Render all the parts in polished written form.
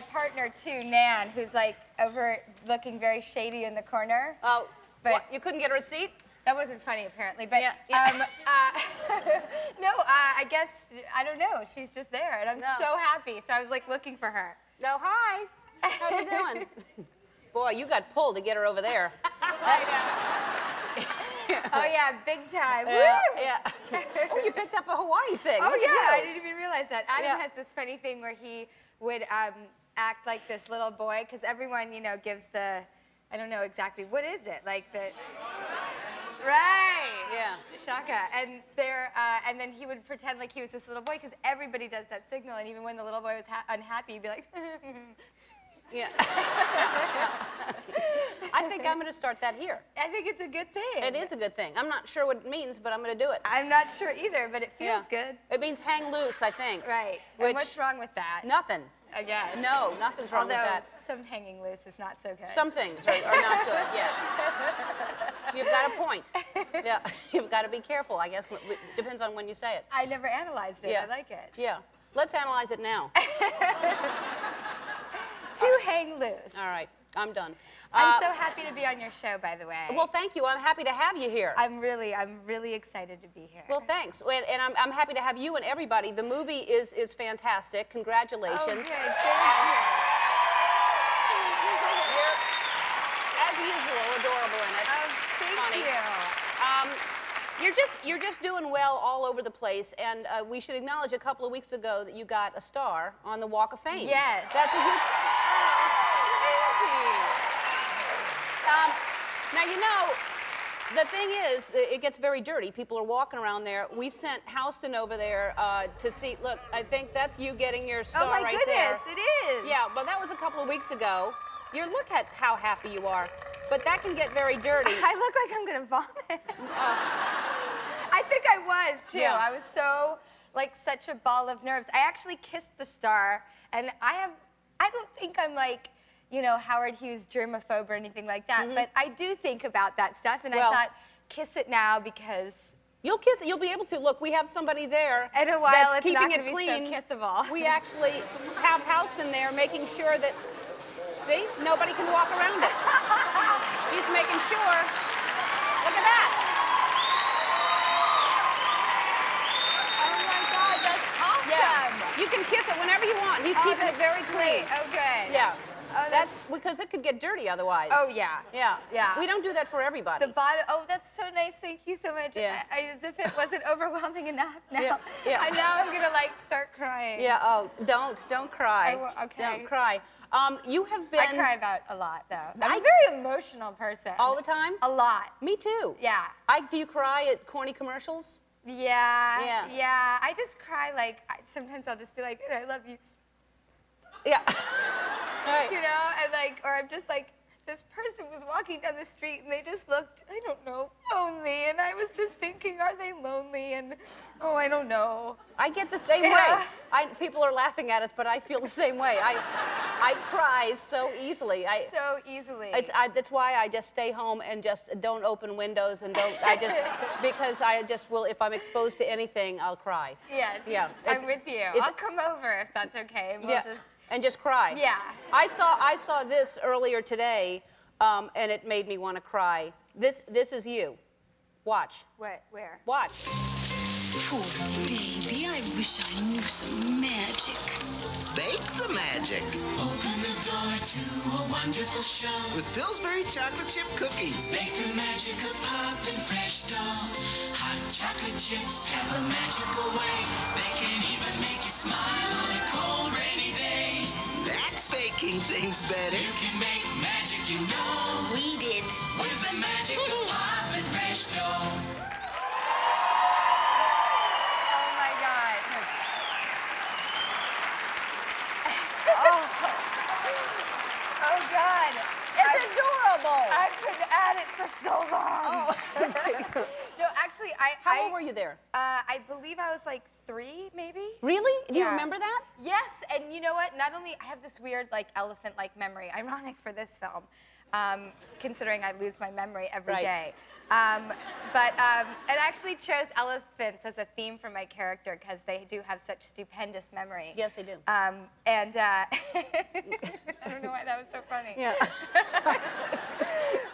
my partner too, Nan, who's like over looking very shady in the corner. Oh, but what? You couldn't get her a seat? That wasn't funny apparently, but Yeah. no, I guess I don't know. She's just there, and I'm so happy. So I was like looking for her. No, hi. How you doing? Boy, you got pulled to get her over there. Oh yeah, big time. Yeah, Woo! yeah. Oh, you picked up a Hawaii thing. Oh Look yeah, at I you. didn't even realize that. Adam has this funny thing where he would act like this little boy, because everyone, you know, gives the, I don't know exactly, what is it? Like the, right. Yeah. Shaka. And and then he would pretend like he was this little boy, because everybody does that signal, and even when the little boy was unhappy, he'd be like, Yeah. I think I'm going to start that here. I think it's a good thing. It is a good thing. I'm not sure what it means, but I'm going to do it. I'm not sure either, but it feels good. It means hang loose, I think. Right. Which, and what's wrong with that? Nothing. Again. No, nothing's wrong with that. Some hanging loose is not so good. Some things are not good, yes. You've got a point. Yeah, you've got to be careful, I guess. Depends on when you say it. I never analyzed it. Yeah. I like it. Yeah. Let's analyze it now. To hang loose. All right. I'm done. I'm so happy to be on your show, by the way. Well, thank you. I'm happy to have you here. I'm really excited to be here. Well, thanks. And I'm happy to have you and everybody. The movie is fantastic. Congratulations. Oh, good. Thank you. You're, as usual, adorable in it. Oh, thank Funny. you. You're just doing well all over the place, and we should acknowledge a couple of weeks ago that you got a star on the Walk of Fame. Yes. That's a huge. Now, you know, the thing is, it gets very dirty. People are walking around there. We sent Houston over there to see. Look, I think that's you getting your star right there. Oh, my goodness, it is. Yeah, but that was a couple of weeks ago. Look at how happy you are. But that can get very dirty. I look like I'm going to vomit. I think I was, too. Yeah. I was so, like, such a ball of nerves. I actually kissed the star, and I don't think I'm, like, you know, Howard Hughes germaphobe or anything like that, but I do think about that stuff, and I thought, kiss it now because... You'll kiss it. You'll be able to. Look, we have somebody there in a while, that's it's keeping not it gonna be clean. so kissable. We actually have Houston there making sure that, see, nobody can walk around it. He's making sure. Look at that. Oh my God, that's awesome. Yeah. You can kiss it whenever you want. He's keeping it very clean. Oh, good. Yeah. Oh, that's because it could get dirty otherwise. Oh, yeah. Yeah. Yeah. We don't do that for everybody. The bottom. Oh, that's so nice. Thank you so much. Yeah. As if it wasn't overwhelming enough. Now, Yeah. now I'm gonna like start crying. Yeah. Oh, don't cry. Okay. Don't cry. You have been. I cry about a lot though. I'm a very emotional person. All the time? A lot. Me too. Yeah. Do you cry at corny commercials? Yeah. Yeah. Yeah. I just cry like sometimes I'll just be like, I love you. Yeah. Right. You know, and like, or I'm just like, this person was walking down the street and they just looked, I don't know, lonely, and I was just thinking, are they lonely? And oh, I don't know. I get the same way. People are laughing at us, but I feel the same way. I cry so easily. So easily. That's why I just stay home and just don't open windows and don't. Because I just will. If I'm exposed to anything, I'll cry. Yes. Yeah. I'm with you. I'll come over if that's okay. And we'll just. And just cry. Yeah. I saw this earlier today, and it made me want to cry. This is you. Watch. What? Where? Watch. Poor baby, I wish I knew some magic. Bake the magic. Open the door to a wonderful show. With Pillsbury chocolate chip cookies. Make the magic of popping fresh dough. Hot chocolate chips have a magical way. They can even make you smile on a cold, rainy day. That's making things better. You can make magic, you know. We did. With the magic of popping fresh dough. Oh my God. Oh God. It's adorable. I've been at it for so long. Oh. No, actually, How old were you there? I believe I was like 3, maybe. Really? Do you Yeah. remember that? Yes, and you know what? Not only I have this weird like elephant-like memory. Ironic for this film, considering I lose my memory every Right. day. It actually chose elephants as a theme for my character because they do have such stupendous memory. Yes, they do. I don't know why that was so funny. Yeah.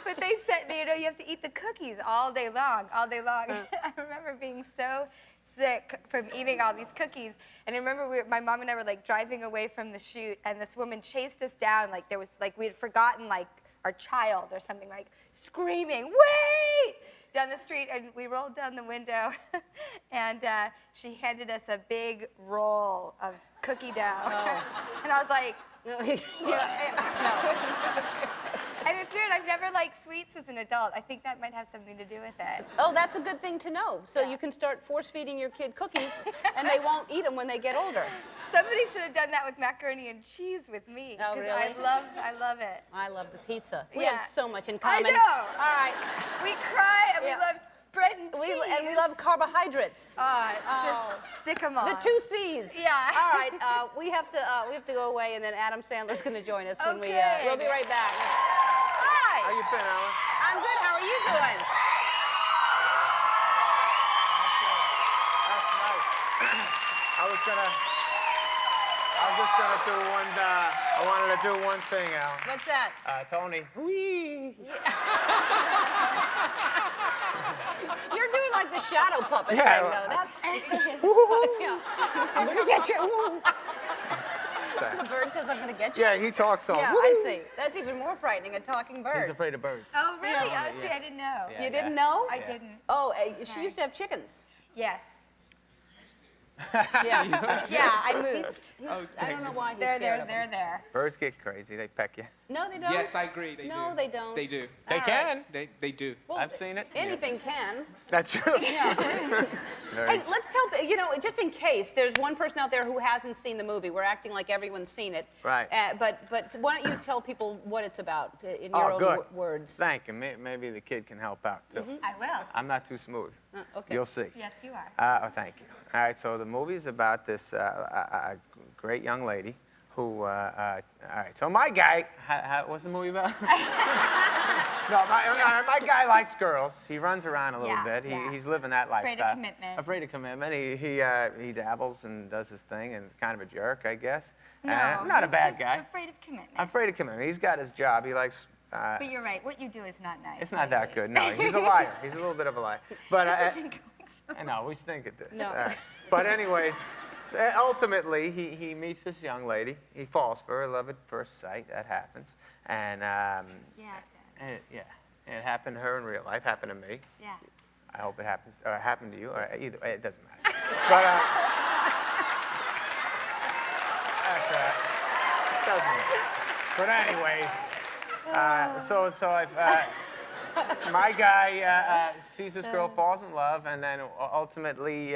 But they said, you know, you have to eat the cookies all day long, all day long. I remember being so sick from eating all these cookies. And I remember my mom and I were like driving away from the shoot, and this woman chased us down like there was like we had forgotten like our child or something, like screaming, "Wait!" down the street, and we rolled down the window, and she handed us a big roll of cookie dough, and I was like, and it's weird. I've never liked sweets as an adult. I think that might have something to do with it. Oh, that's a good thing to know. So Yeah. you can start force-feeding your kid cookies, and they won't eat them when they get older. Somebody should have done that with macaroni and cheese with me. Oh, 'cause really? I love it. I love the pizza. We Yeah. have so much in I common. know. All right. We cry and Yeah. we love bread and cheese. And we love carbohydrates. Just stick them on. The 2 C's. Yeah. All right. We have to go away, and then Adam Sandler's going to join us when Okay. we'll be right back. Hi. How you been, Alan? I'm good. How are you doing? That's nice. I was just gonna do one. I wanted to do one thing, Alan. What's that? Tony. Whee! You're doing like the shadow puppet Yeah. thing, though. That's. Yeah. I'm gonna get you. The bird says, "I'm gonna get you." Yeah, he talks all. Yeah, Woo! I see. That's even more frightening, a talking bird. He's afraid of birds. Oh, really? Yeah. Oh, see, I didn't know. Yeah. You didn't know? I didn't. Oh, she used to have chickens. Yes. Yeah. Yeah, I moved. I don't know why he's They're scared there, of them. they're there. Birds get crazy. They peck you. No, they don't. Yes, I agree. They do. No, they don't. They do. They All can. They do. Well, I've seen it. Anything can. That's true. Yeah. Very- Hey, let's tell, just in case there's one person out there who hasn't seen the movie. We're acting like everyone's seen it. Right. But why don't you tell people what it's about in your own good. words? Thank you. Maybe the kid can help out too. I will. I'm not too smooth. Okay. You'll see. Yes, you are. Oh, thank you. All right, so the movie's about this a great young lady who, all right, so my guy, what's the movie about? No, my guy likes girls. He runs around a little Yeah, bit. yeah. He's living that lifestyle. Afraid of commitment. Afraid of commitment. He dabbles and does his thing and kind of a jerk, I guess. No, not a he's bad just guy. afraid of commitment. Afraid of commitment. He's got his job. He likes. But you're right. What you do is not nice. It's not that good. No, he's a liar. He's a little bit of a liar. But This isn't going so I know, we stink at this. No. All right. But anyways, so ultimately, he meets this young lady. He falls for her, love at first sight. That happens. And, Yeah, it happened to her in real life, happened to me. yeah. I hope it happens, or happened to you, or either way, it doesn't matter. But, that's right. It doesn't matter. But anyways, my guy sees this girl, falls in love, and then ultimately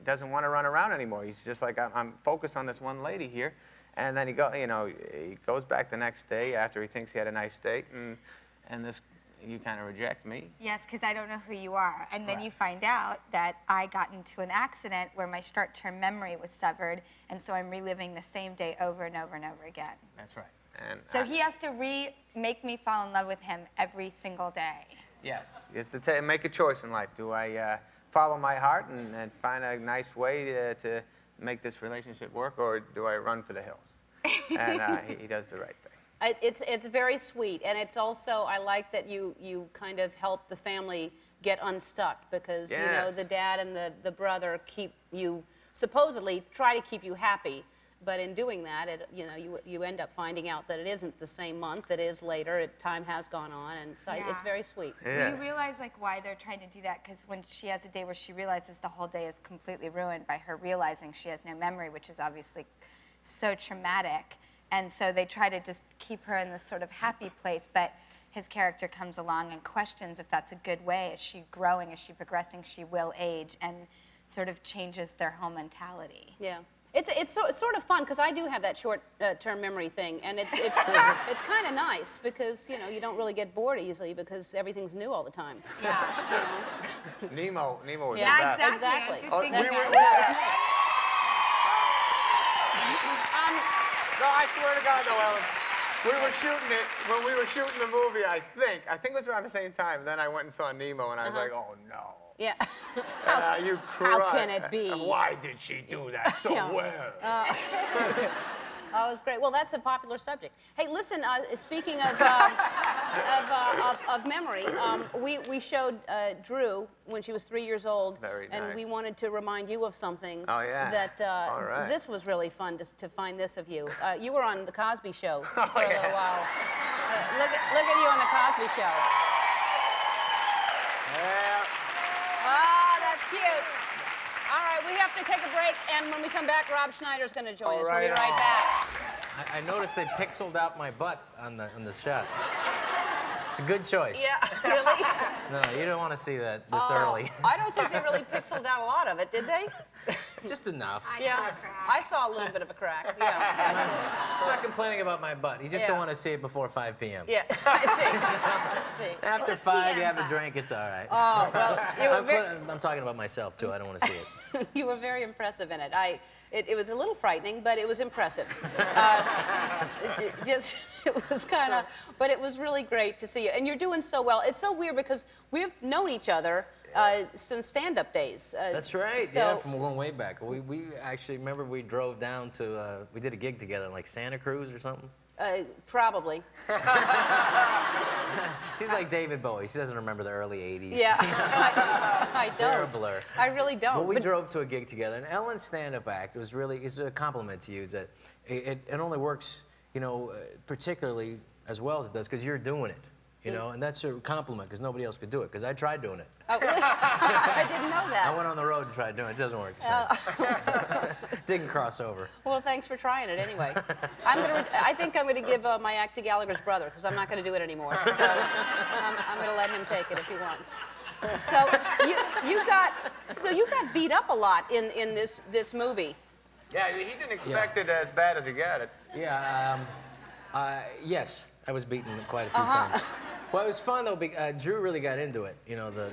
doesn't want to run around anymore. He's just like, I'm focused on this one lady here. And then he goes back the next day after he thinks he had a nice date, and you kind of reject me. Yes, because I don't know who you are. And then Right. you find out that I got into an accident where my short-term memory was severed, and so I'm reliving the same day over and over and over again. That's right. And So he has to make me fall in love with him every single day. Yes. He has to make a choice in life. Do I follow my heart and find a nice way to make this relationship work, or do I run for the hills? And he does the right thing. It's very sweet, and it's also, I like that you kind of help the family get unstuck, because Yes. the dad and the brother supposedly try to keep you happy, but in doing that, you end up finding out that it isn't the same month, it is later, time has gone on, and so it's Yeah. very sweet. Yes. You realize why they're trying to do that, because when she has a day where she realizes the whole day is completely ruined by her realizing she has no memory, which is obviously so traumatic, and so they try to just keep her in this sort of happy place, but his character comes along and questions if that's a good way. Is she growing? Is she progressing? She will age, and sort of changes their whole mentality. Yeah. It's sort of fun, because I do have that short-term memory thing, and it's kind of nice, because you don't really get bored easily, because everything's new all the time. Yeah. Nemo was Yeah, the best. exactly. Exactly. I was just Oh, thinking we were- that. No, I swear to God, no, Ellen. We were shooting it when we were shooting the movie. I think it was around the same time. Then I went and saw Nemo, and I was like, oh no. Yeah. You How can it be? Why did she do that so Yeah. well? Oh, it was great. Well, that's a popular subject. Hey, listen, speaking of memory, we showed Drew when she was 3 years old. Very and nice. we wanted to remind you of something. Oh, yeah. That All right. this was really fun to find this of you. You were on The Cosby Show for a yeah. little while. Look at you on The Cosby Show. Yeah. Oh, that's cute. All right, we have to take a break, and when we come back, Rob Schneider's going to join us. We'll be right back. I noticed they pixeled out my butt on the shot. It's a good choice. Yeah, really? No, you don't want to see that this early. I don't think they really pixeled out a lot of it, did they? Just enough. Yeah, I saw a little bit of a crack. Yeah. I'm not complaining about my butt. You just Yeah. don't want to see it before 5 p.m. Yeah, I see. After 5, you have a drink, it's all right. Oh, well, you were I'm talking about myself, too. I don't want to see it. you were very impressive in it. It was a little frightening, but it was impressive. It was kind of, but it was really great to see you. And you're doing so well. It's so weird because we've known each other since stand-up days. That's right. So, Yeah, from going way back. We actually remember we drove down to we did a gig together in like Santa Cruz or something. probably. She's like David Bowie. She doesn't remember the early '80s. Yeah, I They're a don't. blur. I really don't. Well, we but- drove to a gig together, and Ellen's stand-up act was really is a compliment to you. Is that it only works, particularly as well as it does because you're doing it, and that's a compliment because nobody else could do it. Because I tried doing it. Oh, really? I didn't know that. I went on the road and tried doing it. It doesn't work the same. Didn't cross over. Well, thanks for trying it anyway. I think I'm gonna give my act to Gallagher's brother because I'm not gonna do it anymore. So I'm gonna let him take it if he wants. So you got beat up a lot in this movie. Yeah, he didn't expect it as bad as he got it. Yeah. Yes, I was beaten quite a few times. Well, it was fun though. Drew really got into it. The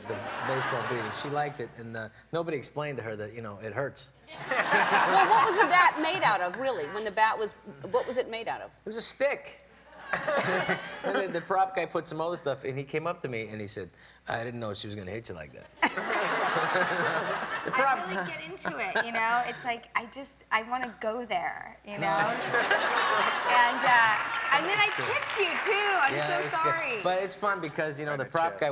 baseball beating. She liked it, and nobody explained to her that it hurts. Well, what was the bat made out of, really? When the bat was, what was it made out of? It was a stick. And then the prop guy put some other stuff, and he came up to me and he said, "I didn't know she was gonna hit you like that." I really get into it, It's like I want to go there, And then I kicked you too. it I'm was so good. sorry. But it's fun because the prop guy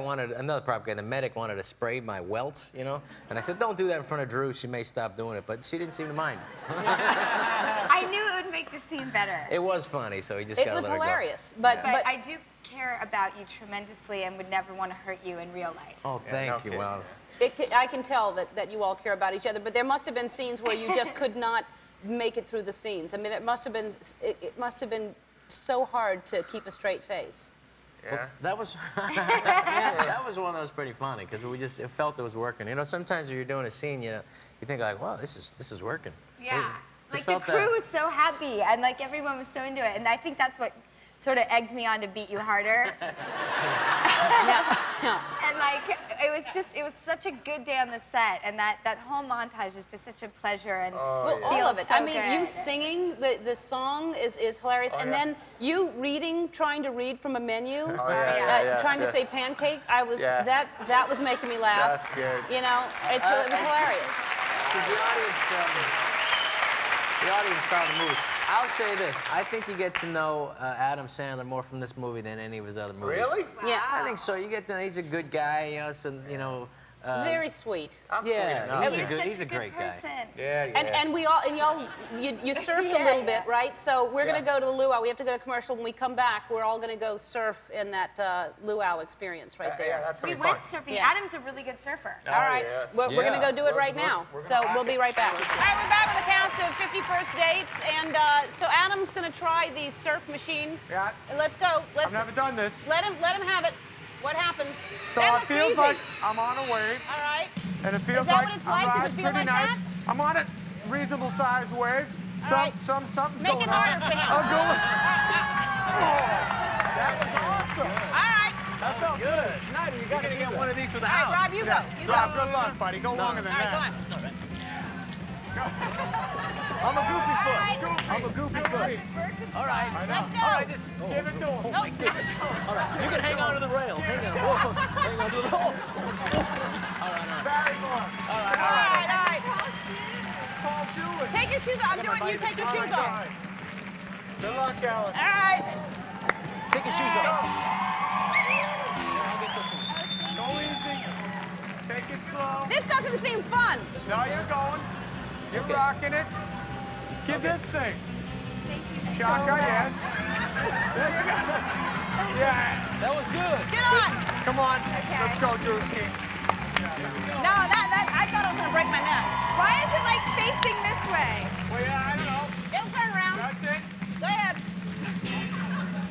the medic wanted to spray my welts, and I said, "Don't do that in front of Drew. She may stop doing it," but she didn't seem to mind. I knew it would make the scene better. It was funny, so he just It got to was let hilarious, it go. but I do care about you tremendously and would never want to hurt you in real life. Oh, thank you. okay. Well, I can tell that you all care about each other. But there must have been scenes where you just could not make it through the scenes. I mean, it must have been so hard to keep a straight face. Yeah. that was that was one that was pretty funny because it felt it was working. Sometimes when you're doing a scene, you think like, wow, this is working. Yeah. We Like the felt crew that. was so happy and like everyone was so into it. And I think that's what sort of egged me on to beat you harder. And like it was such a good day on the set, and that whole montage is just such a pleasure and Well, all feels of it. so I mean, you good. singing the song is hilarious, and yeah. then you trying to read from a menu, yeah, trying to sure. say pancake. I was Yeah. that was making me laugh. That's good. It was hilarious. Because the audience saw the movie. I'll say this: I think you get to know Adam Sandler more from this movie than any of his other movies. Really? Yeah, I think so. You get to know he's a good guy, very sweet. I'm yeah, sweet enough. he's a great guy. person. Yeah. And y'all you surfed a little bit, right? So we're gonna go to the luau. We have to go to commercial. When we come back, we're all gonna go surf in that luau experience right there. Yeah, that's We gonna be fun. went surfing. Yeah. Adam's a really good surfer. Oh, All right, yes. we're gonna go do it right now. we're So gonna we'll rock be it. right back. All right, we're back with a cast of 50 First Dates, and so Adam's gonna try the surf machine. Yeah. Let's go. I've never done this. Let him have it. What happens? So That it looks feels easy. like I'm on a wave, All right. and it feels that like what it's I'm like? Does it riding feel pretty like nice. that? I'm on a reasonable sized wave. right. Something's Make going it on. harder for him. I'm going. That was awesome. All right. That felt good. Schneider, you gotta One of these for the All right, house. Rob, you go. You go. Rob, good luck, buddy. Go longer than All right, that. go on. I'm a goofy foot. I'm a goofy foot. All right. Let's go. All right, this. Give it to him. Oh my goodness. All right, you can hang on to the rail. Hang on. Whoa. Hang on to the rail. Barrymore. All right. Tall shoe. Take your shoes off. I'm doing you. Take your shoes off. Good luck, Alice. All right. Take your shoes off. Go easy. Take it slow. This doesn't seem fun. No, you're going. You're rocking it. Give this thing. Thank you so Shaka, much. yes. There you go. Yeah. That was good. Get on. Come on. Okay. Let's go, Drewski. No, I thought I was going to break my neck. Why is it like facing this way? Well, yeah, I don't know. It'll turn around. That's it. Go ahead.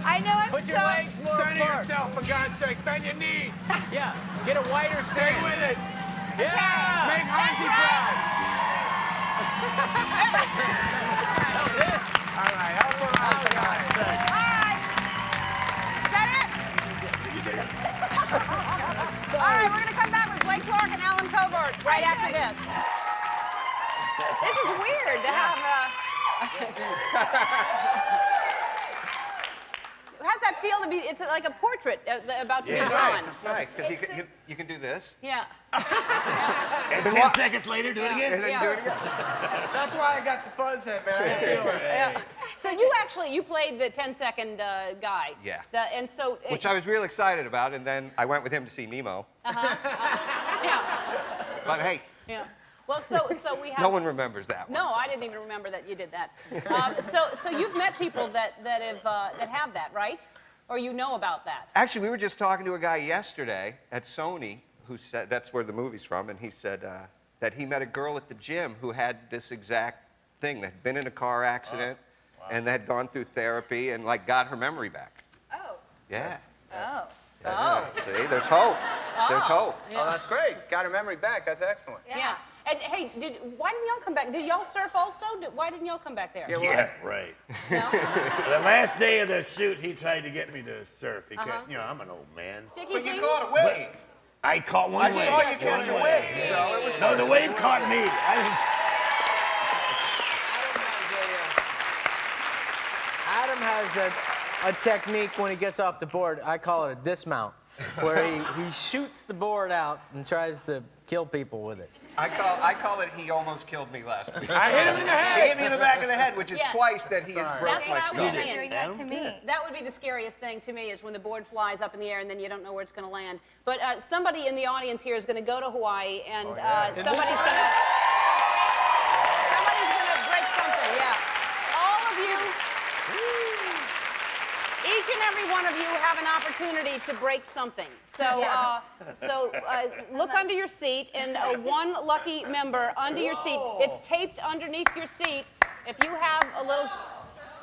I know I'm Put so... your legs more Center apart. yourself, for God's sake. Bend your knees. Yeah. Get a wider Stay stance. with it. Yeah. Make Hansi proud. That was it. All right, help her out, for God's sake. All right. Is that it? All right, we're going to come back with Blake Clark and Alan Covert right after this. This is weird to have How's that feel to be, it's like a portrait about to be drawn. It's nice, because you can do this. Yeah. And 10 seconds later, do it again. And then Yeah. do it again. That's why I got the fuzz head, man. I feel it. Yeah. So you played the 10-second guy. Yeah. And so. Which I was real excited about, and then I went with him to see Nemo. Yeah. But hey, Yeah. Well, so we have. no one remembers that one. No, I didn't even remember that you did that. So you've met people that have that, right? Or you know about that? Actually, we were just talking to a guy yesterday at Sony who said, that's where the movie's from, and he said that he met a girl at the gym who had this exact thing, that had been in a car accident and had gone through therapy and like got her memory back. Oh. Yeah. Oh. Oh. See, there's hope. There's hope. Oh, that's great. Got her memory back. That's excellent. Yeah. And hey, why didn't y'all come back? Did y'all surf also? Why didn't y'all come back there? Yeah, Yeah, right. No? The last day of the shoot, he tried to get me to surf. He couldn't, you know, I'm an old man. Sticky But you things? caught a wave. I caught one I wave. saw you catch a One wave, so it was No, the wave caught me. Adam has a technique when he gets off the board. I call it a dismount, where he shoots the board out and tries to kill people with it. I call it he almost killed me last week. I hit him in the He head. hit me in the back of the head, which is Yeah. twice that he has broke That's my what I was skull. saying. Doing that to me. That would be the scariest thing to me, is when the board flies up in the air and then you don't know where it's going to land. But somebody in the audience here is going to go to Hawaii, and somebody's going to break something. Yeah. All of you, each and every one of you have an opportunity to break something. So, look under your seat, and one lucky member under your seat. It's taped underneath your seat. If you have a little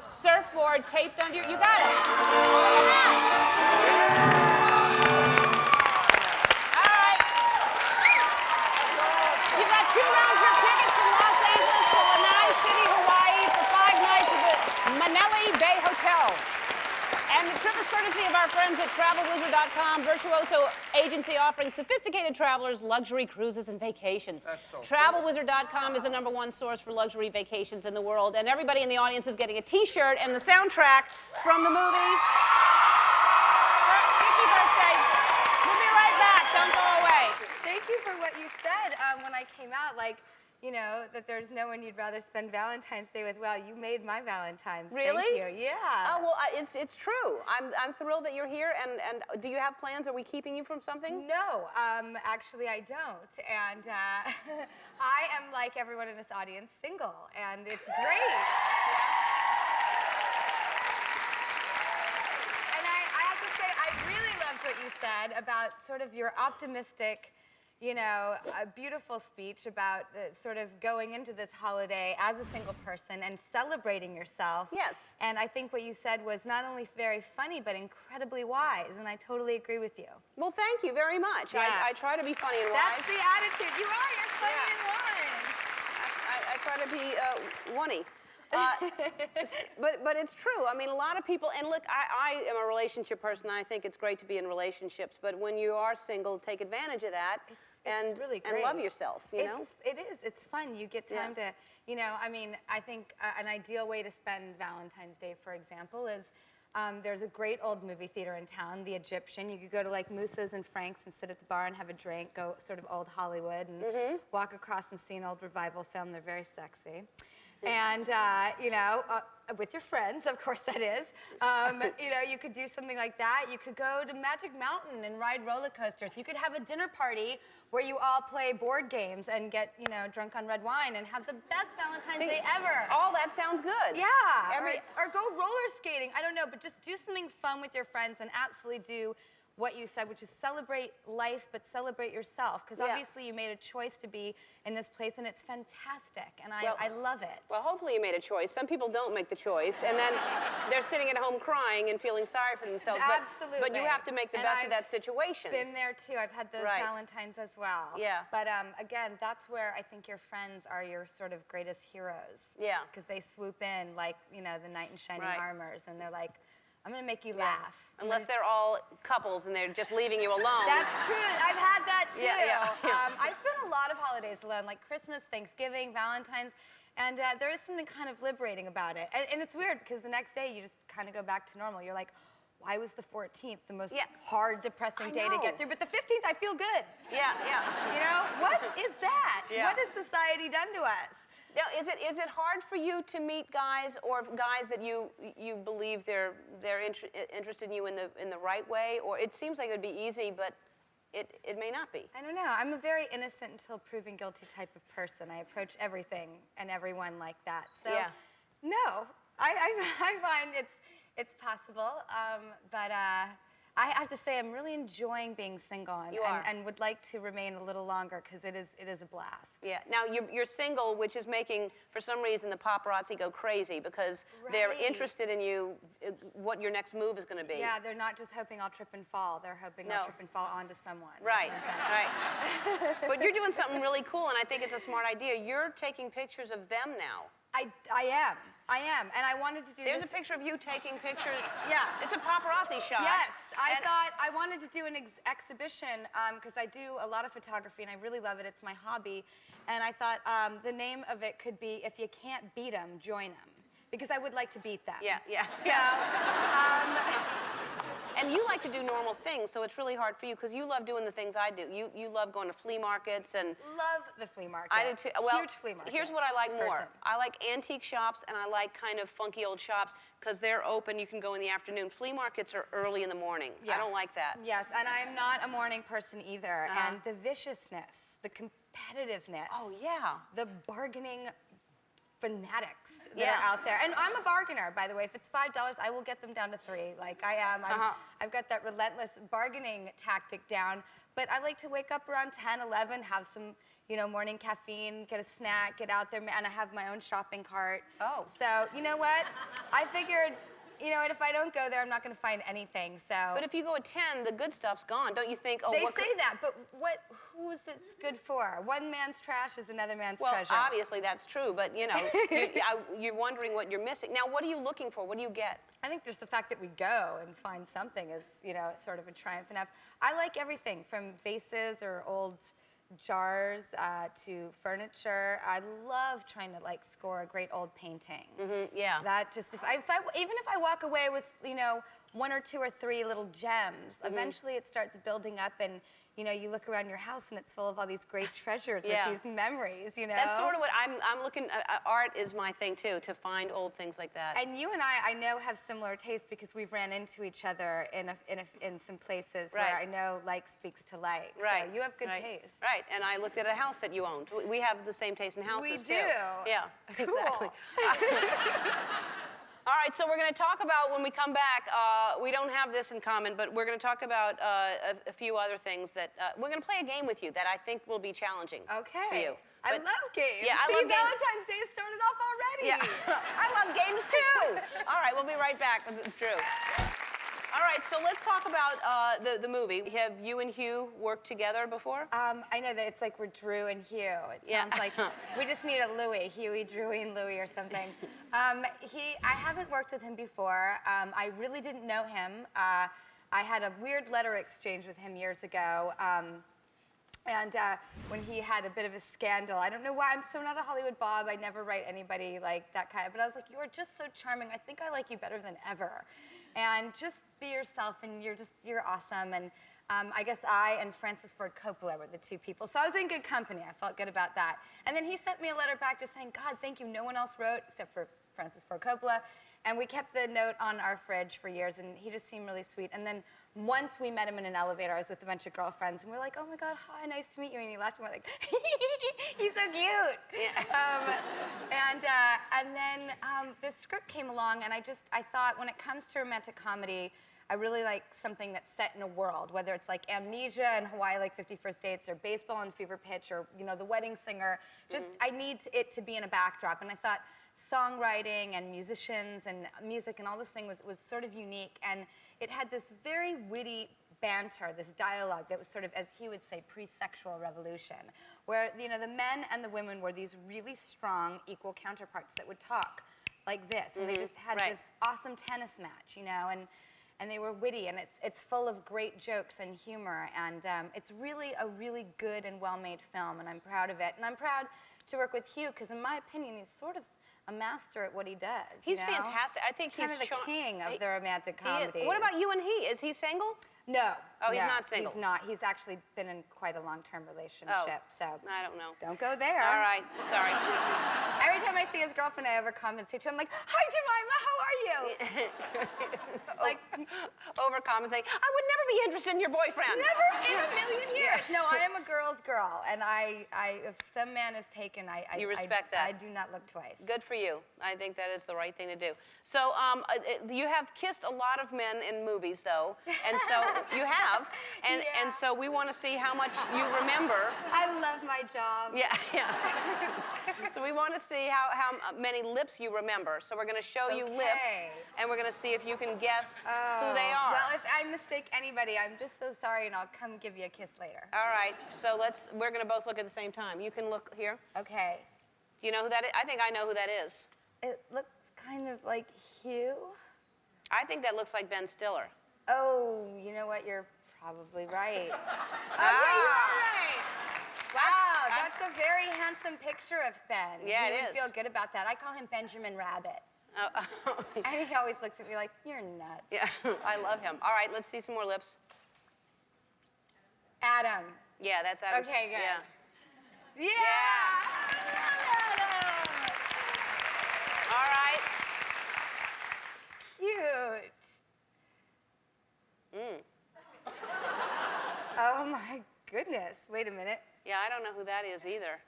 surfboard taped under you got it. Look at that. All right. You've got 2 round-trip tickets from Los Angeles to Lanai City, Hawaii for 5 nights at the Manele Bay Hotel. And the trip is courtesy of our friends at TravelWizard.com, virtuoso agency offering sophisticated travelers luxury cruises and vacations. That's so cool. TravelWizard.com is the #1 source for luxury vacations in the world, and everybody in the audience is getting a T-shirt and the soundtrack from the movie. Happy birthday! We'll be right back. Don't go away. Thank you for what you said when I came out, like, you know, that there's no one you'd rather spend Valentine's Day with. Well, you made my Valentine's. Really? Thank you. Yeah. Oh well, it's true. I'm thrilled that you're here. And do you have plans? Are we keeping you from something? No, actually I don't. And I am, like everyone in this audience, single, and it's great. And I have to say, I really loved what you said about sort of your optimistic, you know, a beautiful speech about sort of going into this holiday as a single person and celebrating yourself. Yes. And I think what you said was not only very funny, but incredibly wise, and I totally agree with you. Well, thank you very much. Yeah. I try to be funny and That's wise. the attitude. You are. You're funny and wise. I try to be one-y. But it's true. I mean, a lot of people, and look, I am a relationship person. And I think it's great to be in relationships. But when you are single, take advantage of that It's really great. and love yourself. You know, It is. It's fun. You get time to, you know. I mean, I think an ideal way to spend Valentine's Day, for example, is there's a great old movie theater in town, The Egyptian. You could go to like Musso's and Frank's and sit at the bar and have a drink. Go sort of old Hollywood and walk across and see an old revival film. They're very sexy. And, you know, with your friends, of course that is. You know, you could do something like that. You could go to Magic Mountain and ride roller coasters. You could have a dinner party where you all play board games and get, you know, drunk on red wine and have the best Valentine's Day ever. All that sounds good. Yeah, or go roller skating. I don't know, but just do something fun with your friends and absolutely do what you said, which is celebrate life, but celebrate yourself. Because obviously you made a choice to be in this place, and it's fantastic, and I love it. Well, hopefully you made a choice. Some people don't make the choice, and then they're sitting at home crying and feeling sorry for themselves. Absolutely. But you have to make the best of that situation. Been there too. I've had those Valentines as well. Yeah. But again, that's where I think your friends are your sort of greatest heroes. Yeah. Because they swoop in like, you know, the knight in shining armors, and they're like, I'm gonna make you laugh. Unless they're all couples and they're just leaving you alone. That's true. I've had that too. Yeah. I spent a lot of holidays alone, like Christmas, Thanksgiving, Valentine's, and there is something kind of liberating about it. And it's weird because the next day you just kind of go back to normal. You're like, why was the 14th the most hard, depressing day to get through? But the 15th, I feel good. Yeah. You know, what is that? Yeah. What has society done to us? Now, is it hard for you to meet guys or guys that you believe they're interested in you in the right way? Or it seems like it would be easy, but it may not be. I don't know. I'm a very innocent until proven guilty type of person. I approach everything and everyone like that. So no, I find it's possible, but I have to say I'm really enjoying being single and would like to remain a little longer because it is a blast. Yeah. Now you're single, which is making, for some reason, the paparazzi go crazy because they're interested in you, what your next move is going to be. Yeah, they're not just hoping I'll trip and fall. They're hoping I'll trip and fall onto someone. Right. But you're doing something really cool, and I think it's a smart idea. You're taking pictures of them now. I am, and I wanted to do There's a picture of you taking pictures. Yeah. It's a paparazzi shot. Yes, I thought I wanted to do an exhibition because I do a lot of photography and I really love it. It's my hobby. And I thought the name of it could be If You Can't Beat 'Em, Join 'Em. Because I would like to beat them. Yeah. So, and you like to do normal things, so it's really hard for you because you love doing the things I do. You love going to flea markets and... Love the flea market. I do too. Well, huge flea market. Here's what I like more. I like antique shops and I like kind of funky old shops because they're open. You can go in the afternoon. Flea markets are early in the morning. Yes. I don't like that. Yes, and I'm not a morning person either. And the viciousness, the competitiveness. Oh, yeah. The bargaining fanatics that are out there. And I'm a bargainer, by the way. If it's $5, I will get them down to $3. Like I am. I've got that relentless bargaining tactic down. But I like to wake up around 10, 11, have some, you know, morning caffeine, get a snack, get out there, and I have my own shopping cart. Oh. So, you know what? I figured, you know what, if I don't go there, I'm not going to find anything, so. But if you go at 10, the good stuff's gone. Don't you think, oh, They say that, but who's it good for? One man's trash is another man's treasure. Well, obviously that's true, but, you know, you're wondering what you're missing. Now, what are you looking for? What do you get? I think just the fact that we go and find something is, you know, sort of a triumph enough. I like everything from vases or old jars to furniture. I love trying to like score a great old painting. Yeah. That just even if I walk away with, you know, 1 or 2 or 3 little gems, eventually it starts building up, and you know, you look around your house and it's full of all these great treasures with these memories, you know? That's sort of what I'm looking at. Art is my thing too, to find old things like that. And you and I know, have similar tastes because we've ran into each other in some places where I know like speaks to like. Right. So you have good taste. Right. And I looked at a house that you owned. We have the same taste in houses too. We do. Yeah. Cool. Exactly. All right, so we're going to talk about, when we come back, we don't have this in common, but we're going to talk about a few other things that, we're going to play a game with you that I think will be challenging for you. I love games. Yeah, I love games. Valentine's Day started off already. Yeah, I love games too. All right, we'll be right back with Drew. All right, so let's talk about the movie. Have you and Hugh worked together before? I know that it's like we're Drew and Hugh. It sounds like we just need a Louie, Huey, Drewy, and Louie or something. I haven't worked with him before. I really didn't know him. I had a weird letter exchange with him years ago. And when he had a bit of a scandal, I don't know why, I'm so not a Hollywood Bob. I never write anybody like that kind of, but I was like, you are just so charming. I think I like you better than ever. And just be yourself, and you're awesome. And I guess I and Francis Ford Coppola were the two people. So I was in good company. I felt good about that. And then he sent me a letter back just saying, God, thank you. No one else wrote except for Francis Ford Coppola. And we kept the note on our fridge for years, and he just seemed really sweet. And then once we met him in an elevator, I was with a bunch of girlfriends, and we were like, oh my God, hi, nice to meet you. And he laughed, and we're like, he's so cute. Yeah. And then this script came along, and I thought when it comes to romantic comedy, I really like something that's set in a world, whether it's like Amnesia and Hawaii Like 50 First Dates, or Baseball and Fever Pitch, or The Wedding Singer. Just I need it to be in a backdrop, and I thought songwriting and musicians and music and all this thing was sort of unique, and it had this very witty banter, this dialogue that was sort of, as he would say, pre-sexual revolution, where the men and the women were these really strong, equal counterparts that would talk like this, and they just had this awesome tennis match, and they were witty, and it's full of great jokes and humor, and it's really a really good and well-made film, and I'm proud of it. And I'm proud to work with Hugh, because in my opinion, he's sort of a master at what he does. He's fantastic. I think he's kind of the king of the romantic comedy. What about you and he? Is he single? No. Oh, he's not single. He's not. He's actually been in quite a long-term relationship. So I don't know. Don't go there. All right. Sorry. Every time I see his girlfriend, I ever compensate to him like, "Hi, Jemima, how are you?" Like overcompensate. I would never be interested in your boyfriend. Never in a million years. No, I am a girl's girl, and if some man is taken, you respect that. I do not look twice. Good for you. I think that is the right thing to do. So you have kissed a lot of men in movies, though, and so you have, and so we want to see how much you remember. I love my job. Yeah. So we want to see how many lips you remember. So we're going to show you lips, and we're going to see if you can guess who they are. Well, if I mistake anybody, I'm just so sorry, and I'll come give you a kiss later. All right. So we're going to both look at the same time. You can look here. Okay. Do you know who that is? I think I know who that is. It looks kind of like Hugh. I think that looks like Ben Stiller. Oh, you know what? You're probably right. You are right. Wow, that's a very handsome picture of Ben. Yeah, he it would is. feel good about that. I call him Benjamin Rabbit. Oh. And he always looks at me like, you're nuts. Yeah, I love him. All right, let's see some more lips. Adam. Yeah, that's Adam. Okay, good. Yeah. Adam. All right. Cute. Oh my goodness. Wait a minute. Yeah, I don't know who that is either.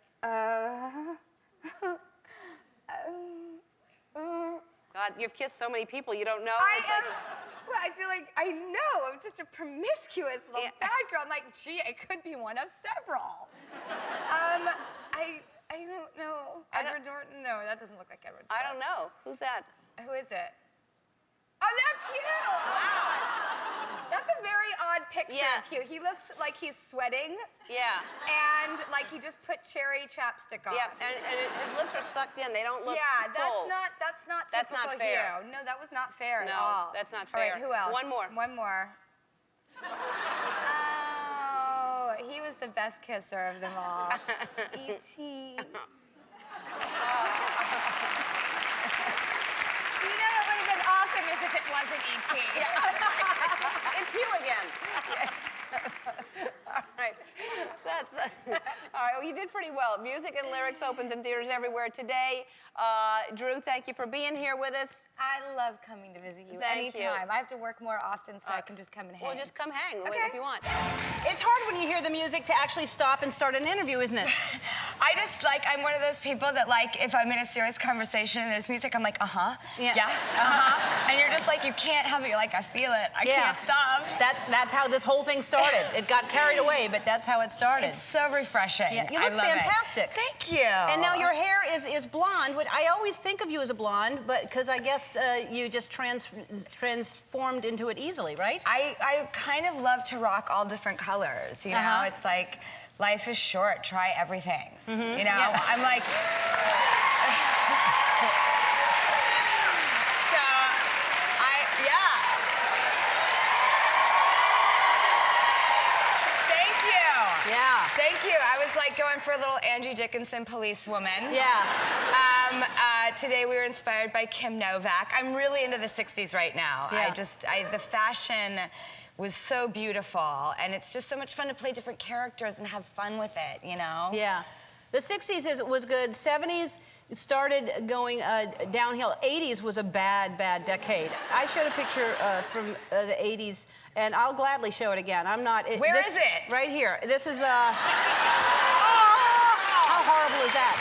God, you've kissed so many people you don't know. I feel like I know. I'm just a promiscuous little bad girl. I'm like, gee, I could be one of several. I don't know. Edward Norton? No, that doesn't look like Edward. I don't know. Who's that? Who is it? Oh, that's you! Wow. That's a very odd picture of Hugh. He looks like he's sweating. Yeah. And like he just put cherry chapstick on. Yeah, and his lips are sucked in. They don't look full. full. That's not That's typical not fair. Hugh. No, that was not fair at No, all. that's not fair. All right, who else? One more. One more. Oh, he was the best kisser of them all. E.T. Awesome as if it wasn't E.T. It's you again. All right. All right. Well, you did pretty well. Music and Lyrics opens in theaters everywhere today. Drew, thank you for being here with us. I love coming to visit you Thank anytime. you. I have to work more often, so I can just come and hang. Well, just come hang if you want. It's hard when you hear the music to actually stop and start an interview, isn't it? I'm one of those people that if I'm in a serious conversation and there's music, I'm like, Yeah. And you're just like, you can't help it. You're like, I feel it. I can't stop. That's how this whole thing started. It got carried away, but that's how it started. It's so refreshing. Yeah, you look I love fantastic. It. Thank you. And now your hair is blonde. I always think of you as a blonde, but because I guess you just transformed into it easily, right? I kind of love to rock all different colors. You know, it's like life is short. Try everything. You know, I'm like. Thank you. I was like going for a little Angie Dickinson policewoman. Yeah. Today we were inspired by Kim Novak. I'm really into the 60s right now. Yeah. The fashion was so beautiful, and it's just so much fun to play different characters and have fun with it, you know? Yeah. The 60s was good. 70s started going downhill. 80s was a bad decade. I showed a picture from the 80s, and I'll gladly show it again. I'm not. Where is it? Right here. This is. How horrible is that?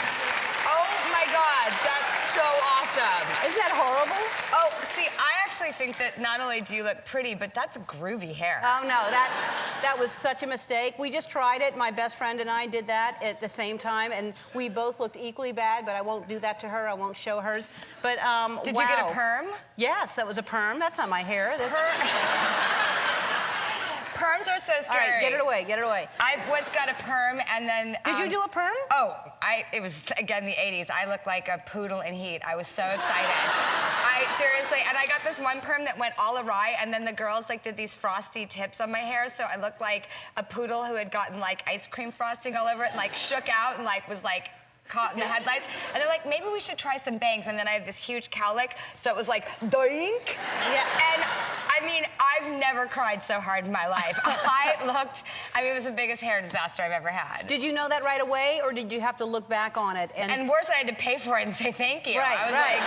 Oh my God, that's so awesome. Isn't that horrible? Oh, see, I actually think that not only do you look pretty, but that's groovy hair. Oh no, that was such a mistake. We just tried it. My best friend and I did that at the same time, and we both looked equally bad. But I won't do that to her. I won't show hers. But Did you get a perm? Yes, that was a perm. That's not my hair. That's... Perms are so scary. All right, get it away. Get it away. I once got a perm, and then. Did you do a perm? Oh, it was again the 80s. I looked like a poodle in heat. I was so excited. Seriously, and I got this one perm that went all awry, and then the girls like did these frosty tips on my hair, so I looked like a poodle who had gotten like ice cream frosting all over it, and like shook out and like was like caught in the headlights. And they're like, maybe we should try some bangs. And then I have this huge cowlick, so it was like doink. Yeah. And I mean, I've never cried so hard in my life. It was the biggest hair disaster I've ever had. Did you know that right away, or did you have to look back on it? And worse, I had to pay for it and say thank you. Right, I was right.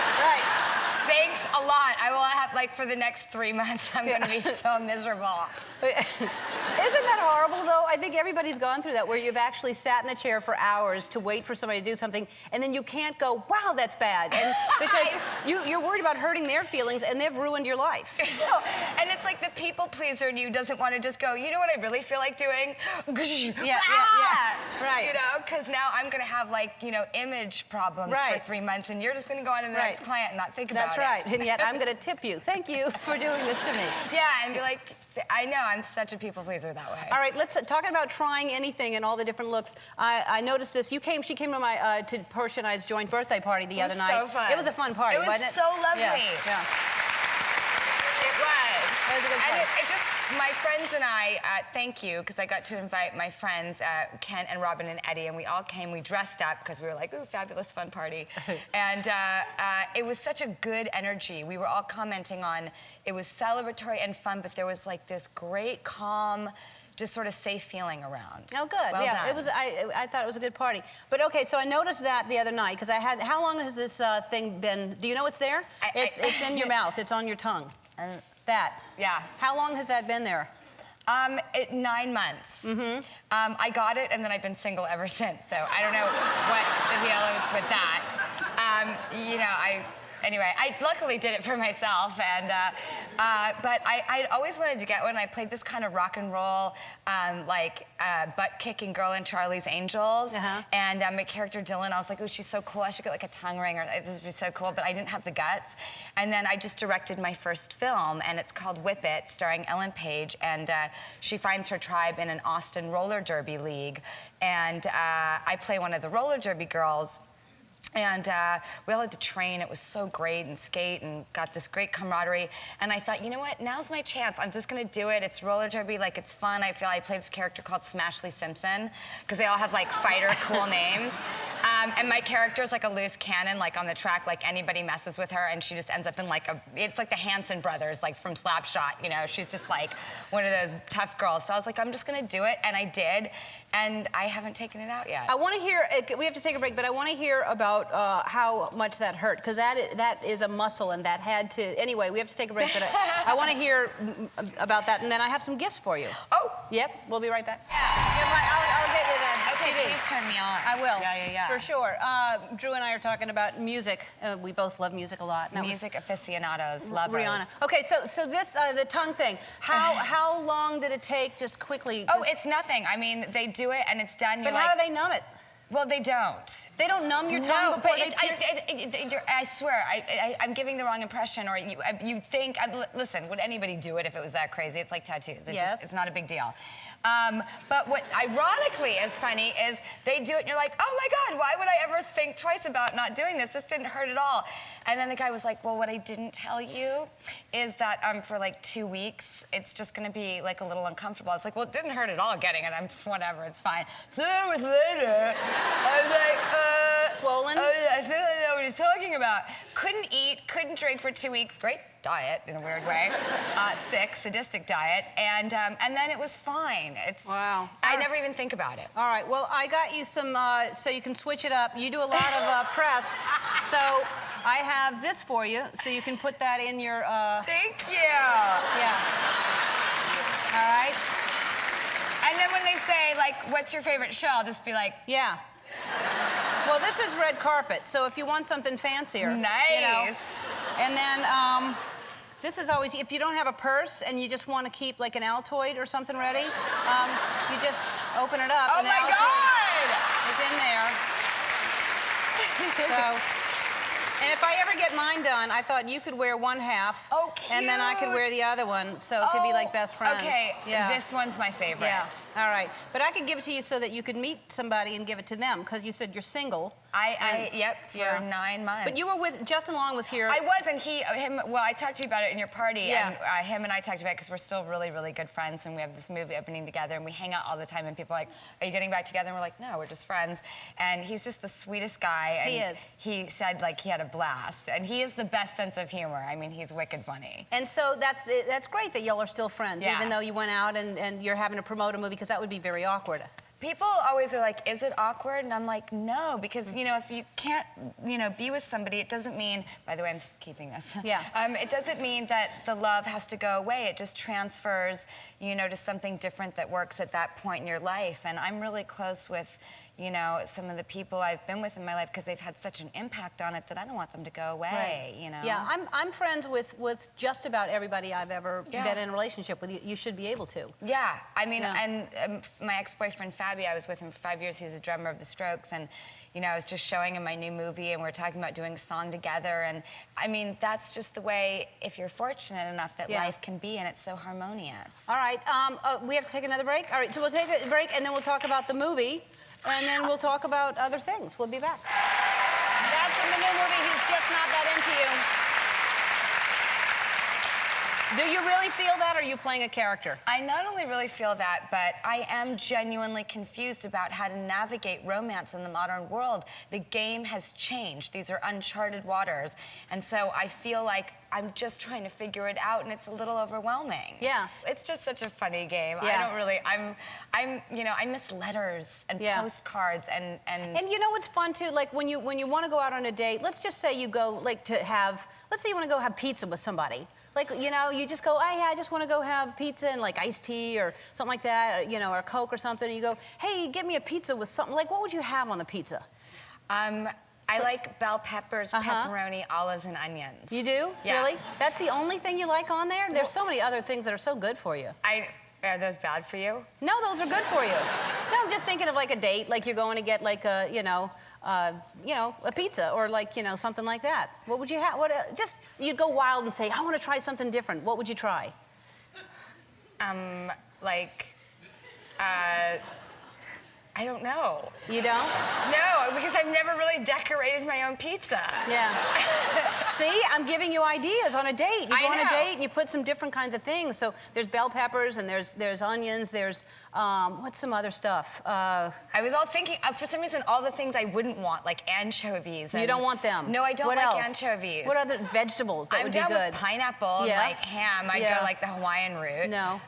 Thanks a lot. I will have, like, for the next 3 months, I'm going to be so miserable. Isn't that horrible, though? I think everybody's gone through that, where you've actually sat in the chair for hours to wait for somebody to do something, and then you can't go, wow, that's bad. And because you're worried about hurting their feelings, and they've ruined your life. No, and it's like the people pleaser in you doesn't want to just go, you know what I really feel like doing? Yeah. Right. You know, because now I'm going to have, like, you know, image problems for 3 months, and you're just going to go on to the next client and not think about it. That's right, and yet I'm going to tip you. Thank you for doing this to me. Yeah, and be like, I know, I'm such a people pleaser that way. All right, let's talking about trying anything and all the different looks. I noticed this. She came to my to Portia and I's joint birthday party the other night. It was so fun. It was a fun party, wasn't it? It was so lovely. Yeah. It was. It was a good party. And it just, my friends and I, thank you, because I got to invite my friends, Ken and Robin and Eddie, and we all came, we dressed up, because we were like, ooh, fabulous, fun party. And it was such a good energy. We were all commenting on, it was celebratory and fun, but there was like this great, calm, just sort of safe feeling around. Oh, good. Well yeah, done. it was. I thought it was a good party. But okay, so I noticed that the other night, because I had. How long has this thing been? Do you know it's there? It's in your mouth. It's on your tongue. That. Yeah. How long has that been there? 9 months. Mm-hmm. I got it, and then I've been single ever since. So I don't know what the deal is with that. You know, Anyway, I luckily did it for myself, and but I always wanted to get one. I played this kind of rock and roll, butt-kicking girl in Charlie's Angels, and my character Dylan, I was like, oh, she's so cool. I should get like a tongue ring, or this would be so cool. But I didn't have the guts, and then I just directed my first film, and it's called Whip It, starring Ellen Page, and she finds her tribe in an Austin roller derby league, and I play one of the roller derby girls. And we all had to train. It was so great, and skate, and got this great camaraderie. And I thought, you know what? Now's my chance. I'm just going to do it. It's roller derby. Like, it's fun. I played this character called Smashley Simpson, because they all have, like, fighter cool names. And my character is like a loose cannon, like, on the track. Like, anybody messes with her, and she just ends up in, like, it's like the Hanson brothers, like, from Slapshot. You know, she's just, like, one of those tough girls. So I was like, I'm just going to do it. And I did. And I haven't taken it out yet. I want to hear, we have to take a break, but I want to hear about how much that hurt, because that is a muscle, and that had to, anyway, we have to take a break, but I want to hear about that, and then I have some gifts for you. Oh! Yep, we'll be right back. I'll get you that Okay, CD. please turn me on. I will. Yeah. For sure. Drew and I are talking about music. We both love music a lot. Music aficionados, lovers. Rihanna. Okay, so this, the tongue thing, how long did it take, just quickly? Oh, it's nothing. I mean, they do it, and it's done. But how do they numb it? Well, they don't. They don't numb your tongue before they pierce? I swear, I'm giving the wrong impression, or you think, listen, would anybody do it if it was that crazy? It's like tattoos. It's not a big deal. But what ironically is funny is they do it and you're like, oh my God, why would I ever think twice about not doing this? This didn't hurt at all. And then the guy was like, well, what I didn't tell you is that for like 2 weeks, it's just gonna be like a little uncomfortable. I was like, well, it didn't hurt at all getting it. Whatever, it's fine. 2 hours later, I was like, swollen? Oh, yeah, I think I know what he's talking about. Couldn't eat, couldn't drink for 2 weeks. Great diet in a weird way. Sick, sadistic diet. And then it was fine. Wow. I never even think about it. All right, well, I got you some, so you can switch it up. You do a lot of press, so I have this for you, so you can put that in your... Thank you. Yeah. All right? And then when they say, like, what's your favorite show, I'll just be like... Yeah. Well, this is red carpet, so if you want something fancier... Nice. You know, and then, this is always, if you don't have a purse and you just want to keep, like, an Altoid or something ready, you just open it up. Oh, and the my Altoid God! is in there. So... And if I ever get mine done, I thought you could wear one half. Oh, cute. And then I could wear the other one, so it could be like best friends. Okay, Yeah. this one's my favorite. Yeah. All right. But I could give it to you so that you could meet somebody and give it to them, because you said you're single. Yep, for 9 months. But you were with, Justin Long was here. I was, and well, I talked to you about it in your party, Yeah. and him and I talked about it because we're still really, really good friends, and we have this movie opening together, and we hang out all the time, and people are like, are you getting back together? And we're like, no, we're just friends. And he's just the sweetest guy. And He is. He said, like, he had a blast, and he has the best sense of humor. I mean, he's wicked funny. And so that's great that y'all are still friends, Yeah. even though you went out and you're having to promote a movie, because that would be very awkward. People always are like, is it awkward? And I'm like, no, because, you know, if you can't, you know, be with somebody, it doesn't mean, by the way, I'm just keeping this. Yeah. It doesn't mean that the love has to go away. It just transfers, you know, to something different that works at that point in your life. And I'm really close with, you know, some of the people I've been with in my life because they've had such an impact on it that I don't want them to go away, you know? Yeah, I'm friends with just about everybody I've ever been in a relationship with. You should be able to. Yeah, I mean, and my ex-boyfriend, Fabi, I was with him for 5 years. He was a drummer of the Strokes, and, you know, I was just showing him my new movie, and we were talking about doing a song together, and, I mean, that's just the way, if you're fortunate enough, that life can be, and it's so harmonious. All right, we have to take another break? All right, so we'll take a break, and then we'll talk about the movie, and then we'll talk about other things. We'll be back. That's from the new movie, He's Just Not That Into You. Do you really feel that, or are you playing a character? I not only really feel that, but I am genuinely confused about how to navigate romance in the modern world. The game has changed. These are uncharted waters. And so I feel like I'm just trying to figure it out, and it's a little overwhelming. Yeah. It's just such a funny game. Yeah. I don't really, you know, I miss letters and postcards and you know what's fun too? Like when you want to go out on a date, let's just say you go like let's say you want to go have pizza with somebody. Like, you know, you just go, hey, I just want to go have pizza and like iced tea or something like that, or, you know, or Coke or something. And you go, hey, get me a pizza with something. Like, what would you have on the pizza? I like bell peppers, pepperoni, olives, and onions. You do? Yeah. Really? That's the only thing you like on there? There's so many other things that are so good for you. Are those bad for you? No, those are good for you. No, I'm just thinking of like a date, like you're going to get like a, you know, a pizza or like, you know, something like that. What would you have? You'd go wild and say, I want to try something different. What would you try? I don't know. You don't? No, because I've never really decorated my own pizza. Yeah. See, I'm giving you ideas on a date. You go on a date and you put some different kinds of things. So there's bell peppers and there's onions. There's what's some other stuff? I was all thinking for some reason all the things I wouldn't want, like anchovies. You don't want them. No, I don't what like else? anchovies. What other vegetables that would be good? I'm down with pineapple and like ham. I'd go like the Hawaiian route. No.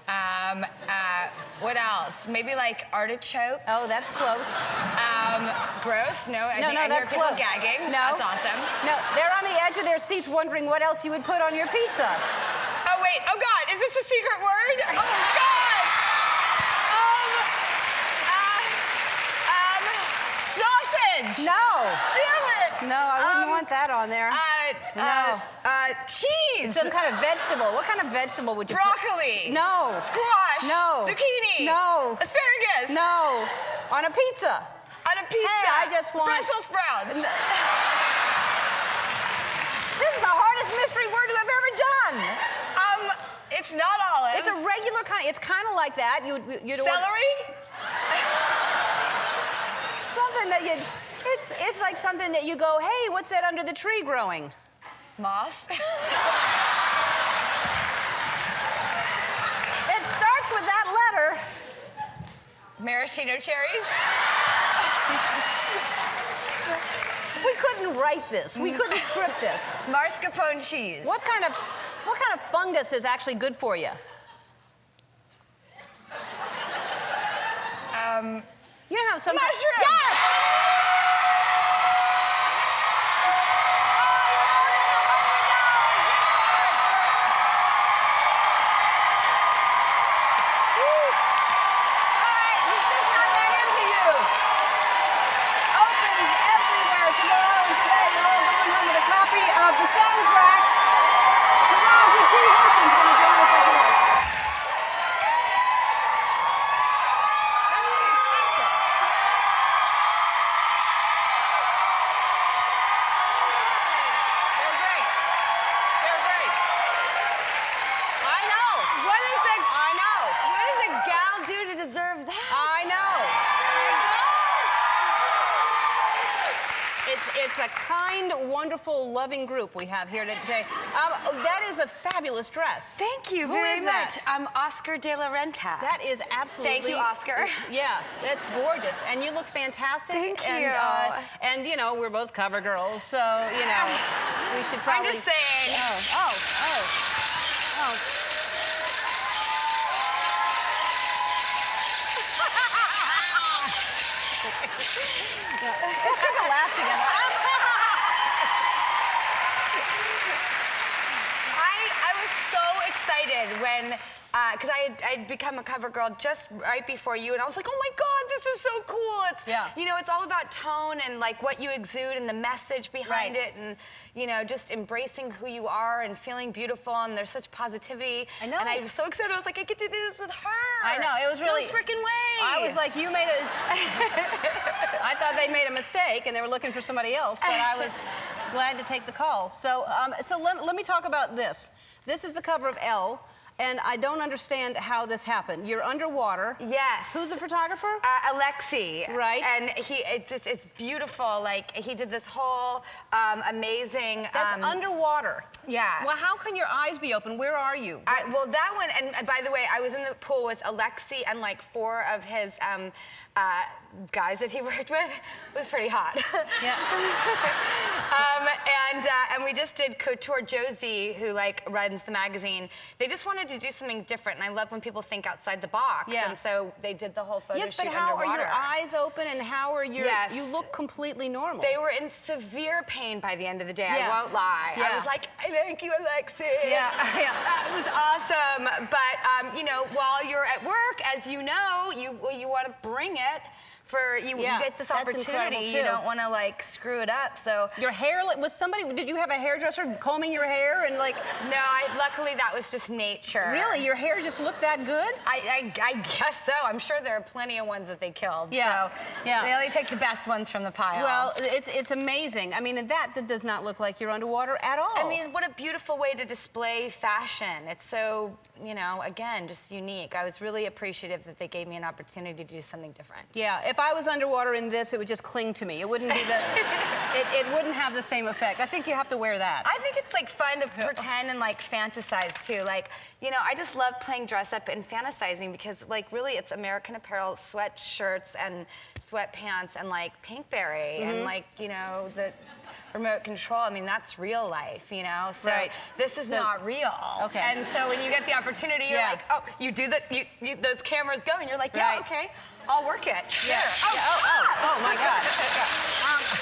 What else? Maybe like artichokes. Oh, that's close. Gross. No, I no, that's hear people close. gagging. No. That's awesome. No, they're on the edge of their seats wondering what else you would put on your pizza. Oh, wait. Oh, God. Is this a secret word? Oh, God. Sausage. No. Damn it. No, I wouldn't want that on there. No. Cheese. Some kind of vegetable. What kind of vegetable would you Broccoli. put? No. Squash. No. Zucchini. No. Asparagus. No. On a pizza. On a pizza. Hey, I just want... Brussels sprouts. This is the hardest mystery word we've ever done. It's not olives. It's a regular kind. It's kind of like that. You'd Celery? something that you. It's like something that you go, hey, what's that under the tree growing? Moss? It starts with that letter. Maraschino cherries? We couldn't write this. We couldn't script this. Mascarpone cheese. What kind of fungus is actually good for you? You know how some Mushrooms. Yes! It's a kind, wonderful, loving group we have here today. That is a fabulous dress. Thank you Who very is much. that? I'm Oscar de la Renta. That is absolutely... Thank you, Oscar. Yeah, that's gorgeous. And you look fantastic. Thank and, you. And, you know, we're both cover girls, so, you know, we should probably... I'm just saying. Oh. It's good to laugh together. I was so excited when, because I'd become a cover girl just right before you, and I was like, oh my God, this is so cool. It's, you know, it's all about tone and like what you exude and the message behind it, and you know, just embracing who you are and feeling beautiful, and there's such positivity. I know. And I was so excited. I was like, I get to do this with her. I know, it was really... No freaking way. I was like, you made a... I thought they made a mistake and they were looking for somebody else, but I was glad to take the call. So, let me talk about this. This is the cover of Elle. And I don't understand how this happened. You're underwater. Yes. Who's the photographer? Alexi. Right. And it's beautiful. Like, he did this whole amazing... That's underwater. Yeah. Well, how can your eyes be open? Where are you? Well, that one, and by the way, I was in the pool with Alexi and like 4 of his guys that he worked with. It was pretty hot. Yeah. And we just did Couture Josie, who like runs the magazine. They just wanted to do something different, and I love when people think outside the box. Yeah. And so they did the whole photo yes, shoot but how underwater. are your eyes open and how are your... Yes. You look completely normal. They were in severe pain by the end of the day, Yeah. I won't lie. Yeah. I was like, thank you, Alexi. Yeah. That was awesome. But, you know, while you're at work, as you know, you want to bring it. You get this that's opportunity, incredible, you too. don't want to like screw it up. So your hair did you have a hairdresser combing your hair and like? No, luckily that was just nature. Really, your hair just looked that good? I guess so. I'm sure there are plenty of ones that they killed. Yeah. So Yeah. they only take the best ones from the pile. Well, it's amazing. I mean, and that does not look like you're underwater at all. I mean, what a beautiful way to display fashion. It's so, you know, again, just unique. I was really appreciative that they gave me an opportunity to do something different. Yeah, if I was underwater in this, it would just cling to me. It wouldn't be it wouldn't have the same effect. I think you have to wear that. I think it's like fun to pretend and like fantasize too. Like, you know, I just love playing dress up and fantasizing because like really it's American Apparel sweatshirts and sweatpants and like Pinkberry and like, you know, the remote control. I mean, that's real life, you know? So this is not real. Okay. And so when you get the opportunity, you're like, oh, you do that, those cameras go, and you're like, yeah, okay, I'll work it. Sure. Yeah. Oh my God.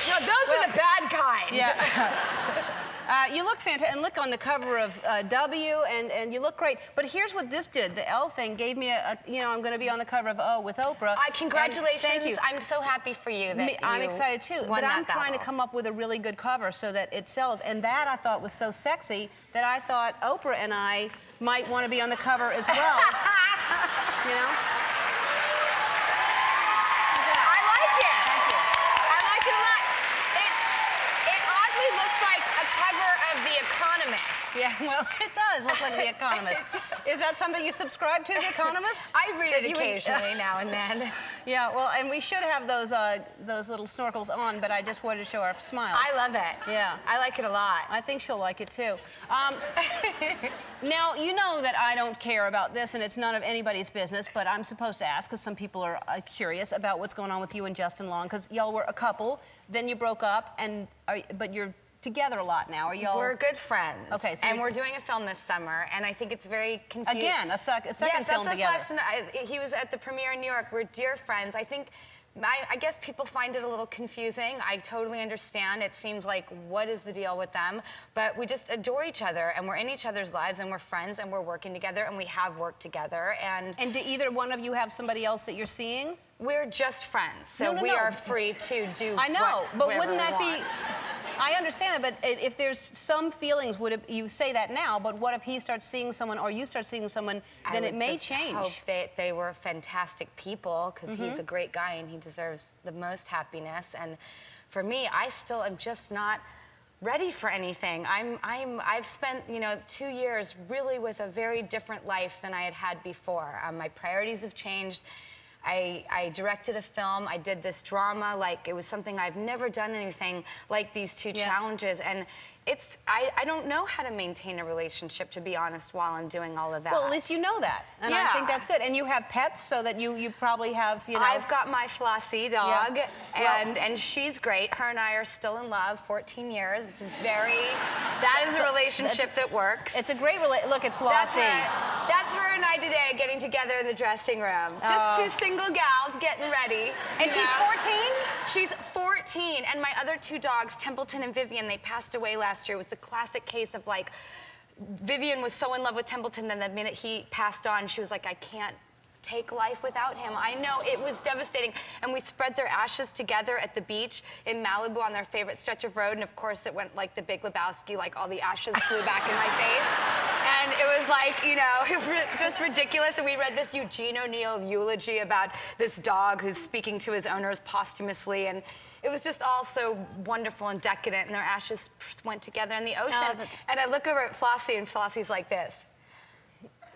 No, those are the bad kind. Yeah. You look fantastic, and look on the cover of W, and you look great. But here's what this did. The Elle thing gave me you know, I'm going to be on the cover of O with Oprah. Congratulations. Thank you. I'm so happy for you that I'm excited too. won But I'm that trying to battle. come up with a really good cover so that it sells. And that I thought was so sexy that I thought Oprah and I might want to be on the cover as well. You know? I like it. Thank you. I like it a lot. It oddly looks like a cover of The Economist. Yeah, well, it does look like The Economist. Is that something you subscribe to, The Economist? I read it occasionally now and then. Yeah, well, and we should have those little snorkels on, but I just wanted to show our smiles. I love it. Yeah. I like it a lot. I think she'll like it too. Now, you know that I don't care about this, and it's none of anybody's business, but I'm supposed to ask because some people are curious about what's going on with you and Justin Long, because y'all were a couple, then you broke up, but you're together a lot now. Are y'all? We're good friends. Okay, so and we're doing a film this summer, and I think it's very confusing. Again, a second yes, film that's together. He was at the premiere in New York. We're dear friends. I guess people find it a little confusing. I totally understand. It seems like, what is the deal with them? But we just adore each other, and we're in each other's lives, and we're friends, and we're working together, and we have worked together. And do either one of you have somebody else that you're seeing? We're just friends, so No. we are free to do. I know, but wouldn't that be? I understand it, but if there's some feelings, you say that now, but what if he starts seeing someone or you start seeing someone, then it may change. I hope that they were fantastic people, because he's a great guy and he deserves the most happiness. And for me, I still am just not ready for anything. I've spent 2 years really with a very different life than I had had before. My priorities have changed. I directed a film. I did this drama. Like, it was something I've never done anything like these two challenges. And I don't know how to maintain a relationship, to be honest, while I'm doing all of that. Well, at least you know that. And I think that's good. And you have pets, so that you probably have, I've got my Flossie dog, and she's great. Her and I are still in love, 14 years. That is a relationship that works. It's a great look at Flossie. That's her and I today getting together in the dressing room. Just two single gals getting ready. And she's 14? She's 14. And my other two dogs, Templeton and Vivian, they passed away last year. It was the classic case of, like, Vivian was so in love with Templeton, then the minute he passed on, she was like, I can't take life without him. I know, it was devastating. And we spread their ashes together at the beach in Malibu on their favorite stretch of road. And of course it went like the Big Lebowski, like all the ashes flew back in my face. And it was like, just ridiculous. And we read this Eugene O'Neill eulogy about this dog who's speaking to his owners posthumously. And it was just all so wonderful and decadent. And their ashes went together in the ocean. And I look over at Flossie, and Flossie's like this.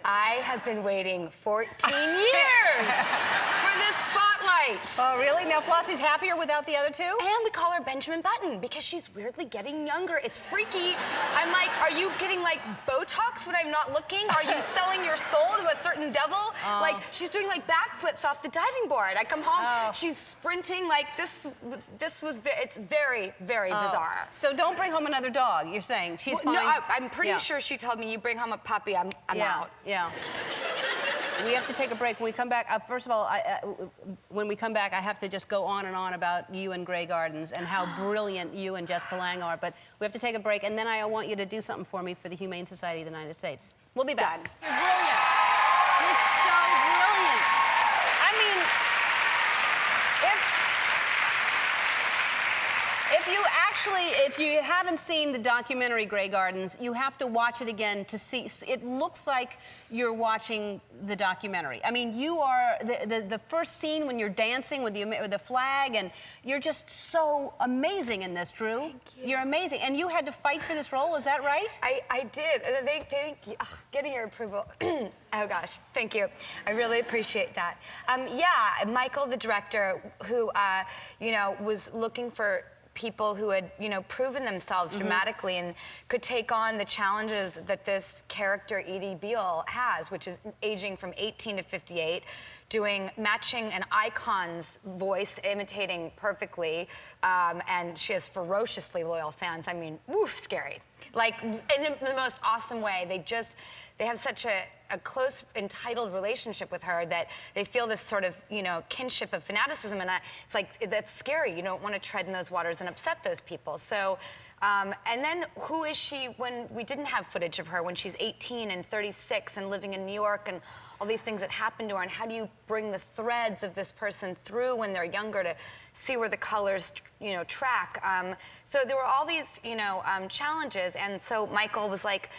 I have been waiting 14 years for this spotlight. Oh, really? Now Flossie's happier without the other two? And we call her Benjamin Button because she's weirdly getting younger. It's freaky. I'm like, are you getting like Botox when I'm not looking? Are you selling your soul to a certain devil? Like, she's doing like backflips off the diving board. I come home, she's sprinting like it's very, very bizarre. So don't bring home another dog, you're saying? She's fine? No, I'm pretty sure she told me, you bring home a puppy, I'm out. Yeah. We have to take a break. When we come back, first of all, when we come back, I have to just go on and on about you and Grey Gardens and how brilliant you and Jessica Lange are. But we have to take a break, and then I want you to do something for me for the Humane Society of the United States. We'll be back. Done. You're brilliant. You're so brilliant. I mean, if you haven't seen the documentary Grey Gardens, you have to watch it again to see. It looks like you're watching the documentary. I mean, you are the first scene when you're dancing with the flag, and you're just so amazing in this, Drew. Thank you. You're amazing, and you had to fight for this role. Is that right? I did. Getting your approval. Oh gosh, thank you. I really appreciate that. Yeah, Michael, the director, who was looking for people who had, proven themselves dramatically and could take on the challenges that this character, Edie Beale, has, which is aging from 18 to 58, matching an icon's voice, imitating perfectly, and she has ferociously loyal fans. I mean, woof, scary. Like, in the most awesome way. They have such a close, entitled relationship with her that they feel this sort of, kinship of fanaticism, and it's like, that's scary. You don't want to tread in those waters and upset those people. So, and then who is she when we didn't have footage of her, when she's 18 and 36 and living in New York and all these things that happen to her, and how do you bring the threads of this person through when they're younger to see where the colors, track? So there were all these, challenges, and so Michael was like,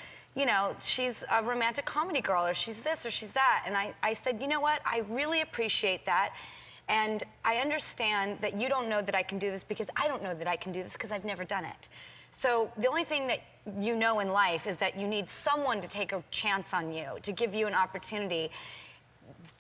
she's a romantic comedy girl, or she's this, or she's that. And I said, you know what? I really appreciate that. And I understand that you don't know that I can do this because I don't know that I can do this because I've never done it. So the only thing that you know in life is that you need someone to take a chance on you, to give you an opportunity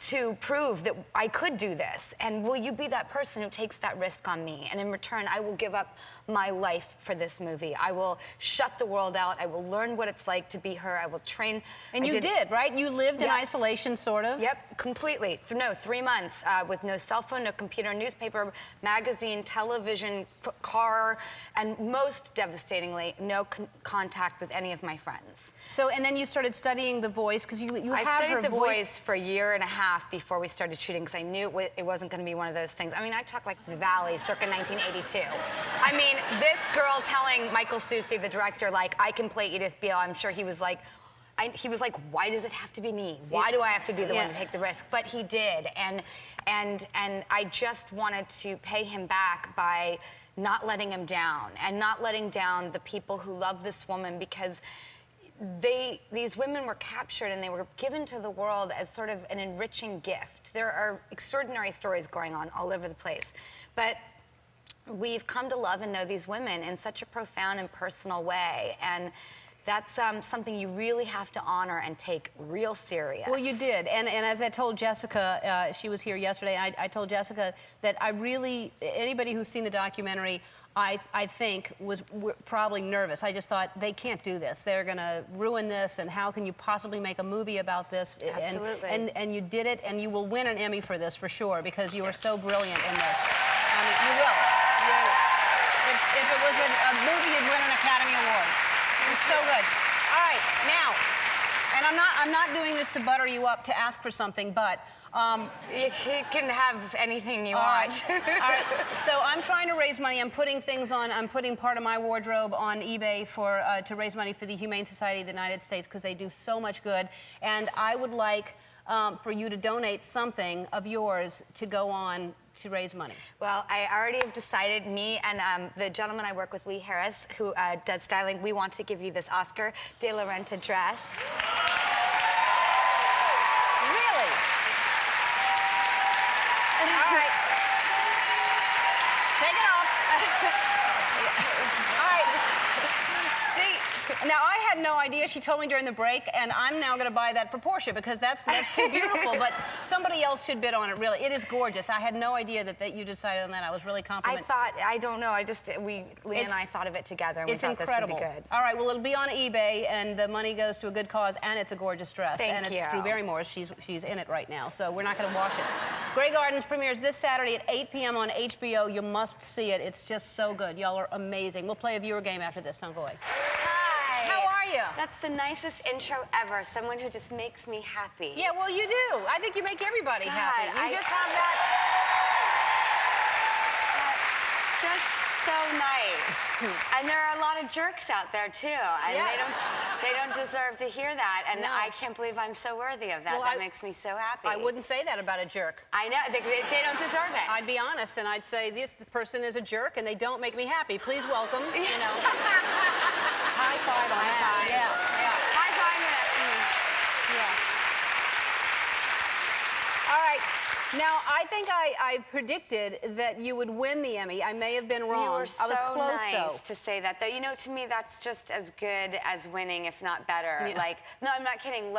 to prove that I could do this. And will you be that person who takes that risk on me? And in return, I will give up my life for this movie. I will shut the world out. I will learn what it's like to be her. I will train. And you did, right? You lived in isolation, sort of? Yep, completely. No, 3 months with no cell phone, no computer, newspaper, magazine, television, car, and most devastatingly, no contact with any of my friends. So, and then you started studying the voice, because you I have her studied the voice. voice for a year and a half before we started shooting, because I knew it wasn't going to be one of those things. I mean, I talk like the Valley, circa 1982. I mean, this girl telling Michael Soucy, the director, like, I can play Edith Beale, I'm sure he was like, why does it have to be me? Why do I have to be the one to take the risk? But he did, and I just wanted to pay him back by not letting him down, and not letting down the people who love this woman, because these women were captured and they were given to the world as sort of an enriching gift. There are extraordinary stories going on all over the place, but we've come to love and know these women in such a profound and personal way, and that's something you really have to honor and take real serious. Well, you did, and as I told Jessica, she was here yesterday, I told Jessica that anybody who's seen the documentary, I think was probably nervous. I just thought, they can't do this. They're gonna ruin this, and how can you possibly make a movie about this? Absolutely. And you did it, and you will win an Emmy for this for sure, because you are so brilliant in this. I mean, you will. If it was a movie, you'd win an Academy Award. You're so good. All right, now, and I'm not doing this to butter you up to ask for something, but you can have anything you all want. right. All right. So I'm trying to raise money. I'm putting part of my wardrobe on eBay to raise money for the Humane Society of the United States, because they do so much good. And I would like for you to donate something of yours to go on to raise money. Well, I already have decided, me and the gentleman I work with, Lee Harris, who does styling, we want to give you this Oscar de la Renta dress. Really? All right. Take it off. All right. See, now I had no idea. She told me during the break, and I'm now going to buy that for Portia, because that's too beautiful. But somebody else should bid on it. Really, it is gorgeous. I had no idea that you decided on that. I was really complimented. I don't know. Lee and I thought of it together, and we thought incredible. This would be good. All right. Well, it'll be on eBay, and the money goes to a good cause, and it's a gorgeous dress. Thank and you. it's Drew Barrymore. She's in it right now, so we're not going to wash it. Grey Gardens premieres this Saturday at 8 p.m. on HBO. You must see it. It's just so good. Y'all are amazing. We'll play a viewer game after this. Don't go away. Hi. How are you? That's the nicest intro ever. Someone who just makes me happy. Yeah, well, you do. I think you make everybody God, happy. You just have that. Just so nice. And there are a lot of jerks out there too, and Yes. they don't deserve to hear that. And No. I can't believe I'm so worthy of that. Well, that makes me so happy. I wouldn't say that about a jerk. I know they don't deserve it. I'd be honest, and I'd say this person is a jerk, and they don't make me happy. Please welcome, you know. High five on that. five. Yeah. High five for that. Yeah. All right. Now, I think I predicted that you would win the Emmy. I may have been wrong. You were so I was close, nice though. to say that, though. You know, to me, that's just as good as winning, if not better. Yeah. Like, no, I'm not kidding.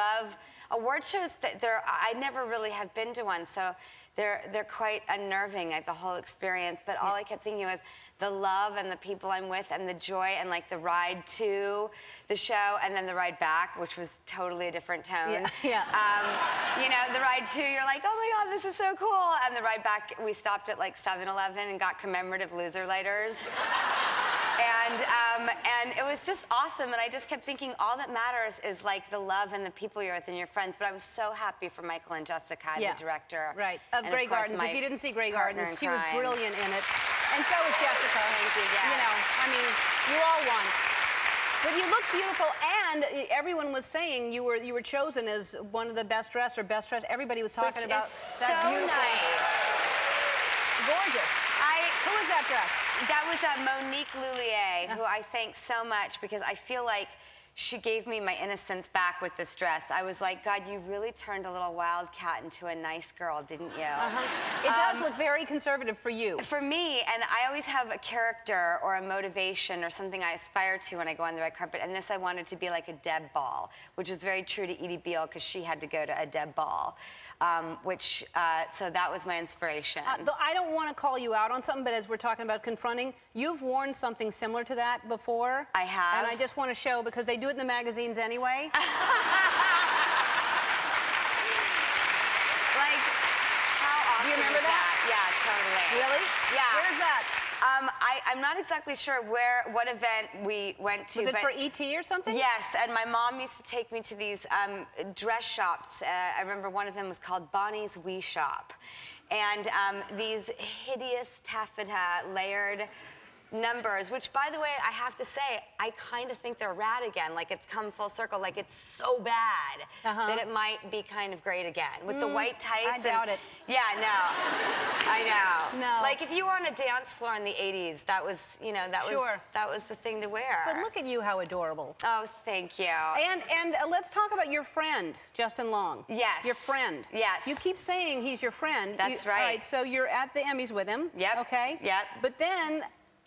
Award shows, I never really have been to one, so they're quite unnerving, like the whole experience. But all I kept thinking was the love and the people I'm with and the joy and like the ride to the show and then the ride back, which was totally a different tone. Yeah. You know, the ride to, you're like, oh my God, this is so cool. And the ride back, we stopped at like 7-Eleven and got commemorative loser lighters. And it was just awesome, and I just kept thinking all that matters is like the love and the people you're with and your friends. But I was so happy for Michael and Jessica, the director. Right, of and Grey course, Gardens. If you didn't see Grey partner Gardens, in she was crime. brilliant in it. And so was Jessica. Thank you, yeah. You know, I mean, you all won. But you look beautiful, and everyone was saying you were chosen as one of the best dressed or best dressed. Everybody was talking Which about is that so beautiful, nice. gorgeous. Who is that dress? That was Monique Lullier, who I thank so much because I feel like she gave me my innocence back with this dress. I was like, God, you really turned a little wildcat into a nice girl, didn't you? It does look very conservative for you. For me, and I always have a character or a motivation or something I aspire to when I go on the red carpet, and this I wanted to be like a Deb ball, which is very true to Edie Beale because she had to go to a Deb ball, so that was my inspiration. I don't want to call you out on something, but as we're talking about confronting, you've worn something similar to that before. I have. And I just want to show, because they do it in the magazines anyway. Like, how awesome Do you remember is that? Yeah, totally. Really? Yeah. Where's that? I'm not exactly sure what event we went to. Was it but for E.T. or something? Yes, and my mom used to take me to these dress shops. I remember one of them was called Bonnie's Wee Shop. And these hideous taffeta layered numbers, which, by the way, I have to say, I kind of think they're rad again. Like, it's come full circle. Like, it's so bad that it might be kind of great again. With the white tights. I doubt it. Yeah, no. I know. No. Like, if you were on a dance floor in the 80s, that was, that was the thing to wear. But look at you, how adorable. Oh, thank you. And let's talk about your friend, Justin Long. Yes. Your friend. Yes. You keep saying he's your friend. That's right. All right, so you're at the Emmys with him. Yep. Okay? Yep. But then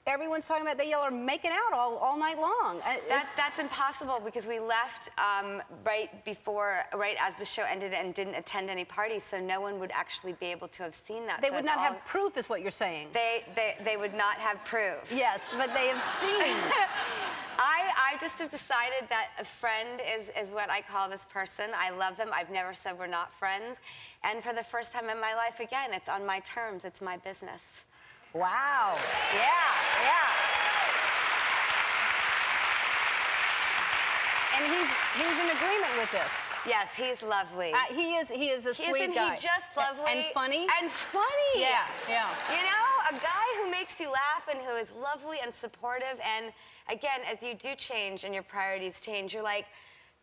everyone's talking about y'all are making out all night long. That's impossible because we left right as the show ended and didn't attend any parties, so no one would actually be able to have seen that. They So would it's not have proof, is what you're saying. They would not have proof. Yes, but they have seen. I just have decided that a friend is what I call this person. I love them. I've never said we're not friends. And for the first time in my life, again, it's on my terms. It's my business. Wow. Yeah. And he's in agreement with this. Yes, he's lovely. He is a sweet guy. Isn't he just lovely? And funny? And funny. Yeah. You know, a guy who makes you laugh and who is lovely and supportive. And again, as you do change and your priorities change, you're like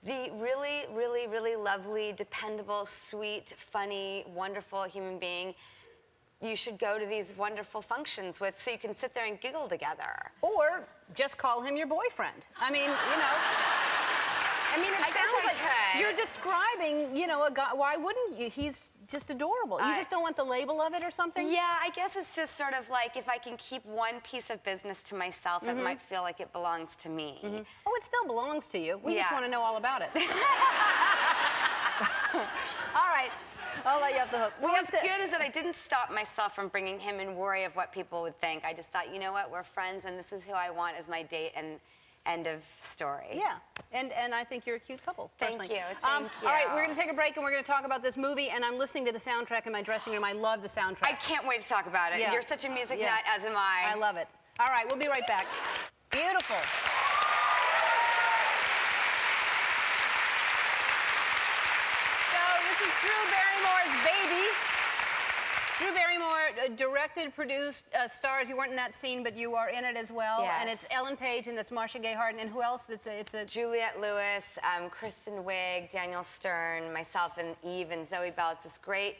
the really, really, really lovely, dependable, sweet, funny, wonderful human being you should go to these wonderful functions with so you can sit there and giggle together. Or just call him your boyfriend. I mean, it sounds like you're describing, a guy. Why wouldn't you? He's just adorable. You just don't want the label of it or something? Yeah, I guess it's just sort of like if I can keep one piece of business to myself, it might feel like it belongs to me. Oh, it still belongs to you. We just want to know all about it. All right. I'll let you off the hook. What's good is that I didn't stop myself from bringing him in worry of what people would think. I just thought, you know what, we're friends, and this is who I want as my date, and end of story. Yeah, and I think you're a cute couple, personally. Thank you, thank you. All right, we're going to take a break, and we're going to talk about this movie, and I'm listening to the soundtrack in my dressing room. I love the soundtrack. I can't wait to talk about it. Yeah. You're such a music nut, as am I. I love it. All right, we'll be right back. Beautiful. This is Drew Barrymore's baby. Drew Barrymore directed, produced, stars. You weren't in that scene, but you are in it as well. Yes. And it's Ellen Page, and that's Marcia Gay Harden, and who else? It's a Juliette Lewis, Kristen Wiig, Daniel Stern, myself, and Eve and Zoe Bell. It's this great.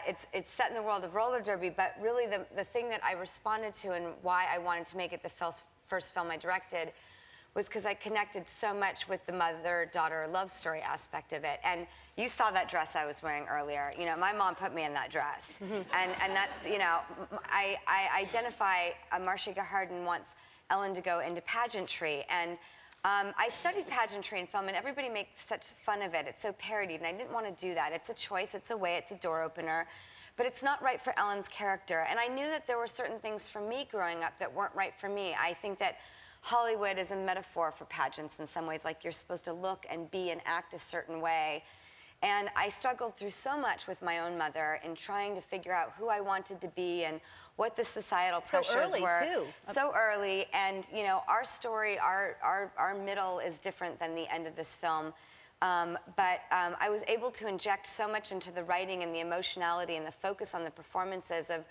It's set in the world of roller derby, but really the thing that I responded to and why I wanted to make it the first film I directed was because I connected so much with the mother-daughter love story aspect of it. And you saw that dress I was wearing earlier. My mom put me in that dress. And that, I identify, Marcia Gay Harden wants Ellen to go into pageantry. And I studied pageantry in film, and everybody makes such fun of it. It's so parodied, and I didn't want to do that. It's a choice, it's a way, it's a door opener. But it's not right for Ellen's character. And I knew that there were certain things for me growing up that weren't right for me. I think that Hollywood is a metaphor for pageants in some ways, like you're supposed to look and be and act a certain way. And I struggled through so much with my own mother in trying to figure out who I wanted to be and what the societal pressures were. Too. So early, and our story, our middle is different than the end of this film. But I was able to inject so much into the writing and the emotionality and the focus on the performances of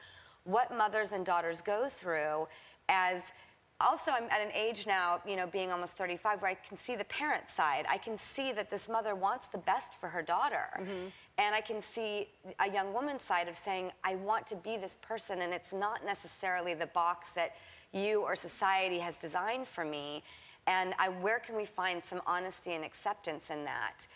what mothers and daughters go through as. Also, I'm at an age now, being almost 35, where I can see the parent side. I can see that this mother wants the best for her daughter. And I can see a young woman's side of saying, I want to be this person, and it's not necessarily the box that you or society has designed for me. And where can we find some honesty and acceptance in that?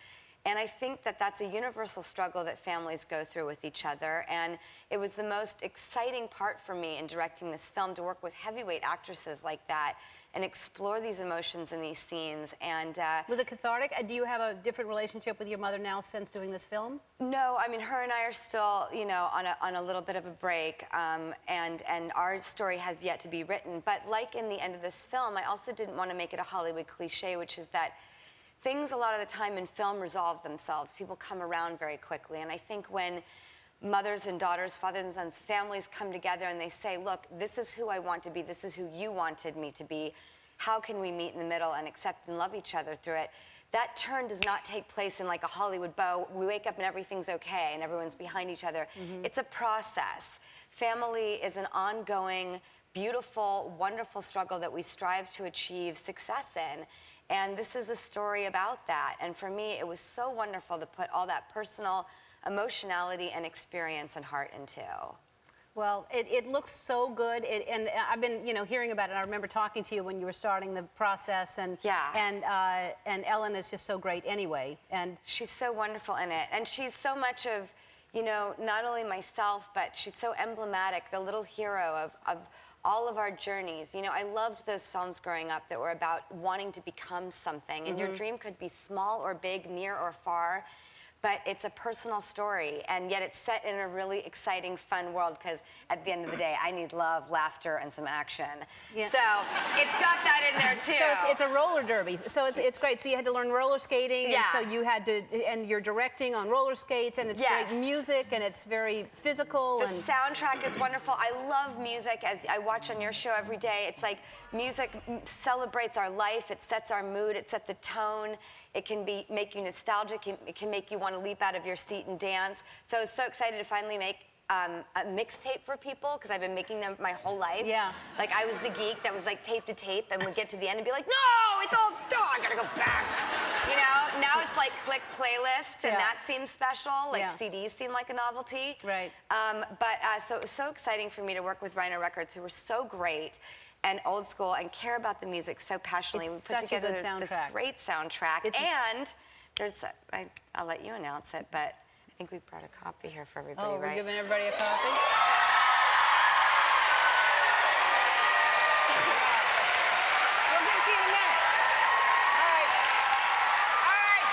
And I think that that's a universal struggle that families go through with each other. And it was the most exciting part for me in directing this film, to work with heavyweight actresses like that and explore these emotions in these scenes. And was it cathartic? Do you have a different relationship with your mother now since doing this film? no, I mean, her and I are still, you know, on a little bit of a break, and our story has yet to be written. But like in the end of this film, I also didn't want to make it a Hollywood cliche, which is that things a lot of the time in film resolve themselves. People come around very quickly. And I think when mothers and daughters, fathers and sons, families come together and they say, look, this is who I want to be, this is who you wanted me to be, how can we meet in the middle and accept and love each other through it? That turn does not take place in like a Hollywood bow. We wake up and everything's okay and everyone's behind each other. It's a process. Family is an ongoing, beautiful, wonderful struggle that we strive to achieve success in. And this is a story about that. And for me, it was so wonderful to put all that personal emotionality and experience and heart into. Well, it looks so good, and I've been, you know, hearing about it. I remember talking to you when you were starting the process, and and Ellen is just so great anyway. And she's so wonderful in it, and she's so much of, you know, not only myself, but she's so emblematic, the little hero of all of our journeys. You know, I loved those films growing up that were about wanting to become something, and your dream could be small or big, near or far, but it's a personal story, and yet it's set in a really exciting, fun world, because at the end of the day, I need love, laughter, and some action. Yeah. So it's got that in there, too. so it's a roller derby. So it's great. So you had to learn roller skating, and so you had to, and you're directing on roller skates, and it's great music, and it's very physical. The soundtrack is wonderful. I love music, as I watch on your show every day. It's like music celebrates our life. It sets our mood. It sets a tone. It can make you nostalgic. It can make you want to leap out of your seat and dance. So I was so excited to finally make a mixtape for people, because I've been making them my whole life. Yeah. Like, I was the geek that was like tape to tape and would get to the end and be like, no, it's all done. I gotta go back. You know, now it's like click playlist, and that seems special. Like CDs seem like a novelty. Right. So it was so exciting for me to work with Rhino Records, who were so great and old school and care about the music so passionately. It's We put such a together good soundtrack. this great soundtrack. And there's, I'll let you announce it, but I think we brought a copy here for everybody, Oh, right? we're giving everybody a copy? We'll give it to you in a minute. All right. All right.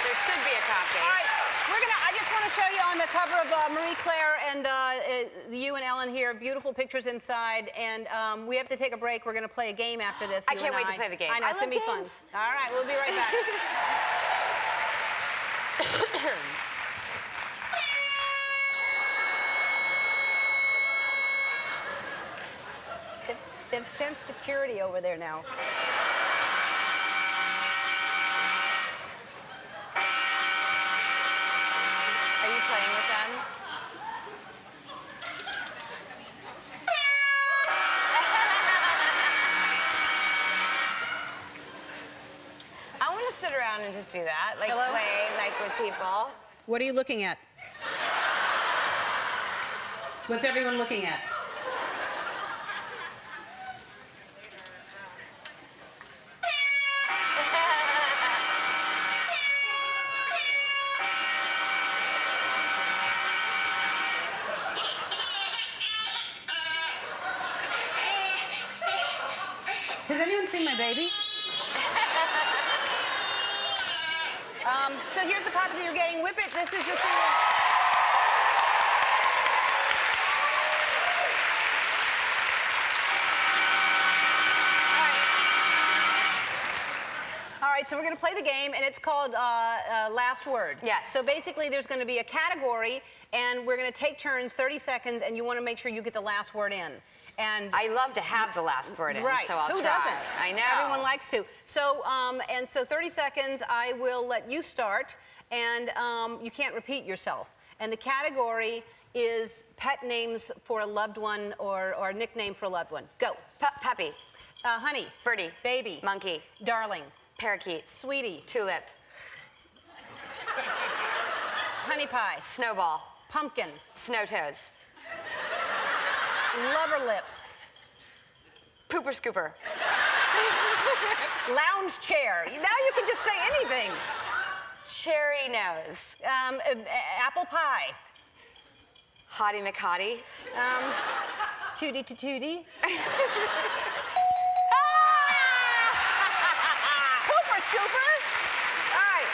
There should be a copy. All right. I just want to show you on the cover of Marie Claire and you and Ellen here, beautiful pictures inside. And we have to take a break. We're going to play a game after this. I can't wait to play the game. I know, it's going to be fun. All right, we'll be right back. They've sent security over there now. Are you playing with them? I want to sit around and just do that, like play like with people. What are you looking at? What's everyone looking at? Has anyone seen my baby? So here's the copy that you're getting. Whip it. This is the single. All right, so we're going to play the game, and it's called Last Word. Yes. So basically, there's going to be a category, and we're going to take turns, 30 seconds, and you want to make sure you get the last word in. And I love to have the last word in, right. so I'll Who try. doesn't? I know. Everyone likes to. So, and so 30 seconds, I will let you start, and you can't repeat yourself. And the category is pet names for a loved one or a nickname for a loved one. Go. Puppy. Honey. Birdie. Baby. Monkey. Darling. Parakeet. Sweetie. Tulip. Honey pie. Snowball. Pumpkin. Snow toes. Lover lips. Pooper scooper. Lounge chair. Now you can just say anything. Cherry nose. Apple pie. Hottie McHottie. Tootie to tootie. Hooper scooper. All right.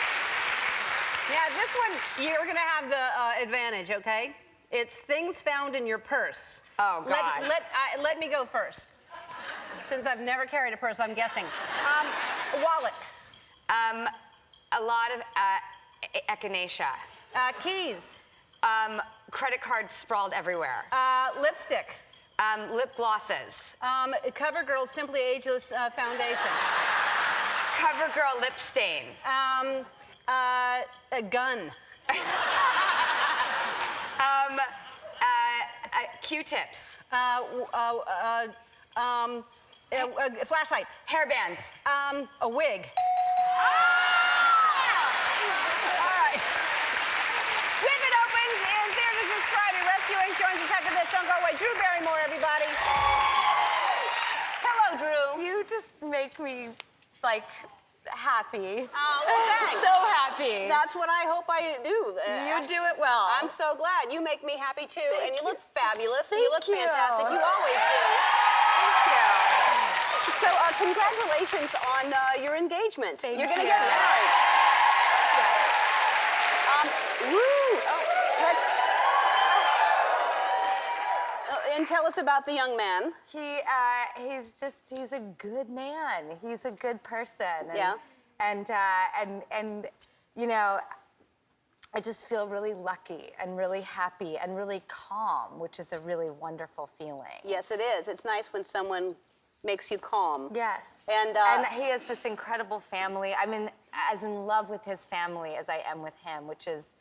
Yeah, this one, you're gonna have the advantage, okay? It's things found in your purse. Oh, God. Let me go first. Since I've never carried a purse, I'm guessing. A wallet. A lot of echinacea. Keys. Credit cards sprawled everywhere. Lipstick. Lip glosses. CoverGirl Simply Ageless Foundation. CoverGirl lip stain. A gun. Q-tips. A flashlight. Hairbands. A wig. Ah! All right. Wicked opens in theaters this Friday. Rescue Inc. joins us after this. Don't go away. Drew Barrymore, everybody. Hello, Drew. You just make me, like, happy. Oh, well, thanks. So happy. That's what I hope I do. You do it well. I'm so glad. You make me happy, too. Thank and you you. look fabulous. Thank you look fantastic. You always do. Thank you. So, congratulations on your engagement. Thank You're going to you. get married. Woo! Oh, let's... and tell us about the young man. He's a good man. He's a good person. And, Yeah. And you know, I just feel really lucky and really happy and really calm, which is a really wonderful feeling. Yes, it is. It's nice when someone makes you calm. Yes. And he has this incredible family. I'm as in love with his family as I am with him, which is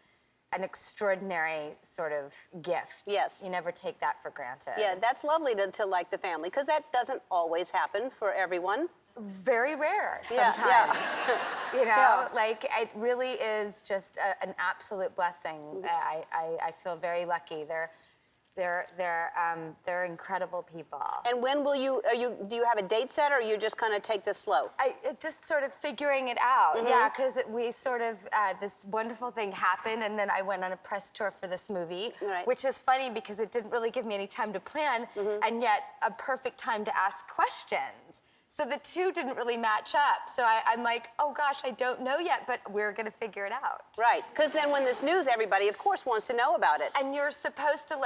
an extraordinary sort of gift. Yes. You never take that for granted. Yeah, that's lovely to like the family, because that doesn't always happen for everyone. Very rare Yeah, sometimes. yeah. You know, Yeah. like it really is just an absolute blessing. I feel very lucky. They're incredible people. And when will do you have a date set, or you just kind of take this slow? Just sort of figuring it out. Mm-hmm. Yeah, because we sort of, this wonderful thing happened, and then I went on a press tour for this movie, Right. which is funny because it didn't really give me any time to plan, and yet a perfect time to ask questions. So the two didn't really match up. So I'm like, oh gosh, I don't know yet, but we're gonna figure it out. Right, because then when this news, everybody, of course, wants to know about it. And you're supposed to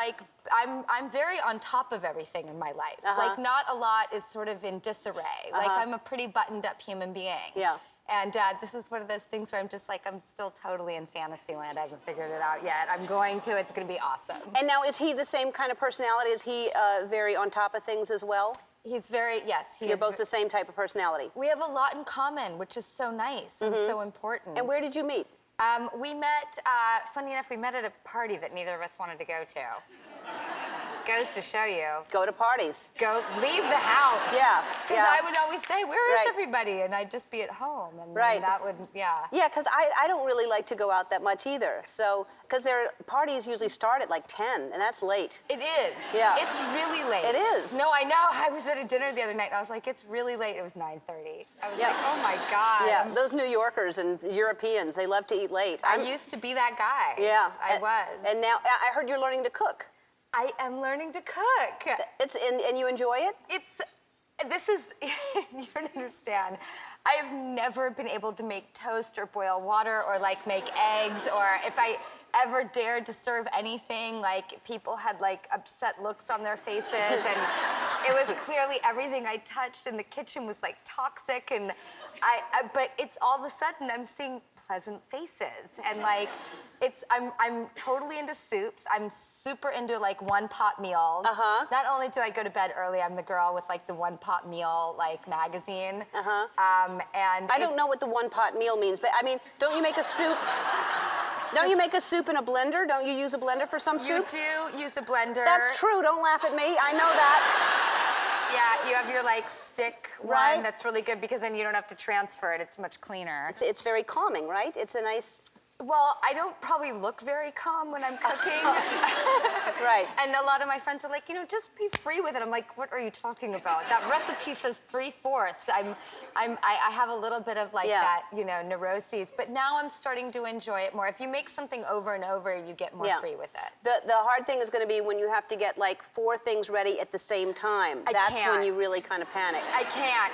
I'm very on top of everything in my life. Uh-huh. Like not a lot is sort of in disarray. Like I'm a pretty buttoned up human being. Yeah. And this is one of those things where I'm just like, I'm still totally in fantasy land. I haven't figured it out yet. I'm going to, it's gonna be awesome. And now, is he the same kind of personality? Is he very on top of things as well? He's very, yes, he You're is. both the same type of personality. We have a lot in common, which is so nice and so important. And where did you meet? We met, funny enough, we met at a party that neither of us wanted to go to. Goes to show you. Go to parties. Leave the house. Yeah, Because yeah. I would always say, where is Right. everybody? And I'd just be at home. And Right. then that would, yeah. Yeah, because I don't really like to go out that much either. So, because their parties usually start at like 10, and that's late. It is. Yeah. It's really late. It is. No, I know. I was at a dinner the other night, and I was like, it's really late. It was 9:30. I was Yeah. like, oh my God. Yeah, those New Yorkers and Europeans, they love to eat late. I used to be that guy. Yeah. I was. And now, I heard you're learning to cook. I am learning to cook. And you enjoy it? You don't understand. I have never been able to make toast or boil water or like make eggs, or if I ever dared to serve anything, like people had like upset looks on their faces, and it was clearly everything I touched in the kitchen was like toxic, and but it's all of a sudden I'm seeing pleasant faces, and like I'm totally into soups. I'm super into like one pot meals. Not only do I go to bed early, I'm the girl with like the one pot meal like magazine. And I don't know what the one pot meal means, but I mean, don't you make a soup? Don't you make a soup in a blender? Don't you use a blender for some soups? You do use a blender. That's true. Don't laugh at me. I know that. Yeah, you have your like stick Right. one that's really good because then you don't have to transfer it. It's much cleaner. It's very calming, right? It's a nice. Well, I don't probably look very calm when I'm cooking. Right. And a lot of my friends are like, just be free with it. I'm like, what are you talking about? That recipe says 3/4. I have a little bit of that, neuroses. But now I'm starting to enjoy it more. If you make something over and over, you get more free with it. The hard thing is going to be when you have to get like 4 things ready at the same time. That's when you really kind of panic. I can't.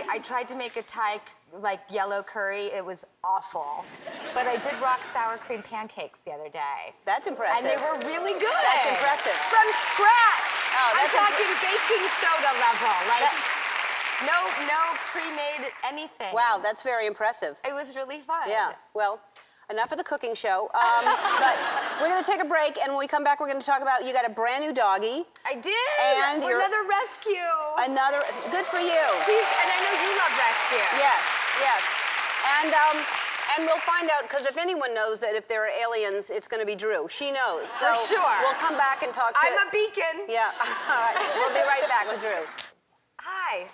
I tried to make a Thai yellow curry. It was awful. But I did rock sour cream pancakes the other day. That's impressive. And they were really good. That's impressive. From scratch. Oh, I'm talking baking soda level. No pre-made anything. Wow, that's very impressive. It was really fun. Yeah, well, enough of the cooking show. But we're going to take a break, and when we come back, we're going to talk about, you got a brand new doggie. I did. And another rescue. Good for you. Please, and I know you love rescue. Yes. And we'll find out, because if anyone knows that if there are aliens, it's going to be Drew. She knows. For sure. We'll come back and talk to... I'm a beacon. Yeah. All right. We'll be right back with Drew. Hi.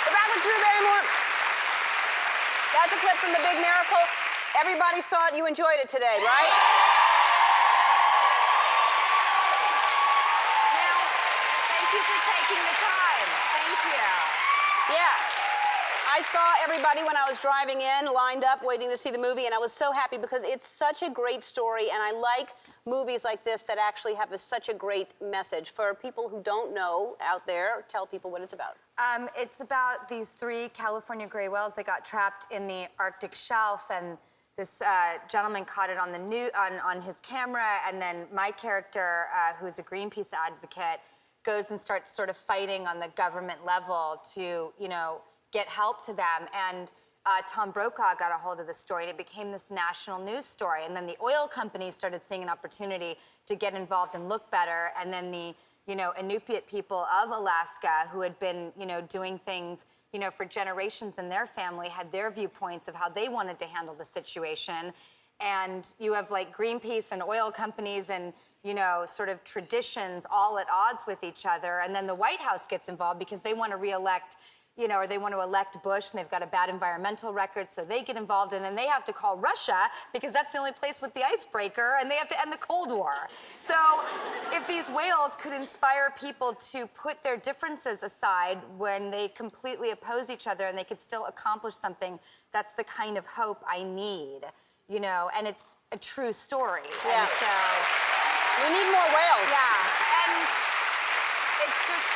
We're back with Drew Barrymore. That's a clip from The Big Miracle. Everybody saw it. You enjoyed it today, right? Now, thank you for taking the time. Thank you. Yeah. I saw everybody when I was driving in, lined up, waiting to see the movie, and I was so happy because it's such a great story, and I like movies like this that actually have such a great message. For people who don't know out there, tell people what it's about. It's about these 3 California gray whales that got trapped in the Arctic shelf, and this gentleman caught it on on his camera, and then my character, who's a Greenpeace advocate, goes and starts sort of fighting on the government level to, get help to them. And Tom Brokaw got a hold of the story, and it became this national news story. And then the oil companies started seeing an opportunity to get involved and look better. And then the, Inupiat people of Alaska, who had been, doing things, for generations in their family, had their viewpoints of how they wanted to handle the situation. And you have Greenpeace and oil companies and, sort of traditions all at odds with each other. And then the White House gets involved because they want to re-elect, or they want to elect Bush, and they've got a bad environmental record, so they get involved, and then they have to call Russia because that's the only place with the icebreaker, and they have to end the Cold War. So if these whales could inspire people to put their differences aside when they completely oppose each other and they could still accomplish something, that's the kind of hope I need, and it's a true story. Yeah. And so... We need more whales. Yeah, and it's just,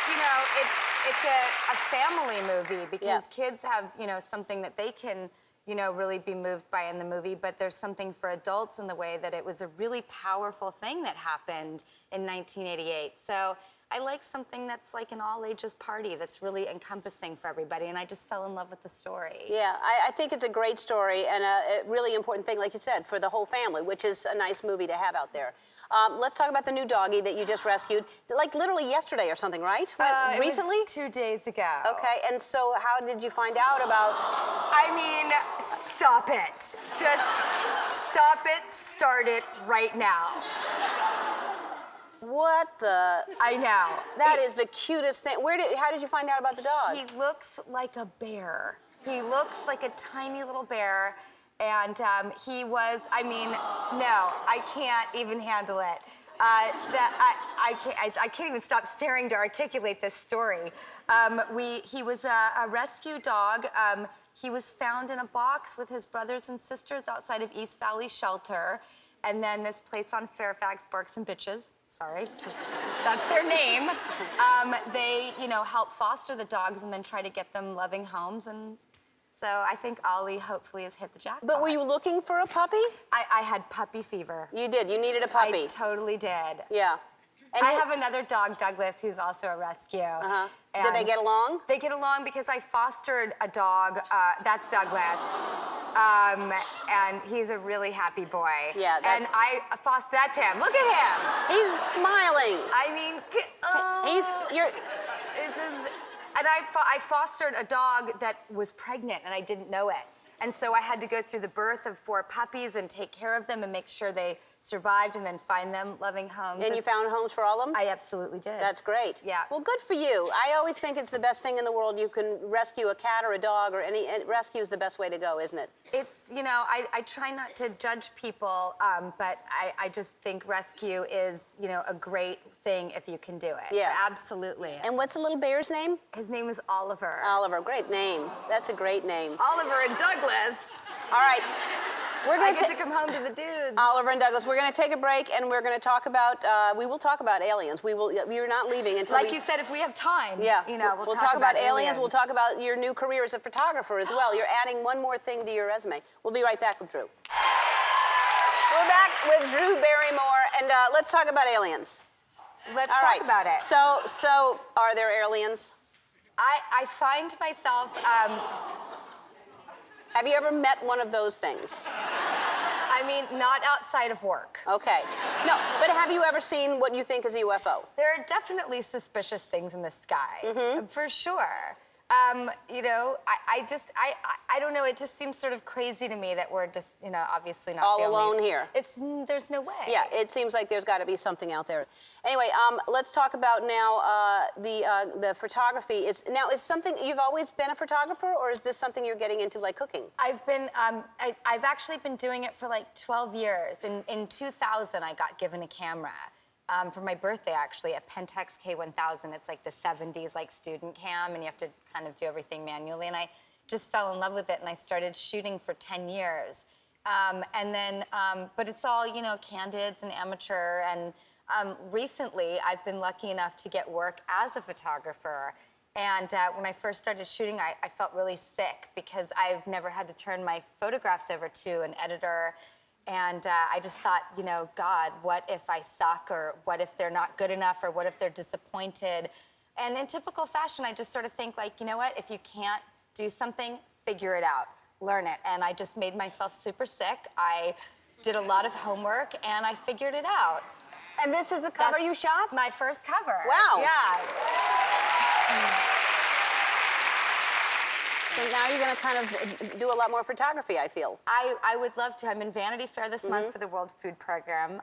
it's a family movie because kids have, something that they can, really be moved by in the movie, but there's something for adults in the way that it was a really powerful thing that happened in 1988. So I like something that's like an all-ages party that's really encompassing for everybody, and I just fell in love with the story. Yeah, I think it's a great story and a really important thing, like you said, for the whole family, which is a nice movie to have out there. Let's talk about the new doggie that you just rescued, literally yesterday or something, right? Recently? It was 2 days ago. Okay, and so how did you find out about... I mean, stop it. Just stop it, start it right now. What the... I know. That is the cutest thing. How did you find out about the dog? He looks like a bear. He looks like a tiny little bear. And he was, no, I can't even handle it. I can't even stop staring to articulate this story. He was a rescue dog. He was found in a box with his brothers and sisters outside of East Valley Shelter. And then this place on Fairfax, Barks and Bitches, sorry, so that's their name. They, help foster the dogs and then try to get them loving homes. And so I think Ollie hopefully has hit the jackpot. But were you looking for a puppy? I had puppy fever. You did, you needed a puppy. I totally did. Yeah. And I have another dog, Douglas, who's also a rescue. Uh-huh. Did they get along? They get along because I fostered a dog, that's Douglas. And he's a really happy boy. Yeah, and that's him. Look at him. He's smiling. And I fostered a dog that was pregnant, and I didn't know it. And so I had to go through the birth of 4 puppies and take care of them and make sure they survived and then find them loving homes. And you found homes for all of them? I absolutely did. That's great. Yeah. Well, good for you. I always think it's the best thing in the world. You can rescue a cat or a dog or any. Rescue is the best way to go, isn't it? It's, you know, I try not to judge people, but I just think rescue is, you know, a great thing if you can do it. Yeah. Absolutely. And what's the little bear's name? His name is Oliver. Oliver. Great name. That's a great name. Oliver and Douglas. All right. We're I going get to come home to the dudes. Oliver and Douglas, we're going to take a break and we're going to talk about, we will talk about aliens. We're not leaving until Like you said, if we have time, yeah, you know, we'll talk about aliens. We'll talk about your new career as a photographer as well. You're adding one more thing to your resume. We'll be right back with Drew. We're back with Drew Barrymore, and let's talk about aliens. Let's All talk right. about it. So are there aliens? I find myself, Have you ever met one of those things? I mean, not outside of work. Okay. No, but have you ever seen what you think is a UFO? There are definitely suspicious things in the sky, for sure. You know, I don't know. It just seems sort of crazy to me that we're just, you know, obviously not all the only- alone here. There's no way. Yeah, it seems like there's got to be something out there. Anyway, let's talk about now the photography. Is something you've always been a photographer, or is this something you're getting into like cooking? I've actually been doing it for like 12 years. In 2000, I got given a camera. For my birthday, actually, a Pentax K1000. It's like the 70s, like student cam, and you have to kind of do everything manually. And I just fell in love with it, and I started shooting for 10 years. But it's all, you know, candids and amateur. And recently, I've been lucky enough to get work as a photographer. And when I first started shooting, I felt really sick because I've never had to turn my photographs over to an editor. And I just thought, you know, God, what if I suck, or what if they're not good enough, or what if they're disappointed? And in typical fashion, I just sort of think like, you know what, if you can't do something, figure it out, learn it. And I just made myself super sick. I did a lot of homework, and I figured it out. And this is the cover you shot? My first cover. Wow. Yeah. So now you're going to kind of do a lot more photography, I feel. I would love to. I'm in Vanity Fair this month for the World Food Program.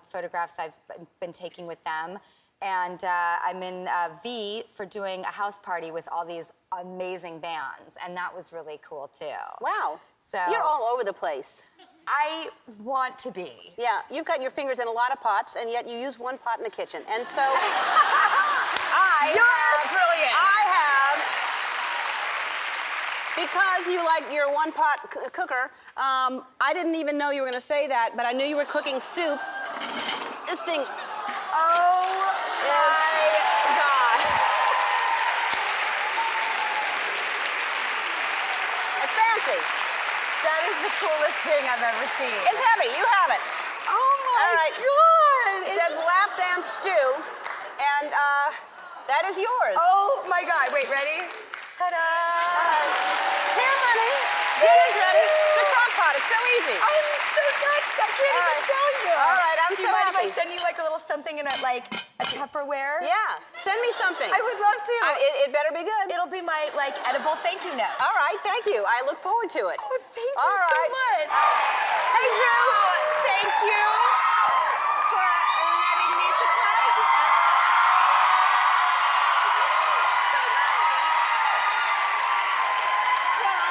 Photographs I've been taking with them. And I'm in V for doing a house party with all these amazing bands. And that was really cool, too. Wow. So you're all over the place. I want to be. Yeah, you've got your fingers in a lot of pots, and yet you use one pot in the kitchen. And so You're brilliant. I have, because you like your one-pot cooker, I didn't even know you were going to say that, but I knew you were cooking soup. This thing Oh my God. It's fancy. That is the coolest thing I've ever seen. It's heavy. You have it. Oh my All right. God. It says lap dance stew, and that is yours. Oh my God. Wait, ready? Ta-da. Here, honey. Dinner's ready. It's a crock pot. It's so easy. I'm so touched. I can't even tell you. All right, I'm Do so you mind happy. if I send you like a little something in a Tupperware? Yeah. Send me something. I would love to. It better be good. It'll be my like edible thank you note. All right, thank you. I look forward to it. Oh, thank you All so right. much. Hey, Drew. Thank you for letting me surprise you.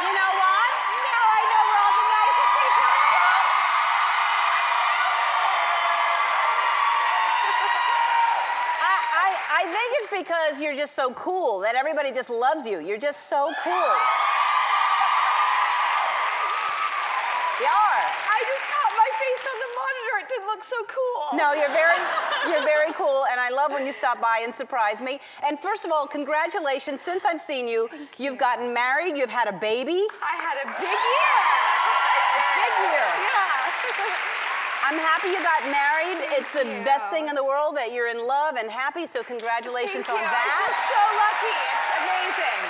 You know what? Now I know where all the nicest people are. I think it's because you're just so cool that everybody just loves you. You're just so cool. You are. I just caught my face on the monitor. It didn't look so cool. No, you're very cool, and I love when you stop by and surprise me. And first of all, congratulations. Since I've seen you, you've gotten married, you've had a baby. I had a big year. Big year. Yeah. I'm happy you got married. It's the best thing in the world that you're in love and happy, so congratulations on Thank you. that. I'm so lucky. It's amazing.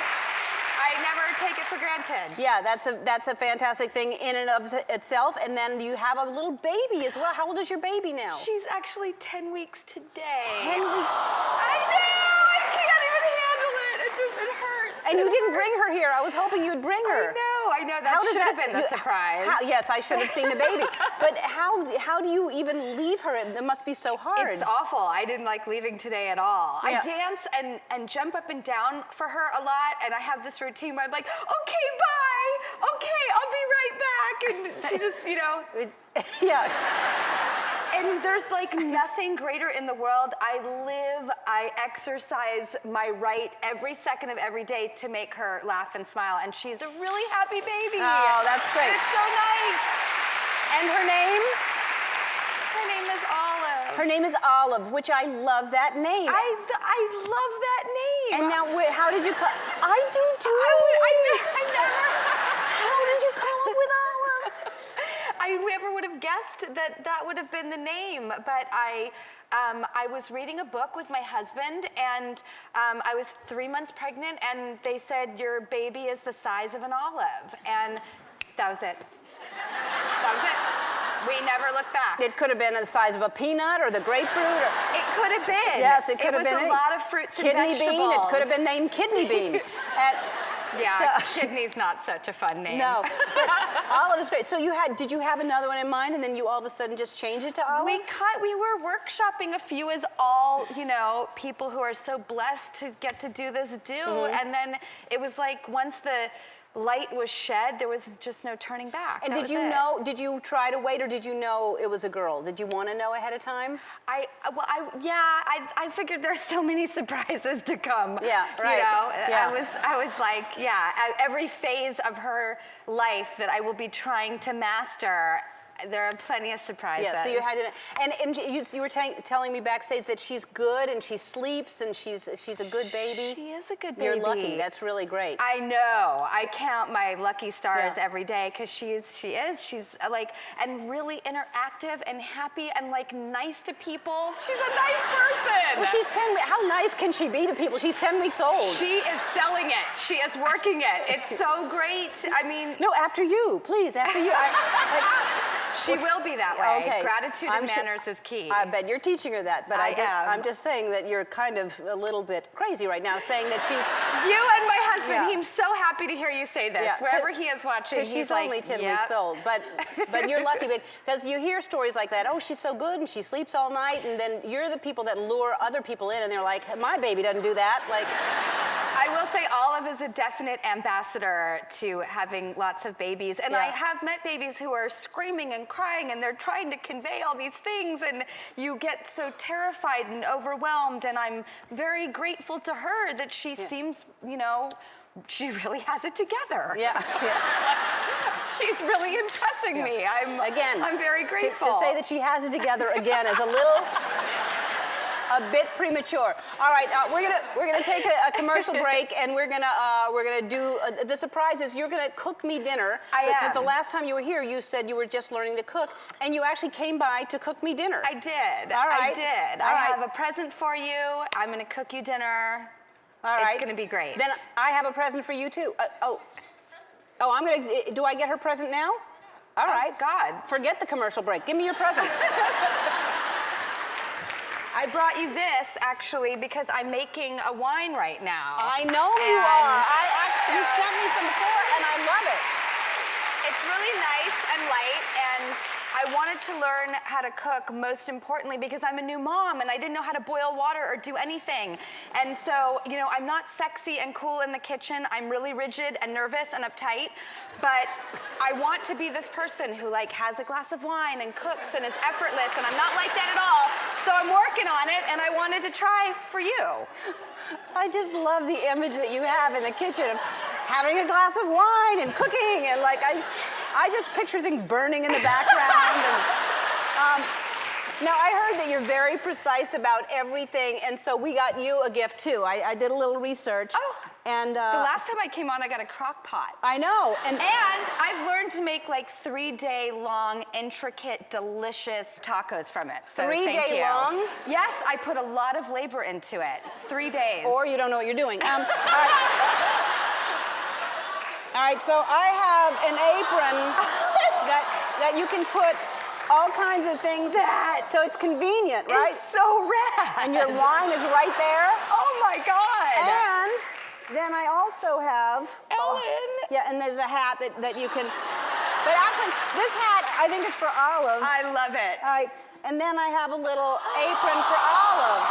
I never take it for granted. Yeah, that's a fantastic thing in and of itself. And then you have a little baby as well. How old is your baby now? She's actually 10 weeks today. 10 weeks. I know. I can't even handle it. It hurts. And you didn't bring her here. I was hoping you'd bring her. I know. I know that should have been the surprise. Yes, I should have seen the baby. But how do you even leave her? It must be so hard. It's awful. I didn't like leaving today at all. Yeah. I dance and jump up and down for her a lot, and I have this routine where I'm like, okay, bye. Okay, I'll be right back. And she just, Yeah. And there's like nothing greater in the world. I exercise my right every second of every day to make her laugh and smile. And she's a really happy baby. Oh, that's great. It's so nice. And her name? Her name is Olive. Her name is Olive, which I love that name. I love that name. And now, how did you call? I do too. I never. How did you come up with Olive? I never would have guessed that would have been the name, but I was reading a book with my husband, and I was 3 months pregnant, and they said your baby is the size of an olive, and that was it. That was it. We never looked back. It could have been the size of a peanut or the grapefruit. It could have been. Yes, it could have been. It was a lot of fruits and kidney vegetables. bean. It could have been named Kidney Bean. Yeah, kidney's not such a fun name. No, but Olive is great. So did you have another one in mind, and then you all of a sudden just changed it to Olive? We were workshopping a few, as all people who are so blessed to get to do this do, and then it was like once the light was shed, there was just no turning back. And did you try to wait, or did you know it was a girl? Did you want to know ahead of time? I figured there's so many surprises to come. Yeah, right. Yeah. I was like, every phase of her life that I will be trying to master, there are plenty of surprises. Yeah, so you had to, and you were telling me backstage that she's good and she sleeps and she's a good baby. She is a good baby. You're lucky. That's really great. I know. I count my lucky stars every day because she is. She's like, and really interactive and happy and like nice to people. She's a nice person. Well, she's 10. How nice can she be to people? She's 10 weeks old. She is selling it. She is working it. It's so great. I mean. No, after you, please. After you. She will be that way. Okay. Gratitude and manners is key. I bet you're teaching her that, but I'm just saying that you're kind of a little bit crazy right now, saying that she's. You and my husband. He's so happy to hear you say this. Wherever he is watching, she's only 10 weeks old. But you're lucky because you hear stories like that. Oh, she's so good and she sleeps all night, and then you're the people that lure other people in, and they're like, my baby doesn't do that. Like. I will say Olive is a definite ambassador to having lots of babies. And I have met babies who are screaming and crying and they're trying to convey all these things and you get so terrified and overwhelmed. And I'm very grateful to her that she seems, she really has it together. Yeah. She's really impressing me. I'm very grateful. To say that she has it together again is a bit premature. All right, we're gonna take a commercial break, and we're gonna do the surprise is you're gonna cook me dinner. Because the last time you were here, you said you were just learning to cook, and you actually came by to cook me dinner. I did. All right. I did. I have a present for you. I'm gonna cook you dinner. All right. It's gonna be great. Then I have a present for you too. I'm gonna. Do I get her present now? All right. God. Forget the commercial break. Give me your present. I brought you this, actually, because I'm making a wine right now. I know you are. You sent me some before, and I love it. It's really nice and light, and I wanted to learn how to cook, most importantly, because I'm a new mom, and I didn't know how to boil water or do anything. And so, I'm not sexy and cool in the kitchen. I'm really rigid and nervous and uptight. But I want to be this person who has a glass of wine and cooks and is effortless, and I'm not like that at all. So I'm working on it, and I wanted to try for you. I just love the image that you have in the kitchen of having a glass of wine and cooking, and I just picture things burning in the background. Now, I heard that you're very precise about everything, and so we got you a gift, too. I did a little research. Oh, and the last time I came on, I got a crock pot. I know. And I've learned to make 3-day-long, intricate, delicious tacos from it. So 3 thank day you. long? Yes, I put a lot of labor into it. 3 days. Or you don't know what you're doing. All right, so I have an apron that you can put all kinds of things. So it's convenient, right? It's so rad. And your wine is right there. Oh my God. And Then I also have Ellen. Yeah, and there's a hat that you can. But actually, this hat I think is for Olive. I love it. All right, and then I have a little apron for Olive.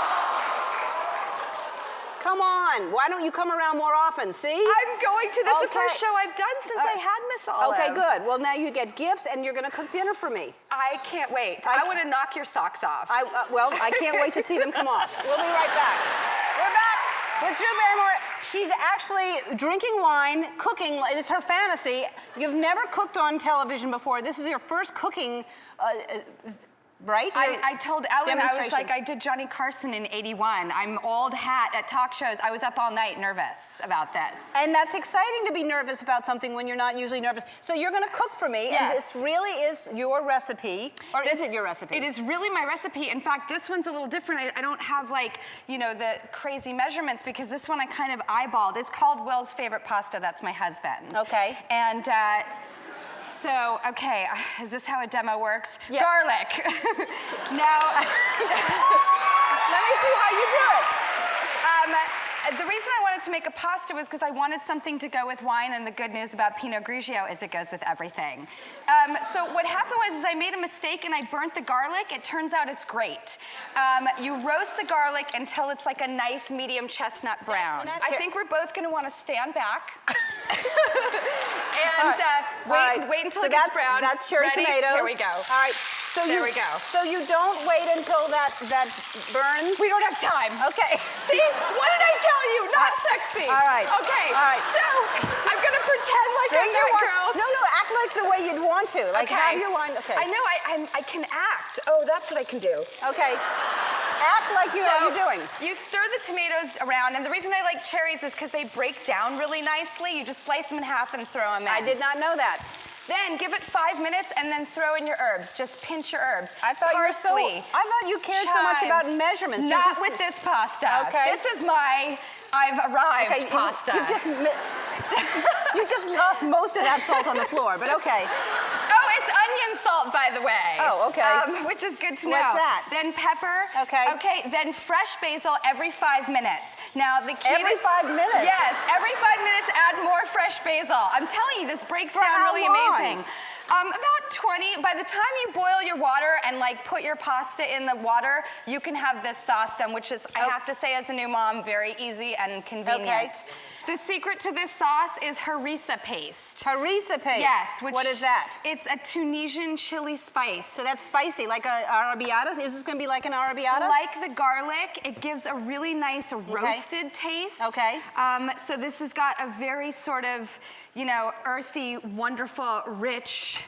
Come on, why don't you come around more often? See? I'm going to. This is the Okay. first show I've done since I had Miss Olive. Okay, good. Well, now you get gifts, and you're going to cook dinner for me. I can't wait. I want to knock your socks off. Well, I can't wait to see them come off. We'll be right back. We're back with Drew Barrymore. She's actually drinking wine, cooking. It's her fantasy. You've never cooked on television before. This is your first cooking, right? I told Ellen, I was demonstration. like, I did Johnny Carson in '81. I'm old hat at talk shows. I was up all night nervous about this. And that's exciting to be nervous about something when you're not usually nervous. So you're going to cook for me, and Yes. this really is your recipe, or is it your recipe? It is really my recipe. In fact, this one's a little different. I don't have like, you know, the crazy measurements because this one I kind of eyeballed. It's called Will's Favorite Pasta. That's my husband. Okay. And so, okay, is this how a demo works? Yeah. Garlic. Now, Let me see how you do it. the reason I wanted to make a pasta was because I wanted something to go with wine, and the good news about Pinot Grigio is it goes with everything. So what happened was I made a mistake and I burnt the garlic. It turns out it's great. You roast the garlic until it's like a nice medium chestnut brown. I think we're both going to want to stand back and wait until it gets brown. That's cherry Ready? tomatoes. Here we go. All right. So There we go. So you don't wait until that burns? We don't have time. Okay. See? What did I tell you? Not sexy. All right. Okay. All right. So I'm gonna pretend like I'm Drink your that wine. girl. No, act like the way you'd want to. Like Okay. have your wine. Okay. I know. I can act. Oh, that's what I can do. Okay. Act like you know what you're doing. You stir the tomatoes around, and the reason I like cherries is because they break down really nicely. You just slice them in half and throw them in. I did not know that. Then give it 5 minutes and then throw in your herbs. Just pinch your herbs. I thought Parsley, I thought you cared so much about chives. measurements. You're Not just- with this pasta. Okay. This is my I've arrived Okay, pasta. you just lost most of that salt on the floor, but okay. Oh, it's onion salt, by the way. Oh, okay. Which is good to know. What's that? Then pepper. Okay. Okay, then fresh basil every 5 minutes. Now, the key Every 5 minutes? Yes, every 5 minutes add more fresh basil. I'm telling you, this breaks For down how really long? amazing. About 20. By the time you boil your water and like put your pasta in the water, you can have this sauce done, which is, I have to say as a new mom, very easy and convenient. Okay. The secret to this sauce is harissa paste. Harissa paste. Yes. What is that? It's a Tunisian chili spice. So that's spicy, like a arrabbiata? Is this going to be like an arrabbiata? Like the garlic, it gives a really nice roasted taste. Okay. So this has got a very sort of, you know, earthy, wonderful, rich,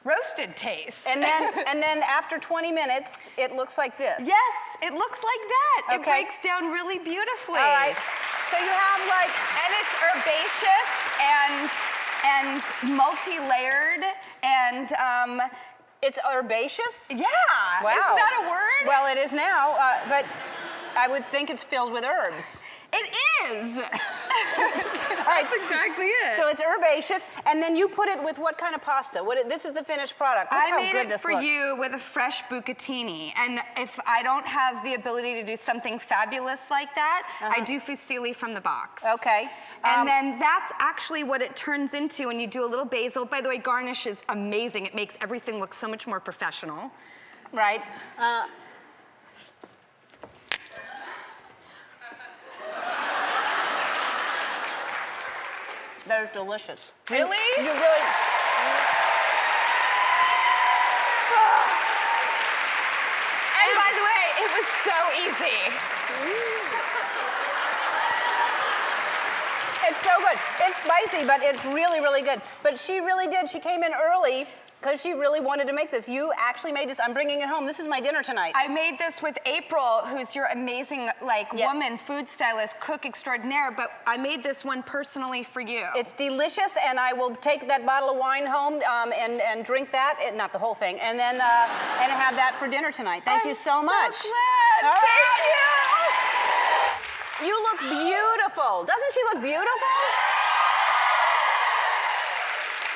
roasted taste. And then after 20 minutes, it looks like this. Yes, it looks like that. It Okay. breaks down really beautifully. All right. So you have like... And it's herbaceous and multi-layered and It's herbaceous? yeah. Wow. Isn't that a word? Well, it is now, but I would think it's filled with herbs. It is. All right. That's exactly it. So it's herbaceous, and then you put it with what kind of pasta? This is the finished product. Look I how made good it this for looks. you with a fresh bucatini. And if I don't have the ability to do something fabulous like that, I do fusilli from the box. Okay. And then that's actually what it turns into when you do a little basil. By the way, garnish is amazing. It makes everything look so much more professional. Right. They're delicious. Really? You really... And by the way, it was so easy. It's so good. It's spicy, but it's really, really good. But she really did. She came in early because she really wanted to make this. You actually made this. I'm bringing it home. This is my dinner tonight. I made this with April, who's your amazing woman, food stylist, cook extraordinaire, but I made this one personally for you. It's delicious, and I will take that bottle of wine home and drink that, not the whole thing, and then and have that for dinner tonight. Thank you so much. So glad. All right. Thank you. You look beautiful. Doesn't she look beautiful?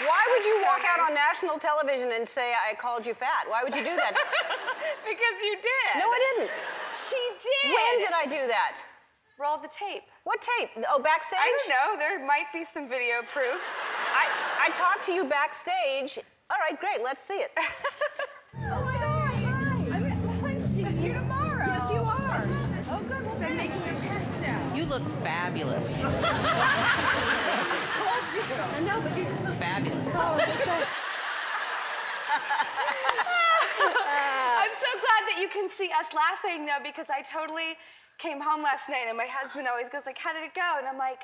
Why would you walk out on national television and say I called you fat? Why would you do that? Because you did. No, I didn't. She did. When did I do that? Roll the tape. What tape? Oh, backstage? I don't know. There might be some video proof. I talked to you backstage. All right, great. Let's see it. Oh my God! I'm seeing you tomorrow. Yes, you are. Oh, good. Well, I'm making a pesto. You look fabulous. I told you. No, but you just look Fabulous. That's all I'm gonna say. I'm so glad that you can see us laughing though, because I totally came home last night and my husband always goes like, "How did it go?" And I'm like,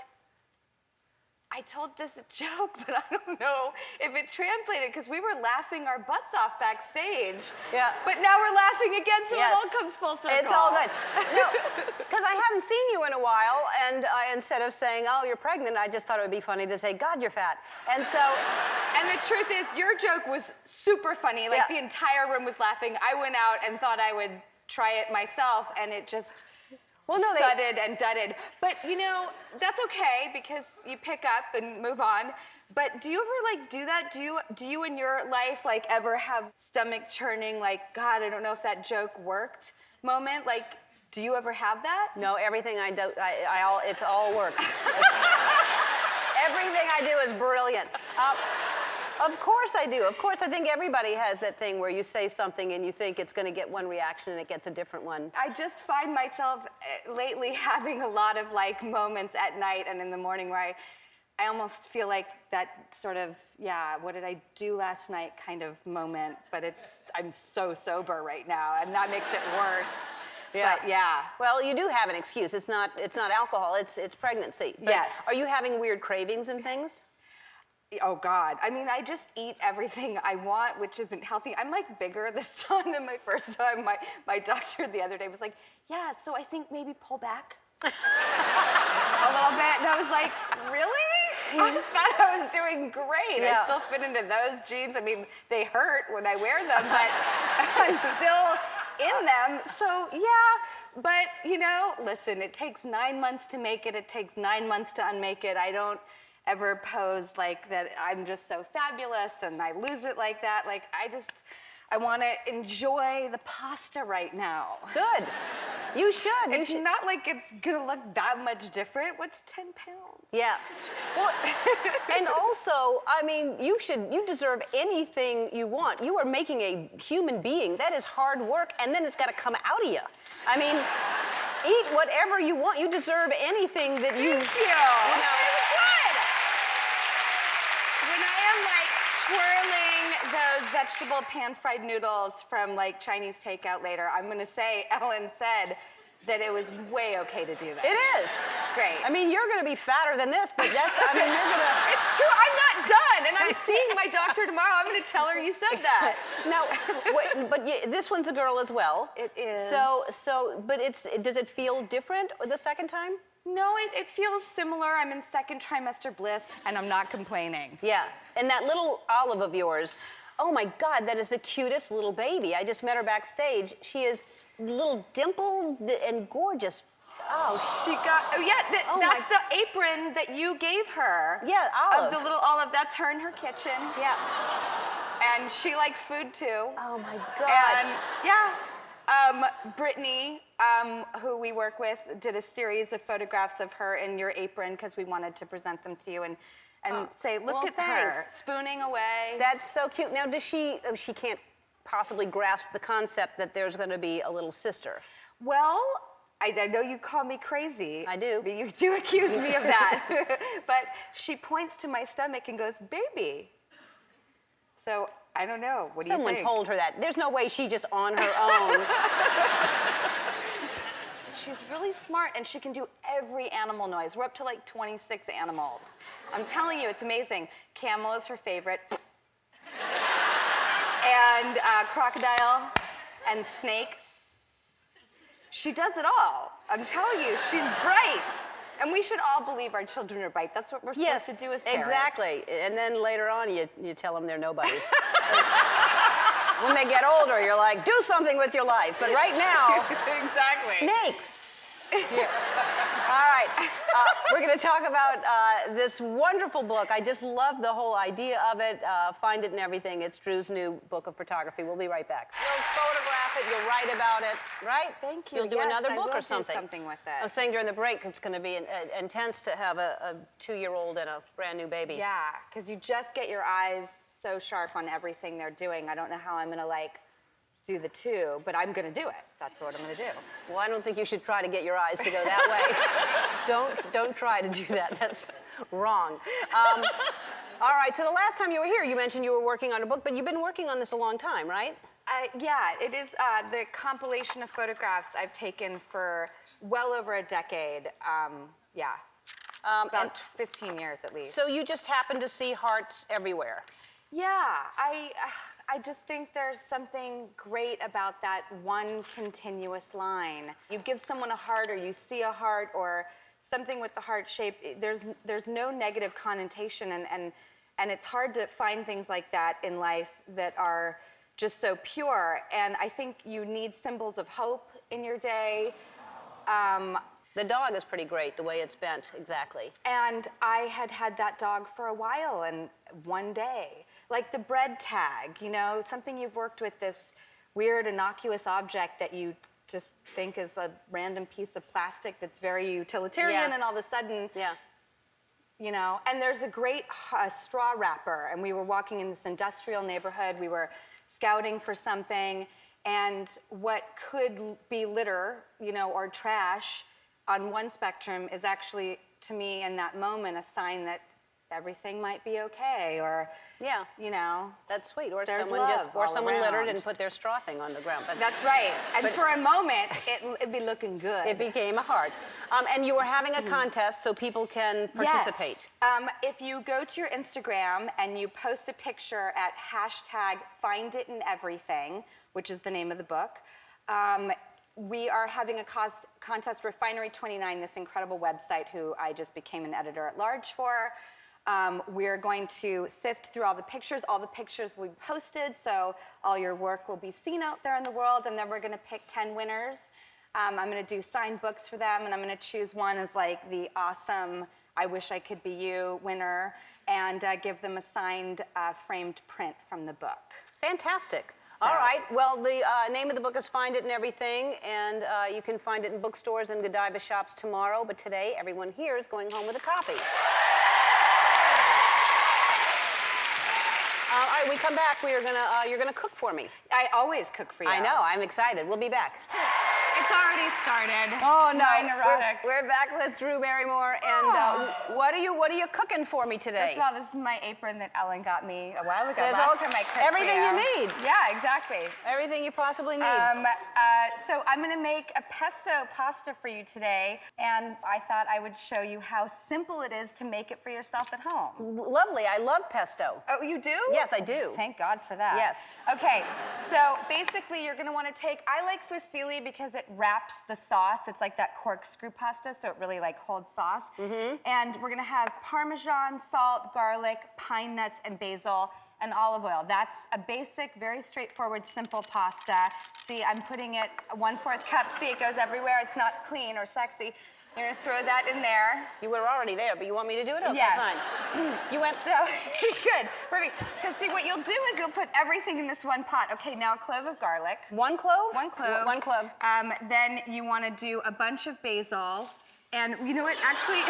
I told this a joke, but I don't know if it translated because we were laughing our butts off backstage. Yeah. But now we're laughing again, so Yes. it all comes full circle. It's all good. No, because I hadn't seen you in a while, and instead of saying, "Oh, you're pregnant," I just thought it would be funny to say, "God, you're fat." And so, And the truth is, your joke was super funny. Like, Yeah. the entire room was laughing. I went out and thought I would try it myself, and it just thudded and dudded. But, you know, that's okay, because you pick up and move on. But do you ever, like, do that? Do you in your life, like, ever have stomach churning, like, God, I don't know if that joke worked moment? Like, do you ever have that? No, everything I do, it's all works. Everything I do is brilliant. Of course I do. Of course, I think everybody has that thing where you say something and you think it's going to get one reaction and it gets a different one. I just find myself lately having a lot of like moments at night and in the morning where I almost feel like that sort of, yeah, what did I do last night kind of moment, but I'm so sober right now and that makes it worse. Yeah. But yeah. Well, you do have an excuse. It's not alcohol, it's pregnancy. But yes. Are you having weird cravings and things? Oh God, I mean, I just eat everything I want, which isn't healthy. I'm like bigger this time than my first time. My doctor the other day was like, yeah, so I think maybe pull back a little bit. And I was like, really? I thought I was doing great. Yeah. I still fit into those jeans. I mean, they hurt when I wear them, but I'm still in them. So yeah, but you know, listen, it takes 9 months to make it. It takes 9 months to unmake it. I don't ever pose like that I'm just so fabulous and I lose it like that. Like I want to enjoy the pasta right now. Good. You should. It's not like it's gonna look that much different. What's 10 pounds? Yeah. Well, and also, I mean, you deserve anything you want. You are making a human being. That is hard work, and then it's got to come out of you. I mean, eat whatever you want. You deserve anything that you. Thank you. Good. When I am like twirling those vegetable pan-fried noodles from like Chinese takeout later, I'm gonna say Ellen said that it was way okay to do that. It is. Great. I mean, you're going to be fatter than this, but you're going to... It's true, I'm not done, and I'm seeing my doctor tomorrow. I'm going to tell her you said that. Now, but this one's a girl as well. It is. But does it feel different the second time? No, it feels similar. I'm in second trimester bliss, and I'm not complaining. Yeah, and that little Olive of yours, oh my God, that is the cutest little baby. I just met her backstage. She is little dimpled and gorgeous. Oh, that's the apron that you gave her. Yeah, Olive. Of the little Olive, that's her in her kitchen. Yeah. And she likes food too. Oh my God. And yeah, Brittany, who we work with, did a series of photographs of her in your apron because we wanted to present them to you and say, look at her, spooning away. That's so cute. Now, does she can't possibly grasp the concept that there's going to be a little sister? Well, I know you call me crazy. I do. But you do accuse me of that. But she points to my stomach and goes, baby. So I don't know. What do you think? Someone told her that. There's no way she just on her own. She's really smart, and she can do every animal noise. We're up to like 26 animals. I'm telling you, it's amazing. Camel is her favorite. And crocodile and snakes. She does it all. I'm telling you, she's bright. And we should all believe our children are bright. That's what we're supposed to do as parents. Exactly. And then later on, you tell them they're nobodies. When they get older, you're like, do something with your life. But right now, exactly. Snakes. Yeah. All right. We're going to talk about this wonderful book. I just love the whole idea of it. Find it and everything. It's Drew's new book of photography. We'll be right back. We'll photograph photograph it, you'll write about it, right? Thank you. You'll do Yes, another I book will or do something. something with it. I was saying during the break, it's going to be intense to have a 2-year-old and a brand new baby. Yeah, because you just get your eyes so sharp on everything they're doing. I don't know how I'm going to like do the 2, but I'm going to do it. That's what I'm going to do. Well, I don't think you should try to get your eyes to go that way. Don't try to do that. That's wrong. All right, so the last time you were here, you mentioned you were working on a book, but you've been working on this a long time, right? Yeah, it is the compilation of photographs I've taken for well over a decade. Yeah, about 15 years at least. So you just happen to see hearts everywhere. Yeah, I just think there's something great about that one continuous line. You give someone a heart, or you see a heart, or something with the heart shape. There's no negative connotation, and it's hard to find things like that in life that are just so pure. And I think you need symbols of hope in your day. The dog is pretty great, the way it's bent, exactly. And I had that dog for a while, and one day, like the bread tag, you know, something you've worked with, this weird innocuous object that you just think is a random piece of plastic that's very utilitarian, and all of a sudden, you know, and there's a great straw wrapper, and we were walking in this industrial neighborhood, we were scouting for something, and what could be litter, you know, or trash on one spectrum is actually, to me, in that moment, a sign that everything might be okay, or, you know. That's sweet, or there's someone love all someone littered around. and put their straw thing on the ground. But That's right, and for a moment, it'd be looking good. it became a heart. And you were having a contest so people can participate. Yes. If you go to your Instagram and you post a picture at #FindItInEverything, which is the name of the book, we are having a contest. Refinery 29, this incredible website who I just became an editor-at-large for. We're going to sift through all the pictures. All the pictures will be posted, so all your work will be seen out there in the world, and then we're going to pick 10 winners. I'm going to do signed books for them, and I'm going to choose one as like the awesome I Wish I Could Be You winner, and give them a signed framed print from the book. Fantastic. All right, well, the name of the book is Find It in Everything, and you can find it in bookstores and Godiva shops tomorrow, but today, everyone here is going home with a copy. All right, we come back, you're gonna cook for me. I always cook for you. I know, I'm excited. We'll be back. It's already started. Oh no, My neurotic. We're back with Drew Barrymore, and what are you cooking for me today? First of all, this is my apron that Ellen got me a while ago. There's Last time I cooked for everything you need. Yeah, exactly. Everything you possibly need. So I'm gonna make a pesto pasta for you today, and I thought I would show you how simple it is to make it for yourself at home. Lovely, I love pesto. Oh, you do? Yes, I do. Thank God for that. Yes. Okay, so basically you're gonna wanna take, I like fusilli because it wraps the sauce. It's like that corkscrew pasta, so it really like holds sauce. And we're gonna have Parmesan, salt, garlic, pine nuts, and basil, and olive oil. That's a basic, very straightforward, simple pasta. See, I'm putting it 1/4 cup. See, it goes everywhere. It's not clean or sexy. You're gonna throw that in there. You were already there, but you want me to do it? Okay, Yes. fine. You went. So, good, perfect. Because see, what you'll do is you'll put everything in this one pot. Okay, now a clove of garlic. One clove? One clove. One clove. Then you want to do a bunch of basil. And you know what, actually,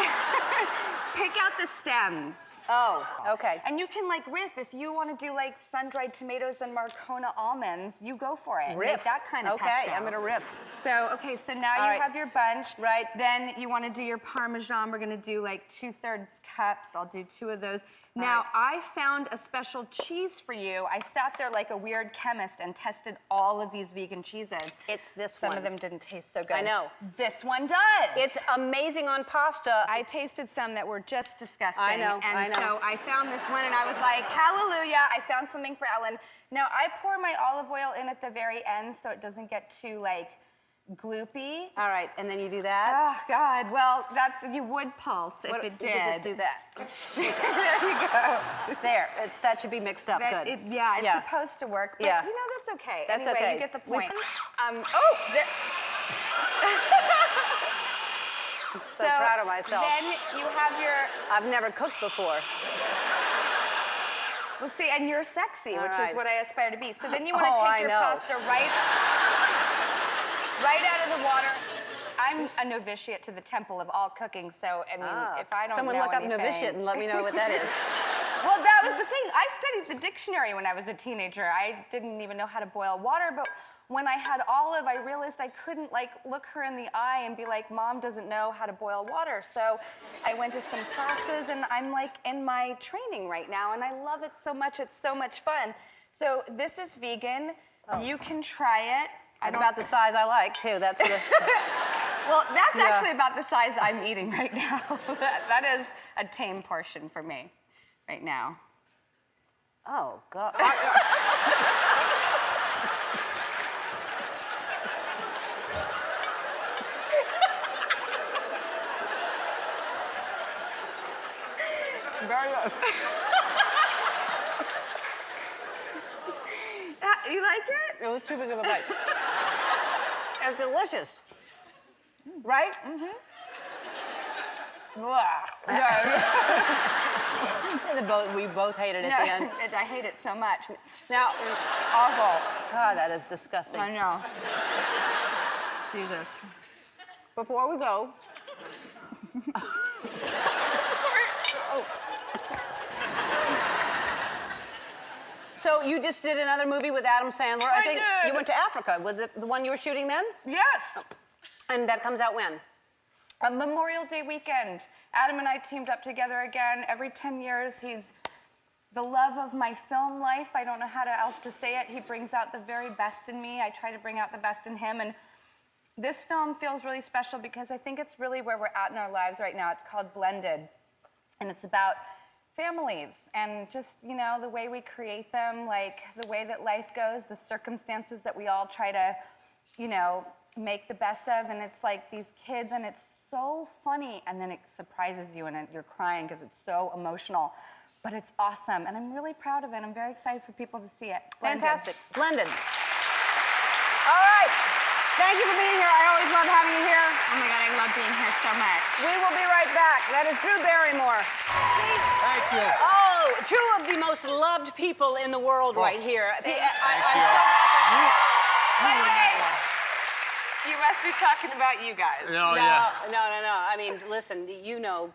pick out the stems. Oh, okay. And you can like riff. If you want to do like sun-dried tomatoes and Marcona almonds, you go for it. Riff. Make that kind of okay, pesto. I'm gonna riff. So, okay, so now All you right. have your bunch. Right. Then you want to do your Parmesan. We're going to do like 2/3 cups. I'll do 2 of those. Now, I found a special cheese for you. I sat there like a weird chemist and tested all of these vegan cheeses. It's this Some one. of them didn't taste so good. I know. This one does. It's amazing on pasta. I tasted some that were just disgusting. I know, And I know. so I found this one and I was like, hallelujah, I found something for Ellen. Now, I pour my olive oil in at the very end so it doesn't get too like gloopy. All right, and then you do that? Oh, God. Well, you would pulse if it did. You could just do that. There you go. There, that should be mixed up good. It's supposed to work, but Yeah. you know, that's okay. That's anyway, okay. You get the We- point. I'm so So proud of myself. Then you have your, I've never cooked before. well, see, and you're sexy, All which right. is what I aspire to be. So then you want to Oh, take I your know. pasta right Right out of the water. I'm a novitiate to the temple of all cooking, so I mean, if I don't Someone know look up anything... novitiate and let me know what that is. Well, that was the thing. I studied the dictionary when I was a teenager. I didn't even know how to boil water, but when I had Olive, I realized I couldn't like look her in the eye and be like, Mom doesn't know how to boil water. So I went to some classes and I'm like in my training right now and I love it so much. It's so much fun. So this is vegan. You can try it. It's about the size I like too. That's the... Well, that's actually about the size I'm eating right now. that is a tame portion for me right now. Oh, God. Very good. You like it? It was too big of a bite. It's delicious. Right? Mm-hmm. We both hated it at the end. I hate it so much. Now, Awful. God, that is disgusting. I know. Jesus. Before we go, so you just did another movie with Adam Sandler. I think did. you went to Africa. Was it the one you were shooting then? Yes. And that comes out when? A Memorial Day weekend. Adam and I teamed up together again. Every 10 years, he's the love of my film life. I don't know how else to say it. He brings out the very best in me. I try to bring out the best in him. And this film feels really special because I think it's really where we're at in our lives right now. It's called Blended. And it's about families and just, you know, the way we create them, like the way that life goes, the circumstances that we all try to, you know, make the best of. And it's like these kids, and it's so funny, and then it surprises you, and you're crying because it's so emotional. But it's awesome, and I'm really proud of it. I'm very excited for people to see it. Blended. Fantastic. Blended. All right. Thank you for being here. I always love having you here. Oh my God, I love being here so much. We will be right back. That is Drew Barrymore. Thank you. Oh, two of the most loved people in the world right here. By the way, you must be talking about you guys. No, No. I mean, listen, you know.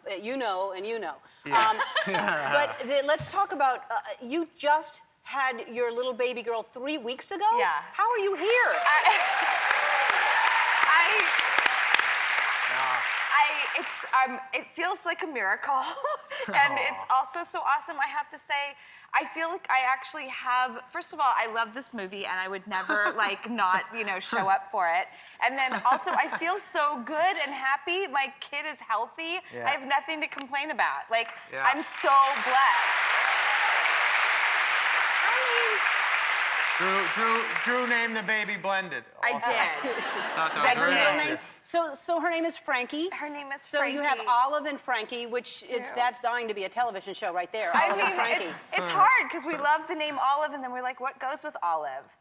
Yeah. But let's talk about, you just had your little baby girl 3 weeks ago? Yeah. How are you here? It feels like a miracle, and it's also so awesome. I have to say, I feel like I actually have. First of all, I love this movie, and I would never like not, you know, show up for it. And then also, I feel so good and happy. My kid is healthy. Yeah. I have nothing to complain about. Like, Yeah. I'm so blessed. Drew named the baby Blended. I Also. did. Thought Is that that was her very middle nice. name? So her name is Frankie. Her name is So Frankie. you have Olive and Frankie, which that's dying to be a television show right there. Olive and Frankie. It's hard because we love the name Olive, and then we're like, what goes with Olive?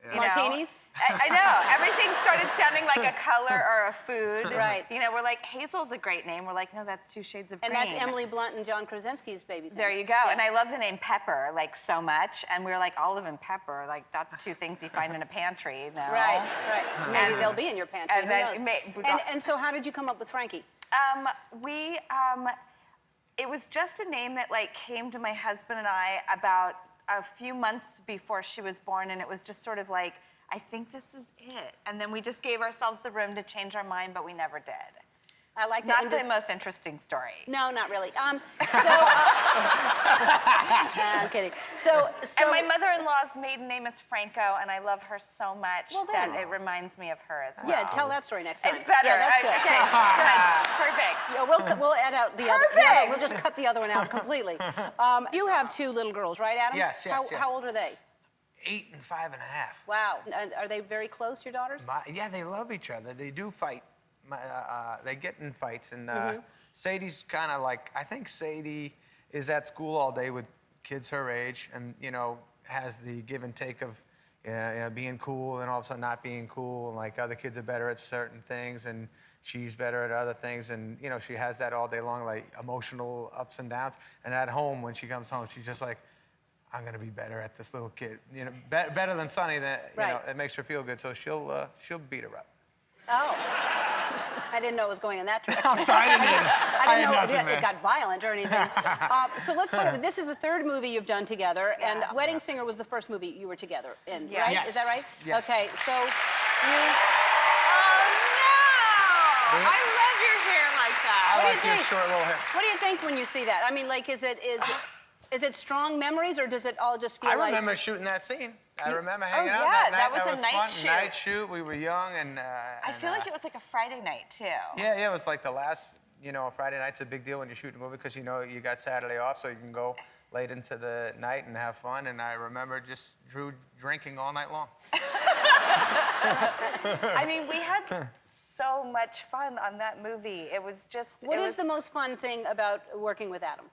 You know? Martinis? I know. Everything started sounding like a color or a food. Right. You know, we're like, Hazel's a great name. We're like, no, that's 2 shades of green. And that's Emily Blunt and John Krasinski's baby's name. There you go. Yeah. And I love the name Pepper, like, so much. And we were like, Olive and Pepper, like, that's 2 things you find in a pantry, you know? Right. Maybe And- they'll be in your pantry. and Who then knows? And so how did you come up with Frankie? It was just a name that like came to my husband and I about a few months before she was born, and it was just sort of like, I think this is it. And then we just gave ourselves the room to change our mind, but we never did. I like that. Not the most interesting story. No, not really. I'm kidding. So And my mother-in-law's maiden name is Franco, and I love her so much Well, that then. it reminds me of her as well. yeah, tell that story next time. It's better. Yeah, that's good. Okay, good. Perfect. Yeah, we'll add out the other. Perfect. We'll just cut the other one out completely. You have 2 little girls, right, Adam? Yes. How old are they? 8 and 5 and a half. Wow. Are they very close, your daughters? Yeah, they love each other. They do fight. They get in fights, and Sadie's kind of like, I think Sadie is at school all day with kids her age, and you know, has the give and take of you know, being cool and all of a sudden not being cool, and like other kids are better at certain things, and she's better at other things, and you know, she has that all day long, like emotional ups and downs. And at home, when she comes home, she's just like, I'm gonna be better at this little kid, you know, better than Sonny. That you know, Right. it makes her feel good. So she'll beat her up. Oh. I didn't know it was going in that direction. I'm sorry, I didn't either. I didn't know had nothing, it man. got violent or anything. So let's talk about this. Is the third movie you've done together, and Wedding Singer was the first movie you were together in, right? Yes. Is that right? Yes. Okay, so you. Oh, no! I love your hair like that. I What do like you your think? short little hair. What do you think when you see that? I mean, like, is it strong memories, or does it all just feel I like? remember shooting that scene. I remember hanging out yeah, that night. that was a night fun. shoot. Night shoot. We were young and. I feel like it was like a Friday night, too. Yeah, it was like the last. Friday night's a big deal when you shoot a movie because you got Saturday off, so you can go late into the night and have fun. And I remember just Drew drinking all night long. I mean, we had so much fun on that movie. It was just. What is the most fun thing about working with Adam?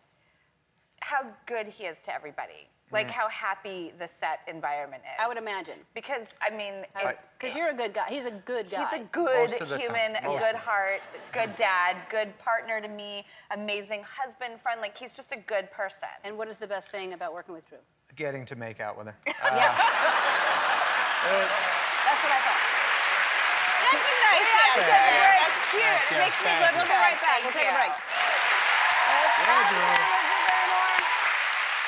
How good he is to everybody. Like how happy the set environment is. I would imagine. Because, I mean... Because you're a good guy. He's a good guy. He's a good Most of the human, time. a Most good of the heart, good dad, good partner to me, amazing husband, friend. Like, he's just a good person. And what is the best thing about working with Drew? Getting to make out with her. Yeah. That's what I thought. That's a nice answer. That's cute. It makes me look We'll good. be right back. We'll take a break.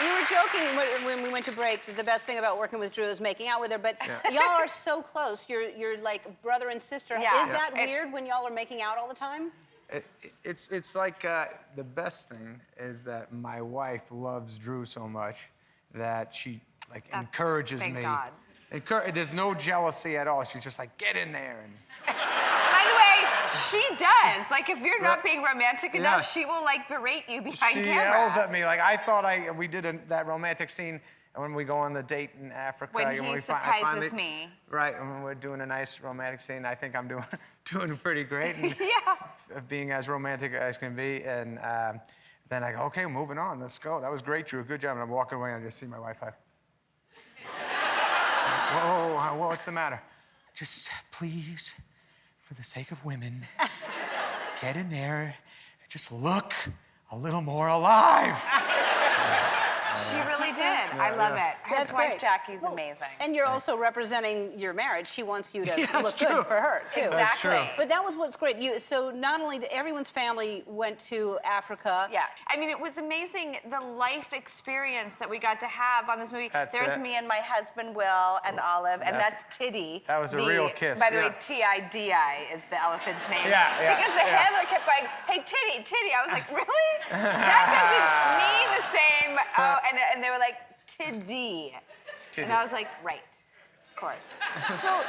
You were joking when we went to break that the best thing about working with Drew is making out with her, but y'all are so close. You're like brother and sister. Yeah. Is that weird when y'all are making out all the time? It's like the best thing is that my wife loves Drew so much that she encourages thank me. God. There's no jealousy at all. She's just like, get in there. And By the way, she does. Like, if you're not being romantic enough, Yes. she will, like, berate you behind she camera. yells at me. Like, I thought we did that romantic scene when we go on the date in Africa. When he I surprises finally- me. Right, when we're doing a nice romantic scene, I think I'm doing pretty great. And being as romantic as can be. And then I go, okay, moving on. Let's go. That was great, Drew. Good job. And I'm walking away and I just see my wife. Whoa, what's the matter? Just please, for the sake of women, get in there and just look a little more alive. She really did. I love it. That's His wife, great. Jackie's amazing. And you're also representing your marriage. She wants you to Yeah, look that's good true. for her, too. That's true. Exactly. But that was what's great. So not only did everyone's family went to Africa. Yeah. I mean, it was amazing the life experience that we got to have on this movie. That's There's it. me and my husband, Will, and Olive, and That's- that's Tiddy. that was a real kiss, By the yeah. way, T-I-D-I is the elephant's name. Yeah, Because the handler kept going, hey, Tiddy, Tiddy. I was like, really? That doesn't mean the same. Oh, and they were like, Tiddy. And I was like, right. Of course. So,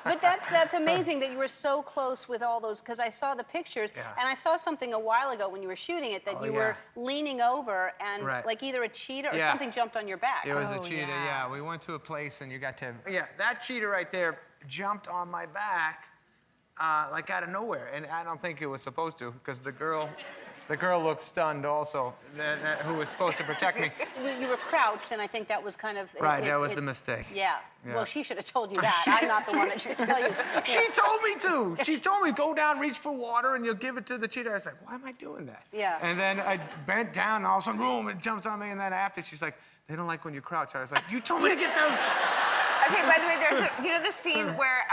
but that's amazing that you were so close with all those, because I saw the pictures, and I saw something a while ago when you were shooting it that you were leaning over and like either a cheetah or something jumped on your back. It was a cheetah, yeah. We went to a place and you got to, that cheetah right there jumped on my back like out of nowhere. And I don't think it was supposed to because the girl looked stunned also, who was supposed to protect me. You were crouched, and I think that was kind of... That was the mistake. Yeah. Well, she should have told you that. I'm not the one that should tell you. She told me to. She told me, go down, reach for water, and you'll give it to the cheetah. I was like, why am I doing that? Yeah. And then I bent down, and all of a sudden, boom, it jumps on me. And then after, she's like, they don't like when you crouch. I was like, you told me to get down. Okay, by the way, there's the scene where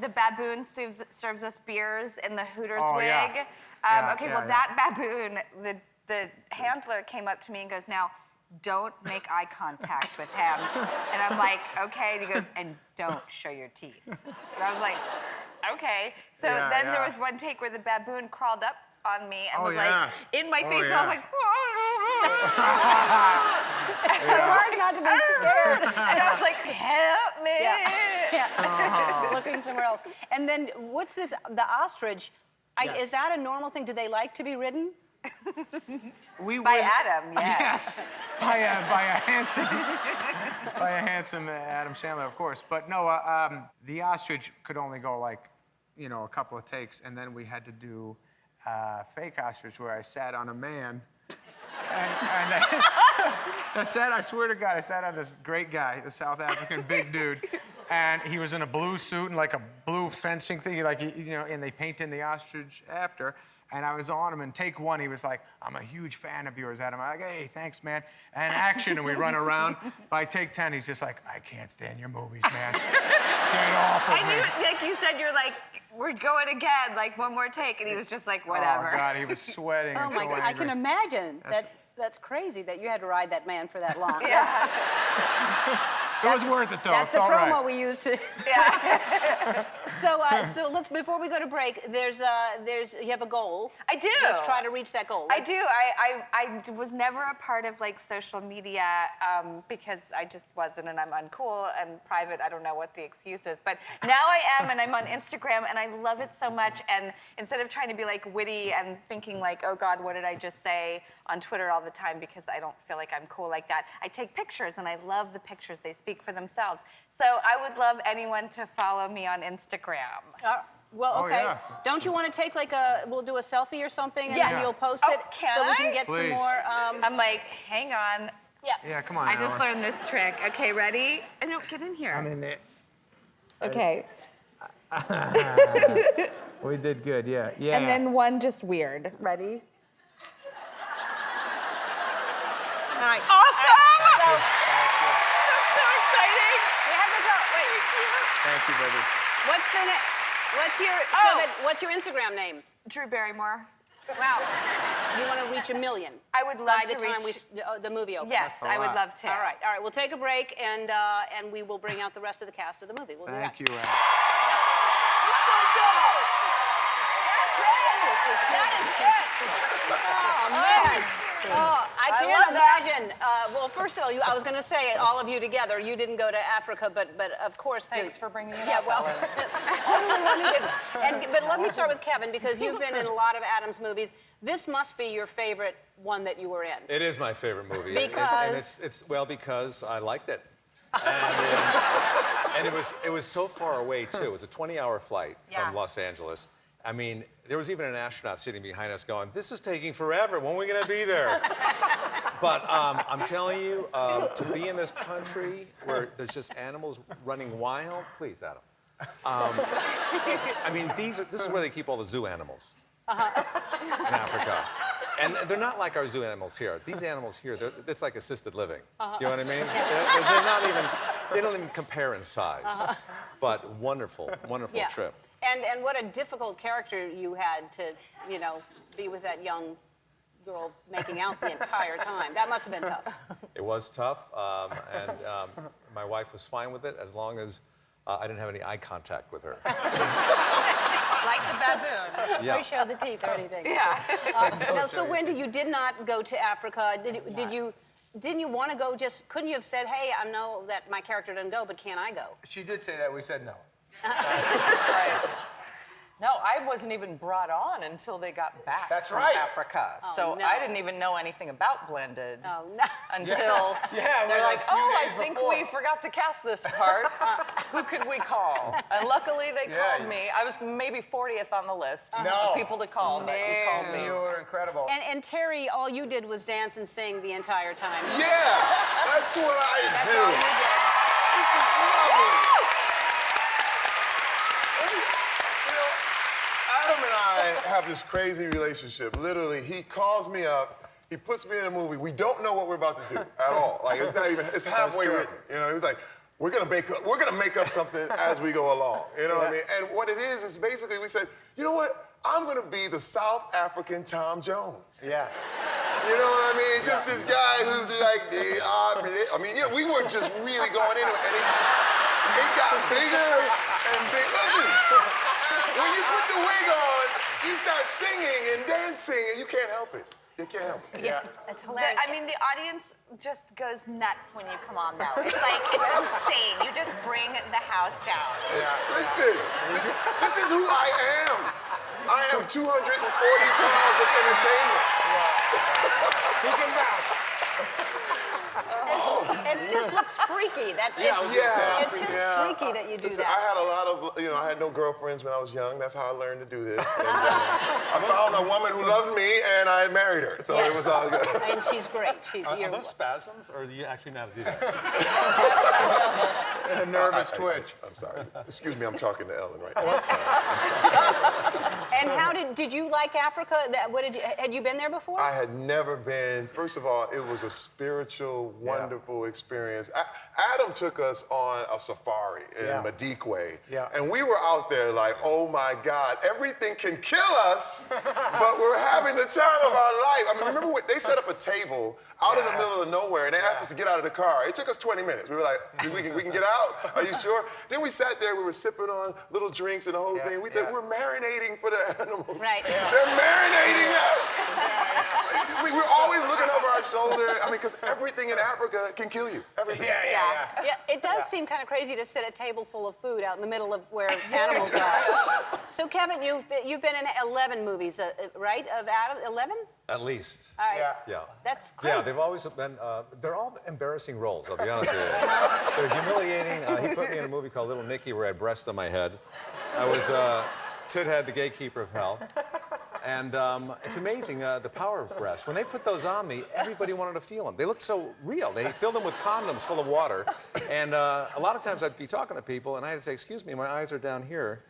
the baboon serves us beers in the Hooters wig. Yeah. That baboon, the handler came up to me and goes, now, don't make eye contact with him. And I'm like, okay. And he goes, and don't show your teeth. And I was like, okay. So then there was one take where the baboon crawled up on me and was like in my face, and I was like, It's hard not to be scared. and I was like, help me. Looking somewhere else. And then what's this, the ostrich? Is that a normal thing? Do they like to be ridden? By Adam, yes. Yes, by a handsome Adam Sandler, of course. But no, the ostrich could only go like, a couple of takes, and then we had to do fake ostrich where I sat on a man. And I swear to God, I sat on this great guy, the South African big dude, and he was in a blue suit and like a blue fencing thing, and they painted the ostrich after. And I was on him, and take one, he was like, I'm a huge fan of yours, Adam. I'm like, hey, thanks, man. And action, and we run around. By take 10, he's just like, I can't stand your movies, man. Get off of I me. knew, like you said, you're like, we're going again, like one more take, and he was just like, whatever. Oh, God, he was sweating Oh and my so God, angry. I can imagine. That's crazy that you had to ride that man for that long. Yeah. It was worth it, though. That's It the felt promo right. we used to. So let's before we go to break, you have a goal. I do. Let's try to reach that goal. I do. I was never a part of like social media because I just wasn't, and I'm uncool and private. I don't know what the excuse is, but now I am, and I'm on Instagram, and I love it so much. And instead of trying to be like witty and thinking like, oh God, what did I just say on Twitter all the time because I don't feel like I'm cool like that, I take pictures, and I love the pictures. They speak for themselves. So I would love anyone to follow me on Instagram. Well, Oh, okay. yeah. Don't you want to take we'll do a selfie or something, and Yeah. then you'll post Oh, it can so we can I? get some Please. more. I'm like, hang on. Yeah. Yeah, come on, I just Alan. learned this trick. Okay, ready? No, get in here. I'm in there. Okay. We did good, yeah. Yeah. And then one just weird. Ready? All right. Awesome! So, That's so exciting. we have to go. Wait. Thank you, baby. What's your Instagram name? Drew Barrymore. Wow. You want to reach 1 million? I would love by to the time reach... the movie opens. Yes, I would love to. All right. We'll take a break, and we will bring out the rest of the cast of the movie. We'll be back. Thank you, Adam. Oh, man. Oh, I can't imagine. Well, first of all, I was going to say, all of you together, you didn't go to Africa, but of course... Thanks for bringing it Yeah, up, well, Ellen. only one who didn't. But let me start with Kevin, because you've been in a lot of Adam's movies. This must be your favorite one that you were in. It is my favorite movie. Because? Because I liked it. And it was so far away, too. It was a 20-hour flight from Los Angeles. I mean, there was even an astronaut sitting behind us going, this is taking forever. When are we going to be there? But I'm telling you, to be in this country where there's just animals running wild, please, Adam. I mean, this is where they keep all the zoo animals in Africa. And they're not like our zoo animals here. These animals here, it's like assisted living. Do you know what I mean? They don't even compare in size. But wonderful trip. And what a difficult character you had to, be with that young girl making out the entire time. That must have been tough. It was tough, and my wife was fine with it as long as I didn't have any eye contact with her. Like the baboon. Yeah. Don't show the teeth or anything. Yeah. Now, so Wendy, you did not go to Africa. Didn't you want to go? Couldn't you have said, hey, I know that my character didn't go, but can I go? She did say that. We said no. Right. No, I wasn't even brought on until they got back from Africa. Oh, so no. I didn't even know anything about Blended Oh, no. until Yeah, they're like, like a few oh, I days think before." we forgot to cast this part. Who could we call? And luckily they Yeah. called me. I was maybe 40th on the list No. of people to call, but you called me. You were incredible. And Terry, all you did was dance and sing the entire time. Yeah, that's what I That's do. all you did. Adam and I have this crazy relationship. Literally, he calls me up, he puts me in a movie. We don't know what we're about to do at all. Like it's not even. It's halfway true. written. He was like, we're gonna make up something as we go along. You know what I mean? And what it is basically we said, you know what? I'm gonna be the South African Tom Jones. Yes. You know what I mean? Just this guy who's like, I mean, yeah, we were just really going into it, and it got bigger and bigger. Listen, when you put the wig on, you start singing and dancing, and you can't help it. You can't help it. Yeah, that's hilarious. I mean, the audience just goes nuts when you come on, though. It's like, it's insane. You just bring the house down. Listen, this is who I am. I am 240 pounds of entertainment. He can bounce. It just looks freaky. freaky. It's just freaky that you do Listen, that. I had a lot of, I had no girlfriends when I was young. That's how I learned to do this. And, I found a woman who loved me, and I married her. So it was all good. And she's great. Are those spasms, or do you actually know how to do that? A nervous twitch. I'm sorry. Excuse me, I'm talking to Ellen right now. And how did you like Africa? Had you been there before? I had never been. First of all, it was a spiritual, wonderful experience. Adam took us on a safari in Madikwe. Yeah. And we were out there like, oh my God, everything can kill us, but we're having the time of our life. I mean, remember when they set up a table out in the middle of nowhere and they asked us to get out of the car. It took us 20 minutes. We were like, we can get out? Are you sure? Then we sat there, we were sipping on little drinks and the whole thing. We thought we're marinating for the animals. Right. They're marinating us. We were always looking over our shoulder. I mean, because everything in Africa can kill you. Everything. Yeah, it does seem kind of crazy to sit at a table full of food out in the middle of where animals are. So, Kevin, you've been in 11 movies, right? Of Adam, 11? At least. All right. Yeah. That's crazy. Yeah, they've always been, they're all embarrassing roles, I'll be honest with you. They're humiliating. He put me in a movie called Little Nicky where I had breasts on my head. I was Tidhead, the gatekeeper of hell. And it's amazing, the power of breasts. When they put those on me, everybody wanted to feel them. They looked so real. They filled them with condoms full of water. And a lot of times I'd be talking to people, and I had to say, excuse me, my eyes are down here.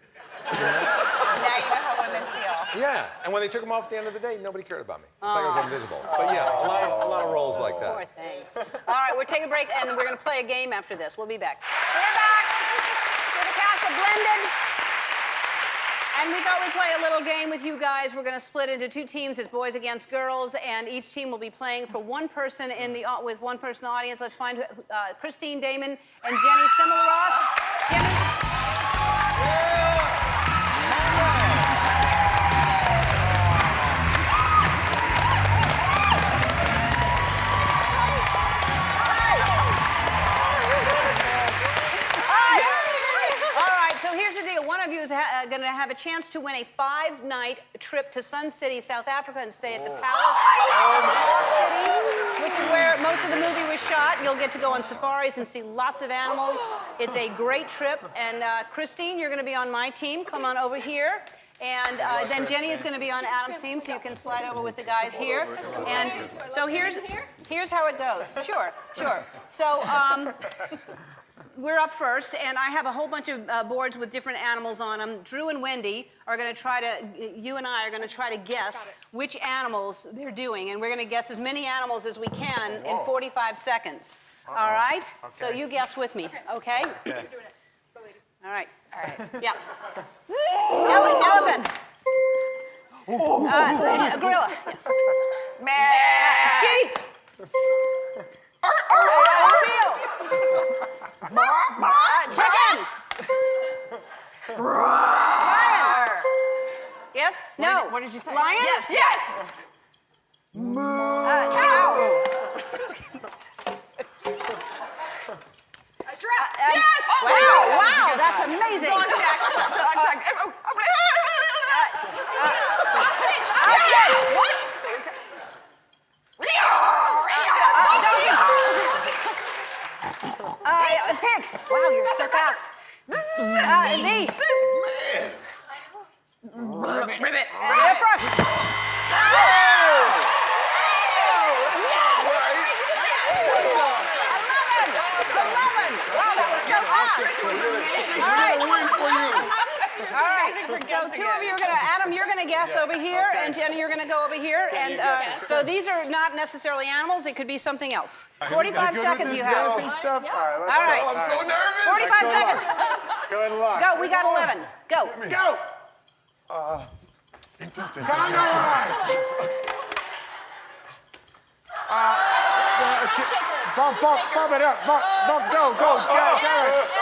Now you know how women feel. Yeah, and when they took them off at the end of the day, nobody cared about me. It's like I was invisible. But yeah, a lot of roles like that. Poor thing. All right, we're taking a break, and we're going to play a game after this. We'll be back. We're back. We're the cast of Blended. And we thought we'd play a little game with you guys. We're going to split into two teams. It's boys against girls, and each team will be playing for one person with one person in the audience. Let's find Christine Damon and Jenny Simmelroth. Jenny. Here's the deal. One of you is going to have a chance to win a 5-night trip to Sun City, South Africa, and stay at the Palace of the Lost City, which is where most of the movie was shot. You'll get to go on safaris and see lots of animals. It's a great trip. And Christine, you're going to be on my team. Come on over here. And then Jenny is going to be on Adam's team, so you can slide over with the guys here. And so here's how it goes. Sure. So. We're up first, and I have a whole bunch of boards with different animals on them. Drew and Wendy are going to you and I are going to try to guess which animals they're doing, and we're going to guess as many animals as we can in 45 seconds. All right? Okay. So you guess with me, okay? Let's go, ladies. All right. Yeah. Elephant. Gorilla. Yes. Sheep. Seal. Chicken. Lion. Yes? No. What did you say? Lion? Yes. Cow. A giraffe. Yes. Wow, that's amazing. Ostrich. What? Pig. Wow, you're so fast. Me. Ribbit. Frog. Wow, that was so fast. All right. All right. So two of you are going to, Adam, you're going to guess over here, and Jenny, you're going to go over here. And so these are not necessarily animals. It could be something else. 45 seconds you have. All right. I'm so nervous. 45 seconds. Good luck. Go. We got 11. Go. Go. Bump it up. Bump, go.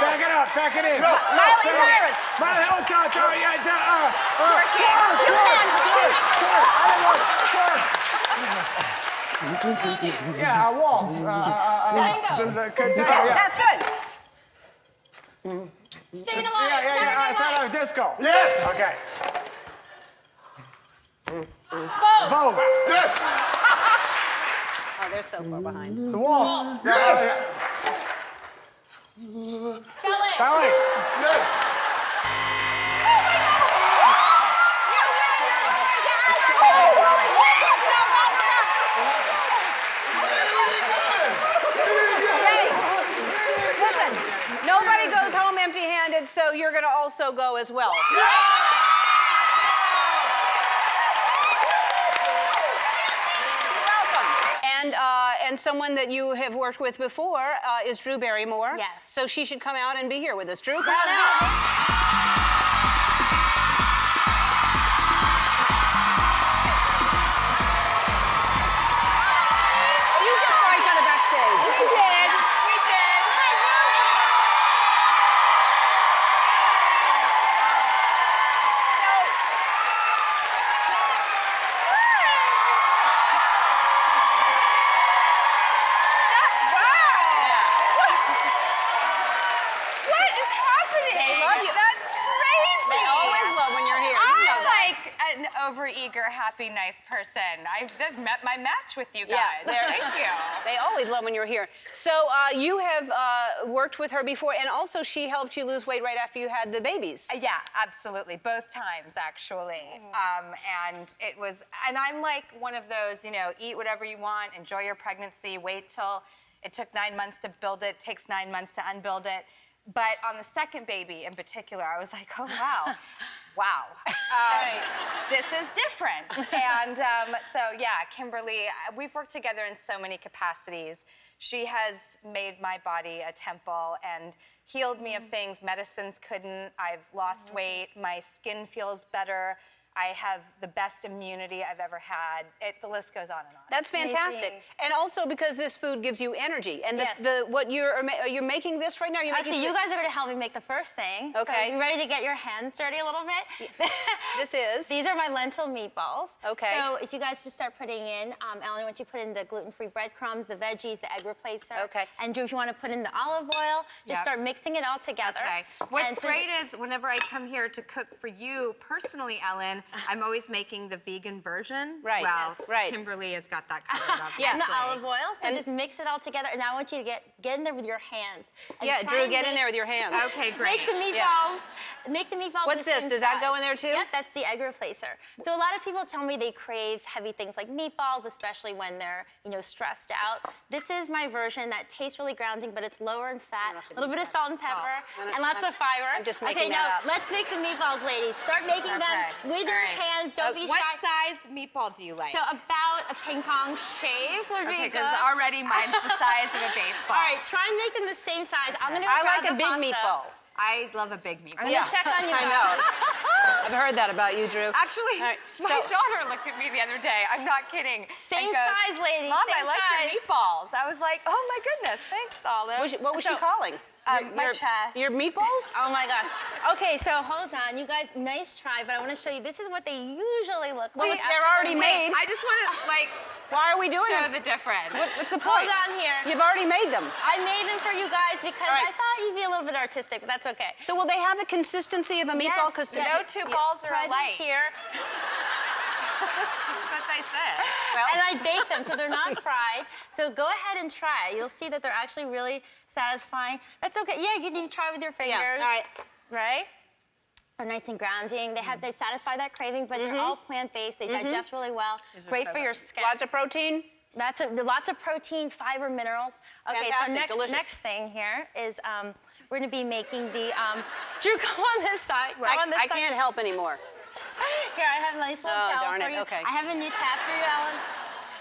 Back it up, back it in. Miley Cyrus. Yeah, a waltz. That's good. Sing along. Yeah. It's not a disco. Yes. Okay. Vogue. Yes. Oh, they're so far behind. The waltz. Yes. Ballet. Yes. Listen, nobody goes home empty-handed, so you're going to also go as well. And someone that you have worked with before is Drew Barrymore. Yes. So she should come out and be here with us. Drew, come on out. You just saw each other backstage. We did. We did. What is happening? They love you. That's crazy. They always love when you're here. You I'm know that. like an overeager, happy, nice person. I've met my match with you guys. Yeah, Thank you. They always love when you're here. So you have worked with her before, and also she helped you lose weight right after you had the babies. Yeah, absolutely. Both times, actually. And it was, and I'm like one of those, you know, eat whatever you want, enjoy your pregnancy, wait till it took 9 months to build it, takes 9 months to unbuild it. But on the second baby in particular, I was like, oh, wow. Wow. This is different. And so, yeah, Kimberly, we've worked together in so many capacities. She has made my body a temple and healed me of things medicines couldn't. I've lost weight. My skin feels better. I have the best immunity I've ever had. The list goes on and on. That's fantastic. And also because this food gives you energy. And what are you making this right now? You're Actually, you guys are going to help me make the first thing. Okay. So you ready to get your hands dirty a little bit? This is? These are my lentil meatballs. Okay. So if you guys just start putting in, Ellen, once you put in the gluten-free breadcrumbs, the veggies, the egg replacer. Okay. And Drew, if you want to put in the olive oil, just start mixing it all together. Okay. What's great is whenever I come here to cook for you personally, Ellen, I'm always making the vegan version. Right. Well, Yes. Right. Kimberly has got that covered up. And the olive oil. So just mix it all together. And now I want you to get in there with your hands. And try Drew, and get in there with your hands. Okay, great. Make the meatballs. Make the meatballs. What's the this? same Does that go size. in there too? Yep, that's the egg replacer. So a lot of people tell me they crave heavy things like meatballs, especially when they're, you know, stressed out. This is my version that tastes really grounding, but it's lower in fat, a little bit of salt and pepper, and lots of fiber. I'm just making okay, that now up. let's make the meatballs, ladies. Start making them with your hands. Don't be shy. What size meatball do you like? So about a ping pong shave would be good. because already mine's the size of a baseball. All right, try and make them the same size. I'm gonna I grab like a the big pasta. meatball. I love a big meatball. I'm gonna check on you. I know. I've heard that about you, Drew. Actually, All right, my daughter looked at me the other day. I'm not kidding. Same and goes, size, lady. Mom, same I like size. your meatballs. I was like, oh my goodness, thanks, Olive. What was she calling? My chest. Your meatballs? Oh my gosh. Okay, so hold on. You guys, nice try, but I want to show you. This is what they usually look Well, like. they're after already they're made. I just want to, like, Why are we doing show them? the difference. What's the point? Hold on here. You've already made them. I made them for you guys because All right. I thought you'd be a little bit artistic, but that's okay. So will they have the consistency of a meatball? Yes, No two balls are try them alike. here. That's what they said. And I bake them so they're not fried. So go ahead and try it. You'll see that they're actually really satisfying. That's okay. Yeah, you can try with your fingers. Yeah. All right. Right? They're nice and grounding. They satisfy that craving, but they're all plant-based. They digest really well. Great for your skin. Lots of protein. Lots of protein, fiber, minerals. Okay, Fantastic, so delicious. next thing here is we're going to be making the. Drew, go on this side. Go on this I side. can't help anymore. Here, I have a nice little Oh, towel darn for it, you. okay. I have a new task for you, Ellen.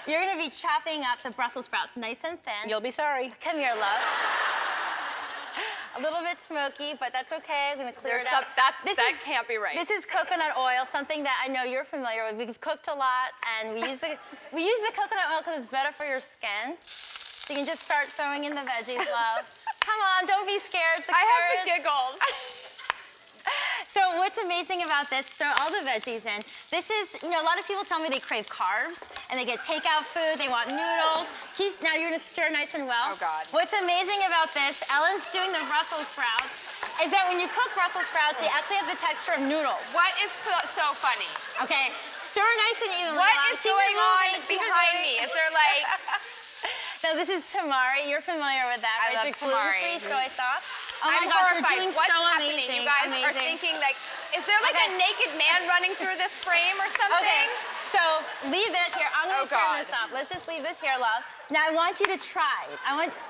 You're going to be chopping up the Brussels sprouts nice and thin. You'll be sorry. Come here, love. A little bit smoky, but that's okay. I'm going to clear it out. That can't be right. This is coconut oil, something that I know you're familiar with. We've cooked a lot, and we use the coconut oil because it's better for your skin. So you can just start throwing in the veggies, love. Come on, don't be scared. I have the giggles. So what's amazing about this, throw all the veggies in. This is, you know, a lot of people tell me they crave carbs and they get takeout food, they want noodles. Now you're gonna stir nice and well. Oh God. What's amazing about this, Ellen's doing the Brussels sprouts, is that when you cook Brussels sprouts, they actually have the texture of noodles. What is so funny? Okay, stir nice and evenly. What Ellen. is Keep going it on moving, keep it behind moving. me? Is there like... The So this is tamari. You're familiar with that, I right? love The gluten-free tamari. soy sauce. Oh my I'm gosh, horrified. you're doing What's so happening? amazing. You guys are amazing. thinking like, is there like a naked man running through this frame or something? Okay, so leave this here. I'm gonna Oh, turn God. this off. Let's just leave this here, love. Now I want you to try.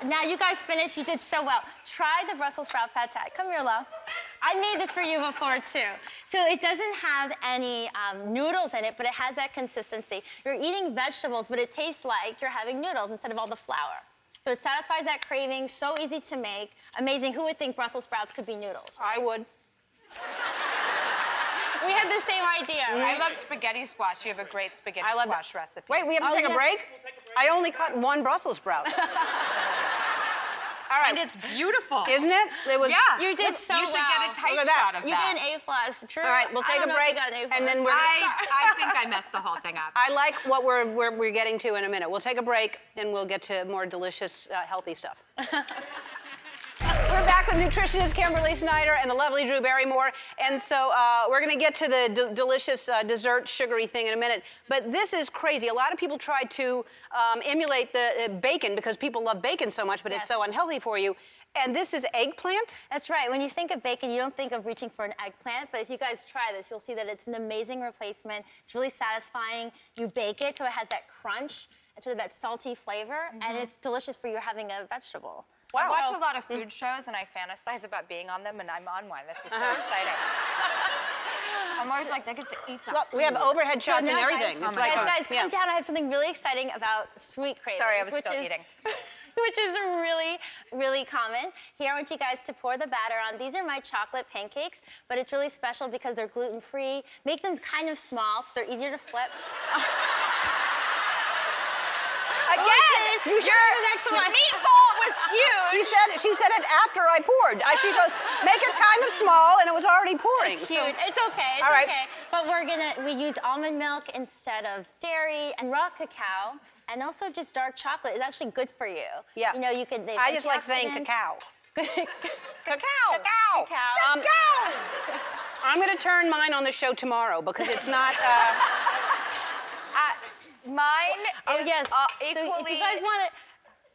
Now you guys finished. You did so well. Try the Brussels sprout pad thai. Come here, love. I made this for you before too. So it doesn't have any noodles in it, but it has that consistency. You're eating vegetables, but it tastes like you're having noodles instead of all the flour. So it satisfies that craving. So easy to make. Amazing. Who would think Brussels sprouts could be noodles? I would. We had the same idea. I love spaghetti squash. You have a great spaghetti squash recipe. Wait, we have to take a break? I only cut one Brussels sprout. All right. And it's beautiful. Isn't it? It was. Yeah. You did so well. You should get a tight Look at that. shot of You that. get an A+. True. All right, we'll take a break, and then we're. I think I messed the whole thing up. I like what we're getting to in a minute. We'll take a break, and we'll get to more delicious, healthy stuff. We're back with nutritionist Kimberly Snyder and the lovely Drew Barrymore. And so we're going to get to the delicious dessert sugary thing in a minute. But this is crazy. A lot of people try to emulate the bacon because people love bacon so much, but it's so unhealthy for you. And this is eggplant? That's right. When you think of bacon, you don't think of reaching for an eggplant. But if you guys try this, you'll see that it's an amazing replacement. It's really satisfying. You bake it so it has that crunch and sort of that salty flavor. And it's delicious for you having a vegetable. I watch a lot of food shows and I fantasize about being on them, and I'm on one. This is so exciting. I'm always like, they get to eat that. Look, we have overhead shots and everything. Guys, come down. I have something really exciting about sweet cravings. Sorry, I was still eating. Which is really, really common. Here, I want you guys to pour the batter on. These are my chocolate pancakes, but it's really special because they're gluten-free. Make them kind of small so they're easier to flip. Again, your meatball was huge. She said it after I poured. She goes, make it kind of small, and it was already pouring. It's huge. It's okay. It's okay. But we use almond milk instead of dairy and raw cacao, and also just dark chocolate is actually good for you. Yeah. You know, you can. I just like saying cacao. Cacao. Cacao. I'm going to turn mine on the show tomorrow because it's not. Mine is equally. So if you guys want to.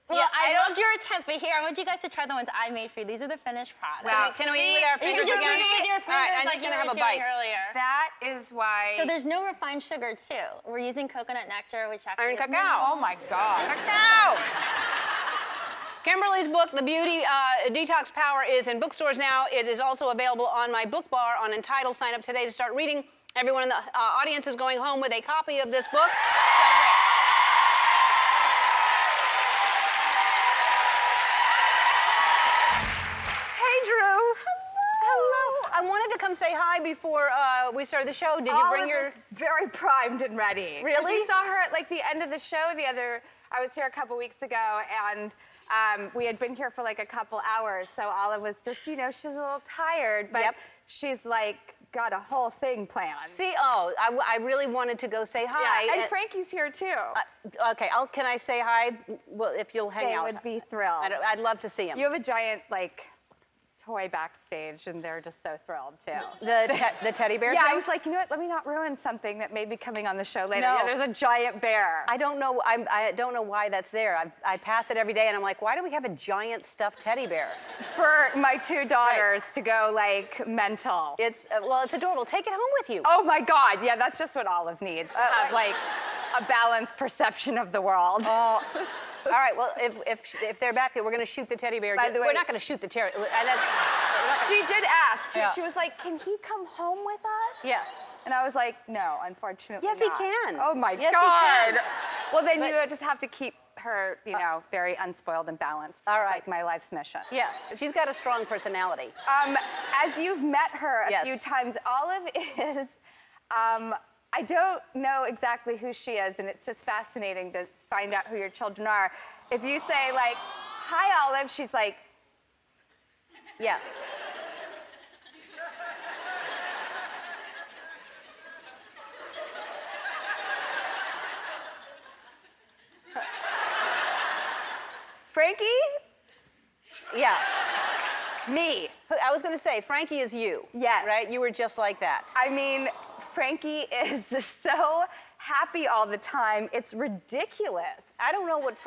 Well, I loved your attempt, but here, I want you guys to try the ones I made for you. These are the finished products. Wow. Can we eat with our fingers You can just again? eat it with your fingers All right, I'm like just you gonna were have a doing bite. earlier. That is why. So there's no refined sugar, too. We're using coconut nectar, which actually is cacao. Oh, my God. Cacao. Kimberly's book, The Beauty Detox Power, is in bookstores now. It is also available on my book bar on Entitled. Sign up today to start reading. Everyone in the audience is going home with a copy of this book. I wanted to come say hi before we started the show. Did you bring your? Was very primed and ready. Really? We saw her at like the end of the show I was here a couple weeks ago, and we had been here for like a couple hours. So Olive was just, she's a little tired, but she's like got a whole thing planned. See, I really wanted to go say hi. Yeah, and Frankie's here too. Okay, can I say hi? Well, if you'll hang out. They would be thrilled. I'd love to see him. You have a giant toy backstage, and they're just so thrilled too. The teddy bear? Yeah, thing? I was like, you know what? Let me not ruin something that may be coming on the show later. No. Yeah, there's a giant bear. I don't know. I don't know why that's there. I pass it every day, and I'm like, why do we have a giant stuffed teddy bear? For my two daughters to go mental. It's it's adorable. Take it home with you. Oh my God! Yeah, that's just what Olive needs. To have a balanced perception of the world. All right. Well, if they're back there, we're going to shoot the teddy bear. By the way, we're not going to shoot the teddy. She did ask too. Yeah. She was like, "Can he come home with us?" Yeah. And I was like, "No, unfortunately Yes, not." he can. Oh my Yes, God. he can. Well, then you just have to keep her, very unspoiled and balanced. All right. Like my life's mission. Yeah. She's got a strong personality. As you've met her a few times, Olive is. I don't know exactly who she is, and it's just fascinating to find out who your children are. If you say "Hi, Olive," she's like, yeah. Frankie? Yeah. Me. I was going to say, Frankie is you. Yes. Right? You were just like that. I mean, Frankie is so happy all the time. It's ridiculous. I don't know what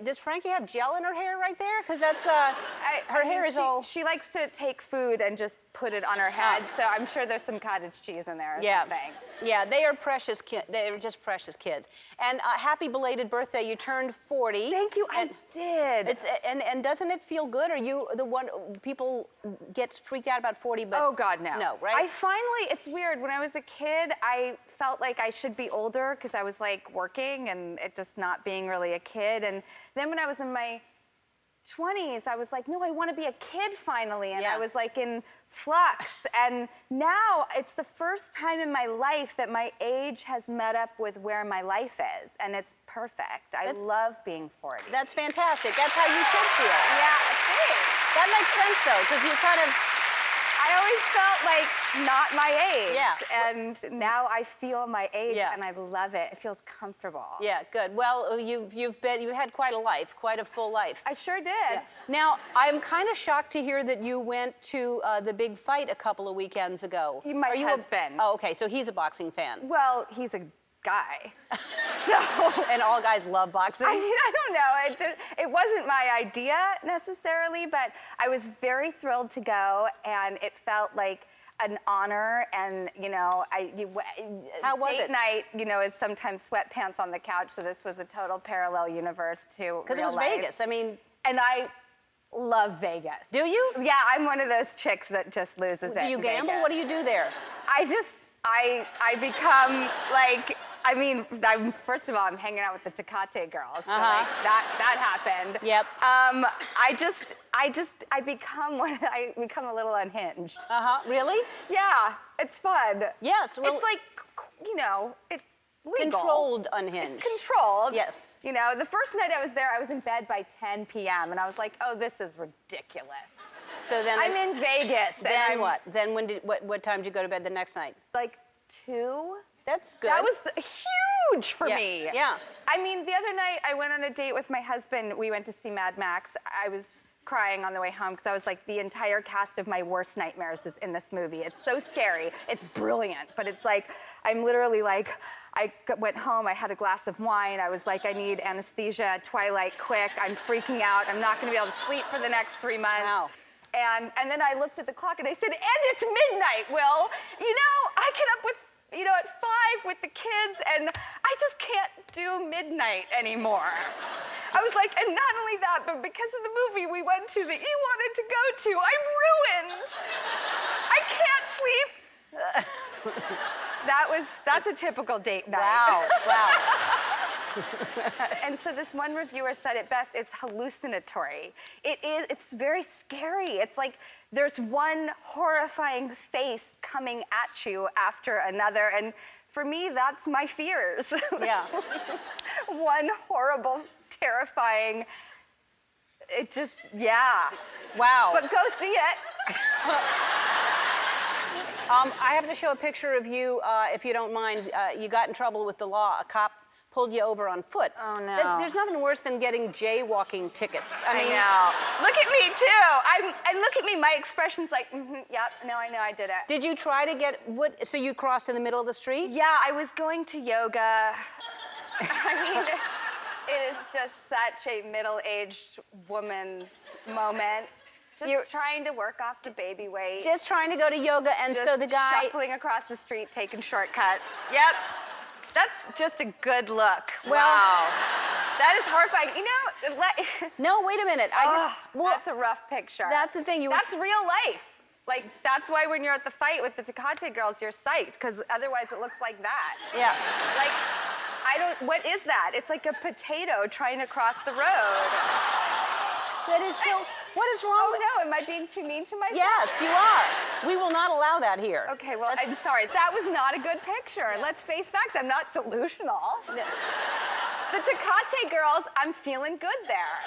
does Frankie have gel in her hair right there? Because that's, her hair is all. She likes to take food and just put it on her head, so I'm sure there's some cottage cheese in there or something. Yeah, they are precious kids. They're just precious kids. And happy belated birthday. You turned 40. Thank you, I did. And doesn't it feel good? Are you the one, people get freaked out about 40, but. Oh, God, no. No, right? It's weird. When I was a kid, I felt like I should be older because I was like working and it just not being really a kid. And then when I was in my 20s, I was like, no, I want to be a kid finally. And I was like in flux. And now it's the first time in my life that my age has met up with where my life is. And it's perfect. I love being 40. That's fantastic. That's how you should feel. Yeah, thanks. That makes sense, though, because you kind of. I always felt like not my age. Yeah. And now I feel my age and I love it. It feels comfortable. Yeah, good. Well, you had quite a life, quite a full life. I sure did. Yeah. Now, I'm kind of shocked to hear that you went to the big fight a couple of weekends ago. My husband. Oh, okay, so he's a boxing fan. Well, he's a guy. So. And all guys love boxing? I mean, I don't know. It wasn't my idea necessarily, but I was very thrilled to go, and it felt like an honor. And how was it? Date night, is sometimes sweatpants on the couch. So this was a total parallel universe to because it was life. Vegas. I mean, and I love Vegas. Do you? Yeah, I'm one of those chicks that just loses it. Do you gamble? Vegas. What do you do there? I become like. I mean, first of all, I'm hanging out with the Tecate girls. So like, that happened. Yep. I become a little unhinged. Really? Yeah, it's fun. Yes. Well, it's like, it's legal. Controlled unhinged. It's controlled. Yes. The first night I was there, I was in bed by 10 p.m. and I was like, oh, this is ridiculous. So then I'm in Vegas. Then what? Then what time did you go to bed the next night? Like 2. That's good. That was huge for me. Yeah. I mean, the other night I went on a date with my husband. We went to see Mad Max. I was crying on the way home because I was like, the entire cast of my worst nightmares is in this movie. It's so scary. It's brilliant. But it's like, I'm literally like, I went home, I had a glass of wine. I was like, I need anesthesia, Twilight, quick. I'm freaking out. I'm not going to be able to sleep for the next 3 months. Wow. And then I looked at the clock and I said, and it's midnight, Will. I get up at 5 with the kids, and I just can't do midnight anymore. I was like, and not only that, but because of the movie we went to that you wanted to go to, I'm ruined. I can't sleep. That's a typical date night. Wow. And so this one reviewer said it best, it's hallucinatory. It's very scary. It's like there's one horrifying face coming at you after another. And for me, that's my fears. Yeah. One horrible, terrifying, Wow. But go see it. I have to show a picture of you, if you don't mind. You got in trouble with the law. A cop pulled you over on foot. Oh, no. There's nothing worse than getting jaywalking tickets. I mean, know. Look at me, too. And look at me. My expression's like, yep, no, I know I did it. Did you try to get, so you crossed in the middle of the street? Yeah, I was going to yoga. I mean, it is just such a middle-aged woman's moment. You're trying to work off the baby weight. Just trying to go to yoga, and just so the guy... shuffling across the street, taking shortcuts. Yep. That's just a good look. Well, wow. That is horrifying. No, wait a minute. That's a rough picture. That's the thing. That's real life. Like, that's why when you're at the fight with the Tecate girls, you're psyched, because otherwise it looks like that. Yeah. Like, what is that? It's like a potato trying to cross the road. That is so, what is wrong with... Oh, no, am I being too mean to myself? Yes, you are. We will not allow that here. Okay, well, I'm sorry. That was not a good picture. Yeah. Let's face facts. I'm not delusional. No. The Tecate girls, I'm feeling good there.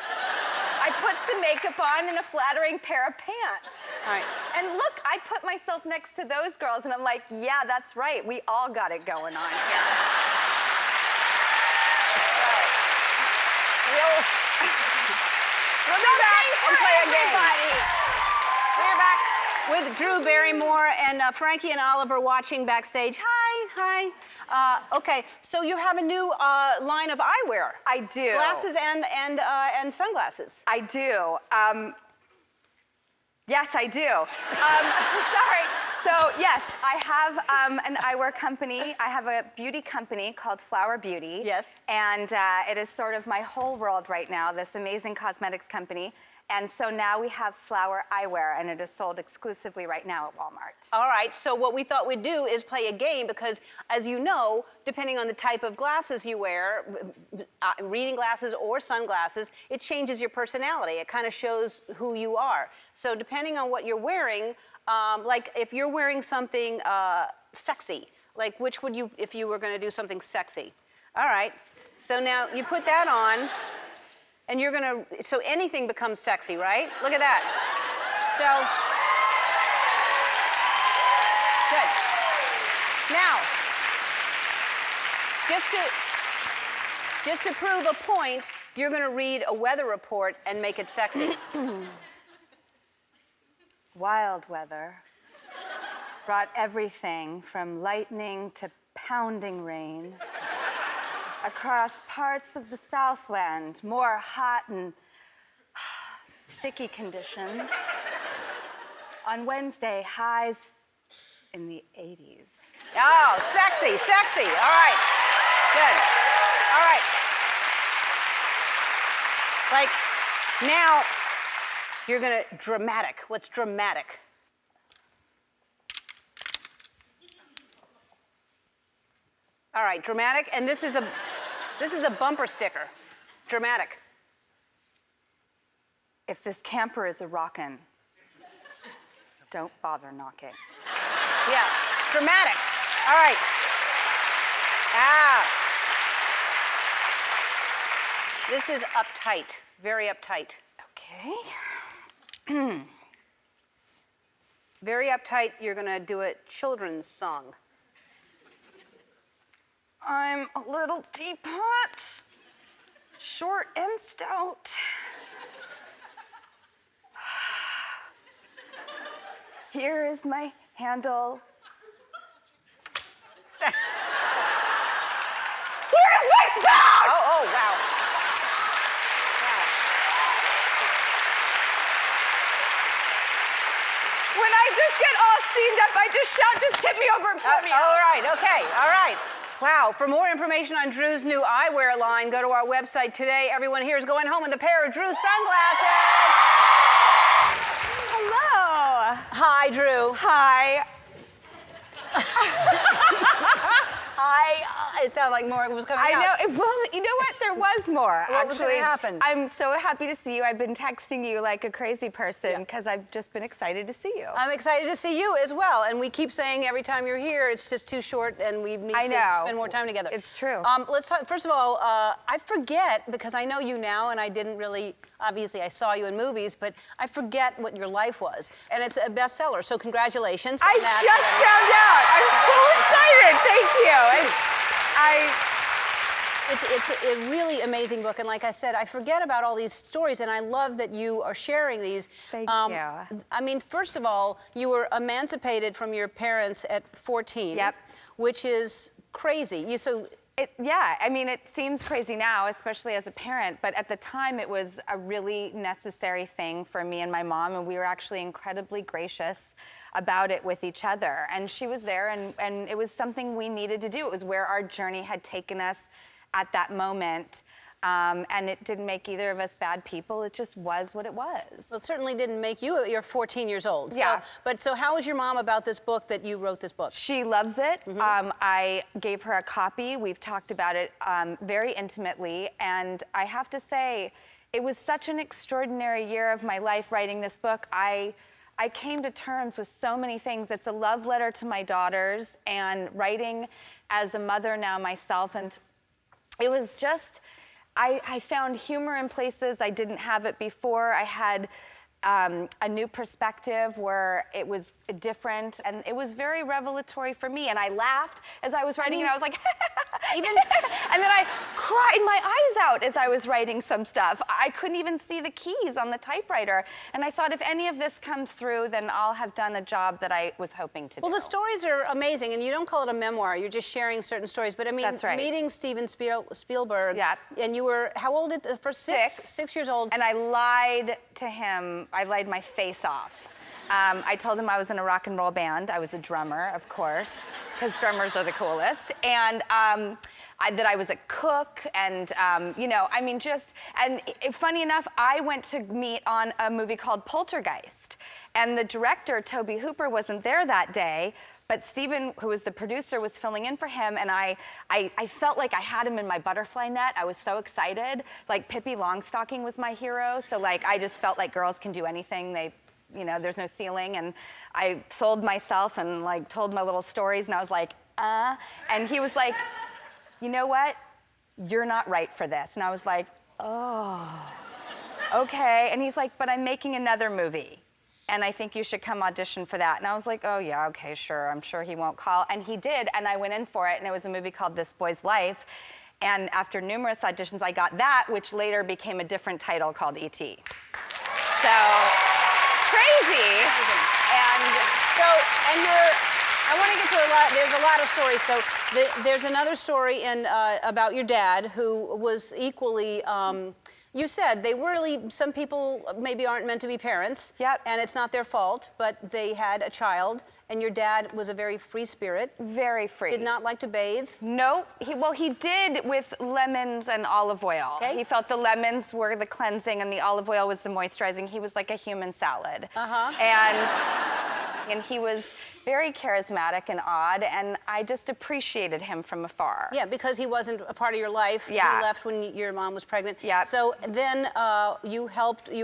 I put some makeup on and a flattering pair of pants. All right. And look, I put myself next to those girls, and I'm like, yeah, that's right. We all got it going on here. We'll be back and play a game. We're back with Drew Barrymore and Frankie and Oliver watching backstage. Hi. Hi. Okay, so you have a new line of eyewear. I do. Glasses and sunglasses. I do. Yes, I do. Sorry. So yes, I have an eyewear company. I have a beauty company called Flower Beauty. Yes. And it is sort of my whole world right now, this amazing cosmetics company. And so now we have Flower Eyewear, and it is sold exclusively right now at Walmart. All right, so what we thought we'd do is play a game because, as you know, depending on the type of glasses you wear, reading glasses or sunglasses, it changes your personality. It kind of shows who you are. So depending on what you're wearing, like if you're wearing something sexy, like which would you, if you were going to do something sexy? All right, so now you put that on. And you're gonna, so anything becomes sexy, right? Look at that. So, good. Now, just to prove a point, you're gonna read a weather report and make it sexy. Wild weather brought everything from lightning to pounding rain. Across parts of the Southland, more hot and sticky conditions. On Wednesday, highs in the 80s. Oh, sexy, sexy. All right, good. All right. Like, now, you're gonna, dramatic. What's dramatic? All right, dramatic, and this is a bumper sticker. Dramatic. If this camper is a rockin', don't bother knocking. Yeah, dramatic. All right. Ah. This is uptight, very uptight. Okay. Very uptight, you're gonna do a children's song. I'm a little teapot, short and stout. Here is my handle. Here is my spout! Oh, wow. When I just get all steamed up, I just shout, just tip me over and pour me out. All right, okay, all right. Wow, for more information on Drew's new eyewear line, go to our website today. Everyone here is going home with a pair of Drew sunglasses. Hello. Hi, Drew. Hi. It sounded like more was coming out. I know. Well, you know what? There was more. What was going to happen? I'm so happy to see you. I've been texting you like a crazy person because I've just been excited to see you. I'm excited to see you as well. And we keep saying every time you're here, it's just too short and we need to spend more time together. It's true. Let's talk. First of all, I forget, because I know you now and I didn't really, obviously I saw you in movies, but I forget what your life was. And it's a bestseller, so congratulations. I on that. just found out. I'm so excited. Thank you. It's a really amazing book, and like I said, I forget about all these stories, and I love that you are sharing these. Thank you. I mean, first of all, you were emancipated from your parents at 14. Yep. Which is crazy. Yeah, I mean, it seems crazy now, especially as a parent, but at the time it was a really necessary thing for me and my mom, and we were actually incredibly gracious about it with each other. And she was there, and it was something we needed to do. It was where our journey had taken us at that moment. And it didn't make either of us bad people. It just was what it was. Well, it certainly didn't make you. You're 14 years old. Yeah. So how was your mom about this book, that you wrote this book? She loves it. I gave her a copy. We've talked about it very intimately. And I have to say, it was such an extraordinary year of my life writing this book. I came to terms with so many things. It's a love letter to my daughters and writing as a mother now myself. And it was just, I found humor in places I didn't have it before. I had a new perspective where it was different, and it was very revelatory for me. And I laughed as I was writing, and I was like, even, and then I cried my eyes out as I was writing some stuff. I couldn't even see the keys on the typewriter, and I thought if any of this comes through, then I'll have done a job that I was hoping to do. Well, the stories are amazing, and you don't call it a memoir. You're just sharing certain stories. But I mean, That's right. Meeting Steven Spielberg. Yeah. And you were how old at the first? 6 years old. And I lied to him. I lied my face off. I told him I was in a rock and roll band. I was a drummer, of course, because drummers are the coolest. And that I was a cook, and you know, I mean, just, and funny enough, I went to meet on a movie called Poltergeist, and the director, Toby Hooper, wasn't there that day, but Steven, who was the producer, was filling in for him, and I felt like I had him in my butterfly net. I was so excited. Like, Pippi Longstocking was my hero, so like, I just felt like girls can do anything. They, you know, there's no ceiling, and I sold myself and like told my little stories, and I was like, and he was like, you know what? You're not right for this. And I was like, oh, okay. And he's like, but I'm making another movie, and I think you should come audition for that. And I was like, oh yeah, okay, sure. I'm sure he won't call. And he did, and I went in for it, and it was a movie called This Boy's Life. And after numerous auditions, I got that, which later became a different title called E.T. So, crazy. And I want to get to there's a lot of stories. So there's another story about your dad who was equally, you said they were really, some people maybe aren't meant to be parents. Yep. And it's not their fault, but they had a child, and your dad was a very free spirit. Very free. Did not like to bathe. No, he did with lemons and olive oil. Okay. He felt the lemons were the cleansing and the olive oil was the moisturizing. He was like a human salad. And he was very charismatic and odd, and I just appreciated him from afar. Yeah, because he wasn't a part of your life. Yeah. He left when your mom was pregnant. Yeah. So then you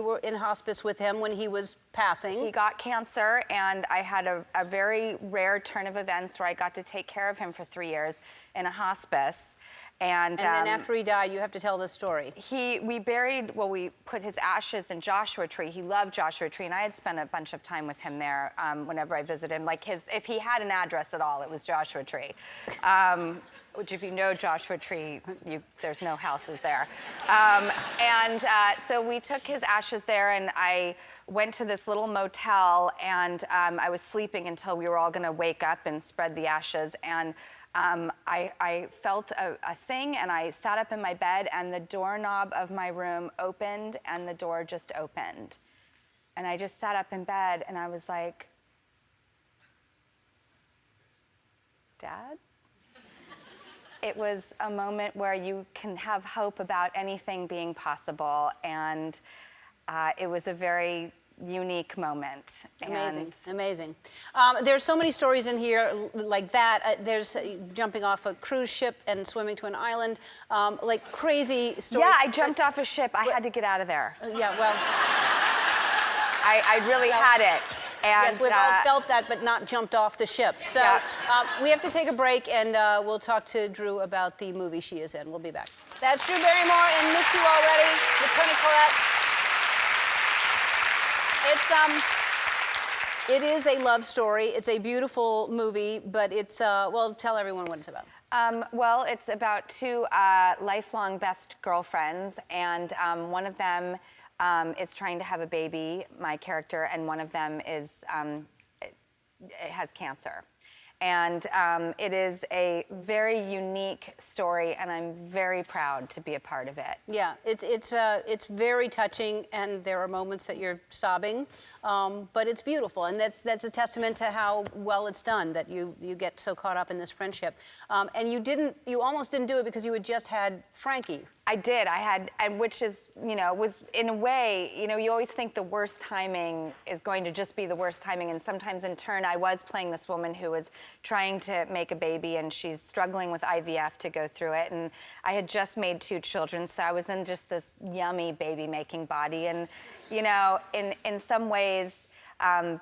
were in hospice with him when he was passing. He got cancer, and I had a very rare turn of events where I got to take care of him for 3 years in a hospice. And then after he died, you have to tell this story. We put his ashes in Joshua Tree. He loved Joshua Tree, and I had spent a bunch of time with him there whenever I visited him. Like if he had an address at all, it was Joshua Tree. Which if you know Joshua Tree, there's no houses there. So we took his ashes there, and I went to this little motel, and I was sleeping until we were all gonna wake up and spread the ashes. And I felt a thing, and I sat up in my bed, and the doorknob of my room opened, and the door just opened. And I just sat up in bed, and I was like, Dad? It was a moment where you can have hope about anything being possible, and it was a very unique moment. Amazing, amazing. There's so many stories in here like that. There's jumping off a cruise ship and swimming to an island, like crazy stories. Yeah, I jumped off a ship. I had to get out of there. Yeah, well. I really had it. And, yes, we've all felt that, but not jumped off the ship. So we have to take a break, and we'll talk to Drew about the movie she is in. We'll be back. That's Drew Barrymore and Miss You Already with Toni Collette. It is a love story. It's a beautiful movie, but it's, well, tell everyone what it's about. Well, it's about two lifelong best girlfriends, and one of them is trying to have a baby, my character, and one of them is has cancer. And it is a very unique story, and I'm very proud to be a part of it. Yeah, it's very touching, and there are moments that you're sobbing, but it's beautiful, and that's a testament to how well it's done that you get so caught up in this friendship. And you almost didn't do it because you had just had Frankie. I did. And which is, was in a way, you always think the worst timing is going to just be the worst timing. And sometimes in turn, I was playing this woman who was trying to make a baby, and she's struggling with IVF to go through it. And I had just made 2 children, so I was in just this yummy baby making body. And, in some ways,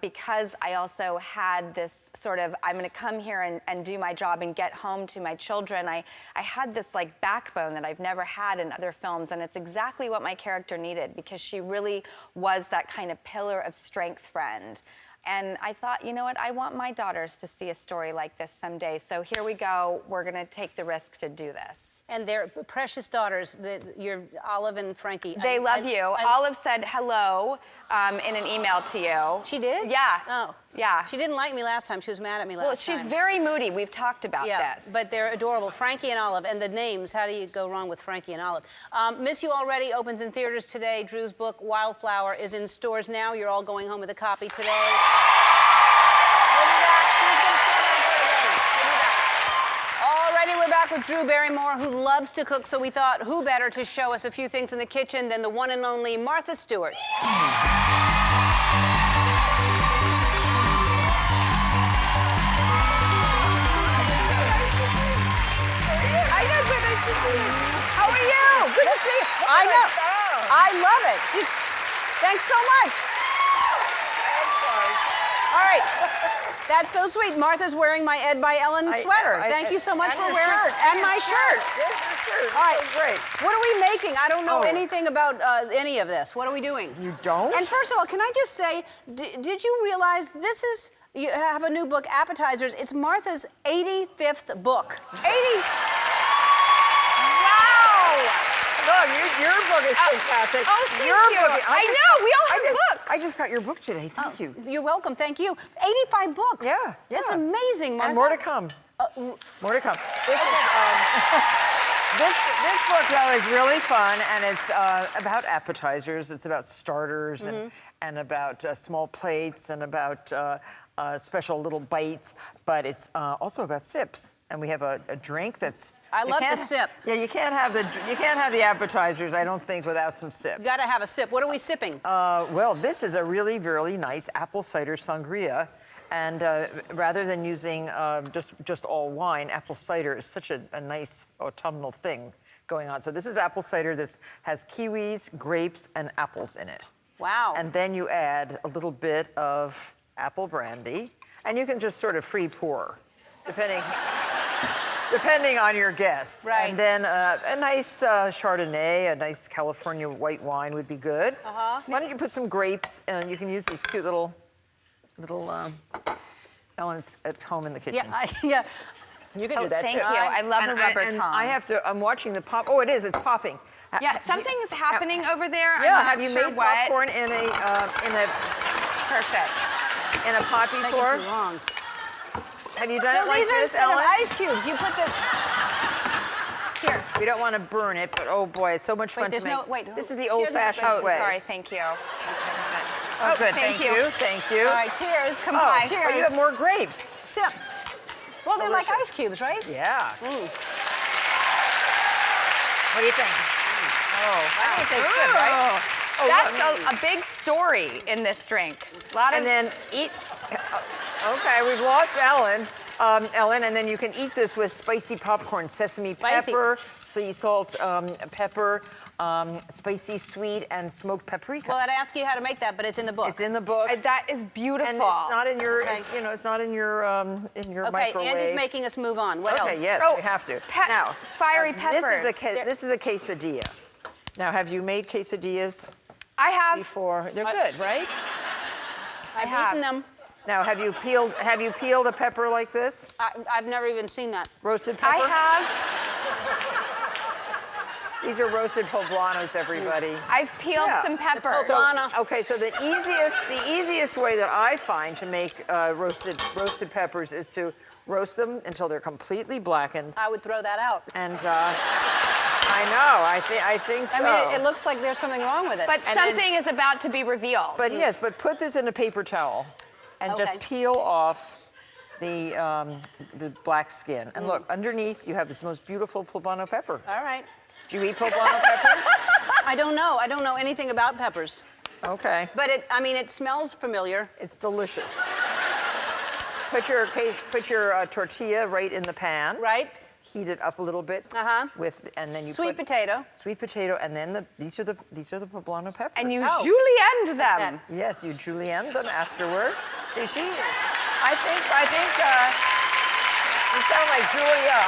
because I also had this sort of, I'm going to come here and do my job and get home to my children. I had this like backbone that I've never had in other films, and it's exactly what my character needed because she really was that kind of pillar of strength friend. And I thought, you know what, I want my daughters to see a story like this someday. So here we go, we're gonna take the risk to do this. And they're precious daughters, your Olive and Frankie. They love you. Olive said hello in an email to you. She did? Yeah. Oh. Yeah. She didn't like me last time. She was mad at me last time. Well, she's very moody. We've talked about this. But they're adorable. Frankie and Olive. And the names, how do you go wrong with Frankie and Olive? Miss You Already opens in theaters today. Drew's book, Wildflower, is in stores now. You're all going home with a copy today. We'll be back. Alrighty, we're back with Drew Barrymore, who loves to cook, so we thought, who better to show us a few things in the kitchen than the one and only Martha Stewart. How are you? Good to see you. I know. I love it. Thanks so much. All right. That's so sweet. Martha's wearing my Ed by Ellen sweater. Thank you so much for wearing it. And my shirt. All right. Great. What are we making? I don't know anything about any of this. What are we doing? You don't? And first of all, can I just say, did you realize this is, you have a new book, Appetizers. It's Martha's 85th book. 80. Look, your book is fantastic. Oh, thank your you. Book, I know, we all have books. I just got your book today. Thank you. You're welcome. Thank you. 85 books. Yeah. That's amazing, Martha. And more to come. More to come. This book, though, is really fun, and it's about appetizers. It's about starters and about small plates and about special little bites, but it's also about sips. And we have a drink that's. I love the sip. Yeah, you can't have the appetizers, I don't think, without some sips. You gotta have a sip. What are we sipping? Well, this is a really, really nice apple cider sangria. And rather than using just all wine, apple cider is such a nice autumnal thing going on. So this is apple cider that has kiwis, grapes, and apples in it. Wow. And then you add a little bit of apple brandy, and you can just sort of free pour, depending on your guests. Right. And then a nice Chardonnay, a nice California white wine would be good. Why don't you put some grapes, and you can use these cute little Ellen's at home in the kitchen. Yeah. You can do that thank too. you. I love a rubber and tongue. I'm watching the pop. Oh, it's popping. Yeah, something is happening over there. Yeah, I'm not have you sure made what. popcorn in a Perfect. in a poppy store? Wrong. Have you done So it like these are this, instead of Ellen? ice cubes. You put the. Here. We don't want to burn it, but oh boy, it's so much fun to there's make. no- wait, This is the cheers, old-fashioned way. Oh, sorry, thank you. Oh, good, thank you. Thank you. All right, cheers. Come Oh, on. oh, you have more grapes. Sips. Well, they're like Delicious. ice cubes, right? Yeah. What do you think? I think it's good, right? Oh, That's a big story in this drink. A lot of. And then eat. Okay, we've lost Ellen. Ellen, and then you can eat this with spicy popcorn, sesame pepper, sea salt, pepper, spicy sweet, and smoked paprika. Well, I'd ask you how to make that, but it's in the book. It's in the book. That is beautiful. And it's not in your, it's not in your Okay, microwave. Andy's making us move on. What else? Okay, yes, we have to. Now, fiery this peppers. is a quesadilla. Now, have you made quesadillas I have. before? They're good, right? I've eaten them. Now, have you peeled a pepper like this? I've never even seen that. Roasted pepper? I have. These are roasted poblanos, everybody. I've peeled some peppers. So the easiest way that I find to make roasted peppers is to roast them until they're completely blackened. I would throw that out. And I know, I think so. I mean, it looks like there's something wrong with it. But something is about to be revealed. But yes, but put this in a paper towel and just peel off the black skin. And look, underneath you have this most beautiful poblano pepper. All right. Do you eat poblano peppers? I don't know. I don't know anything about peppers. Okay. But it smells familiar. It's delicious. Put your tortilla right in the pan. Right. heat it up a little bit. And then you Sweet potato. Sweet potato, and then these are the poblano peppers. And you julienne them. Yes, you julienne them afterward. See, I think you sound like Julia.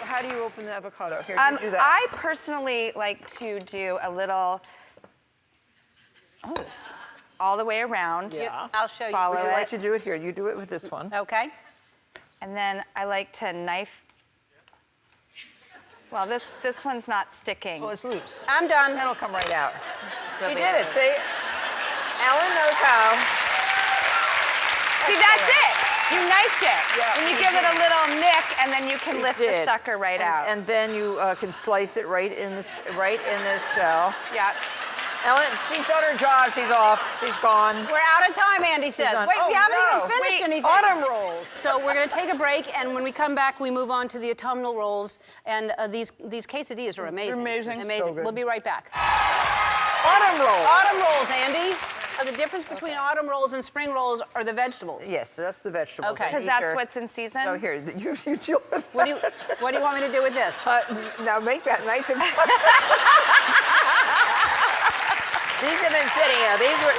How do you open the avocado? Here, you do that. I personally like to do a little, all the way around. Yeah. I'll show you. Follow Would you it. like to do it here? You do it with this one. Okay. And then I like to knife. Well, this one's not sticking. Well, it's loose. I'm done. That'll come right out. She really did it. loose. See? Ellen knows how. See, that's it. You knifed it. Yeah, and you you give it a did. little nick, and then you can lift the did. sucker right out. And then you can slice it right in this shell. Yeah. Ellen, she's done her job. She's off. She's gone. We're out of time, Andy says. done. Wait, we Oh, haven't no. even finished Wait, anything. autumn rolls. So we're going to take a break, and when we come back, we move on to the autumnal rolls. And these quesadillas are amazing. They're amazing. Amazing. So good. We'll be right back. Autumn rolls. Autumn rolls, Andy. The difference between autumn rolls and spring rolls are the vegetables. Yes, that's the vegetables. Okay. Because that's what's in season? So here, you deal with What do you want me to do with this? Now make that nice and These have been sitting here. These were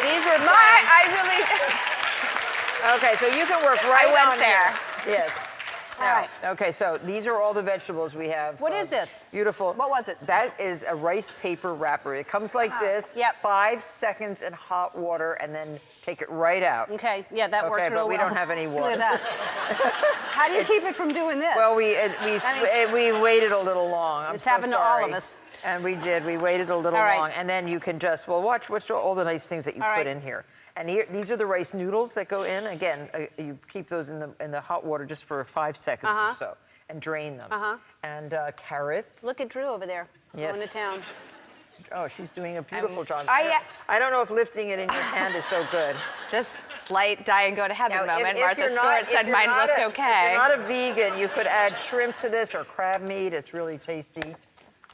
Okay, so you can work right I went on there. here. Yes. All right. Okay, so these are all the vegetables we have. What is this? Beautiful. What was it? That is a rice paper wrapper. It comes like this. Yep. 5 seconds in hot water, and then take it right out. Okay, yeah, that works Okay, real but we well. don't have any Look water. at that. How do you keep it from doing this? Well, we waited a little long. I'm It's so happened to all sorry. of us. And we did. We waited a little All right. long, and then you can just watch all the nice things that you All put right. in here. And here, these are the rice noodles that go in. Again, you keep those in the hot water just for 5 seconds or so, and drain them. And carrots. Look at Drew over there. Yes. Going to town. Oh, she's doing a beautiful job. I don't know if lifting it in your hand is so good. Just slight die and go to heaven Now, moment. if Martha you're Stewart if said you're mine not looked If okay. you're not a vegan, you could add shrimp to this or crab meat. It's really tasty.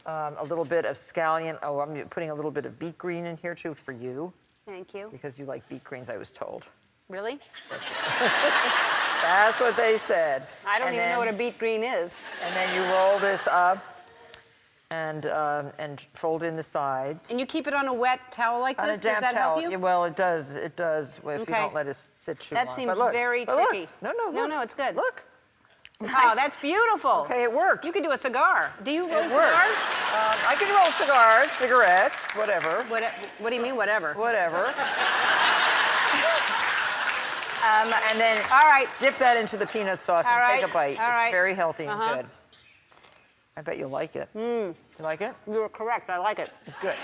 A little bit of scallion. Oh, I'm putting a little bit of beet green in here too for you. Thank you. Because you like beet greens, I was told. Really? That's what they said. I don't even know what a beet green is. And then you roll this up and fold in the sides. And you keep it on a wet towel like On this? a damp Does that towel. help you? Yeah, well, it does. It does if you Okay. don't let it sit too That long. seems But look, very but look. tricky. No, look. No, it's good. Look. Oh, that's beautiful. Okay, it worked. You could do a cigar. Do you roll It worked. cigars? I can roll cigars, cigarettes, whatever. What do you mean, whatever? Whatever. And then, all right, dip that into the peanut sauce and All right, take a bite. all It's right. very healthy and Uh-huh. good. I bet you'll like it. You like it? You were correct. I like it. Good.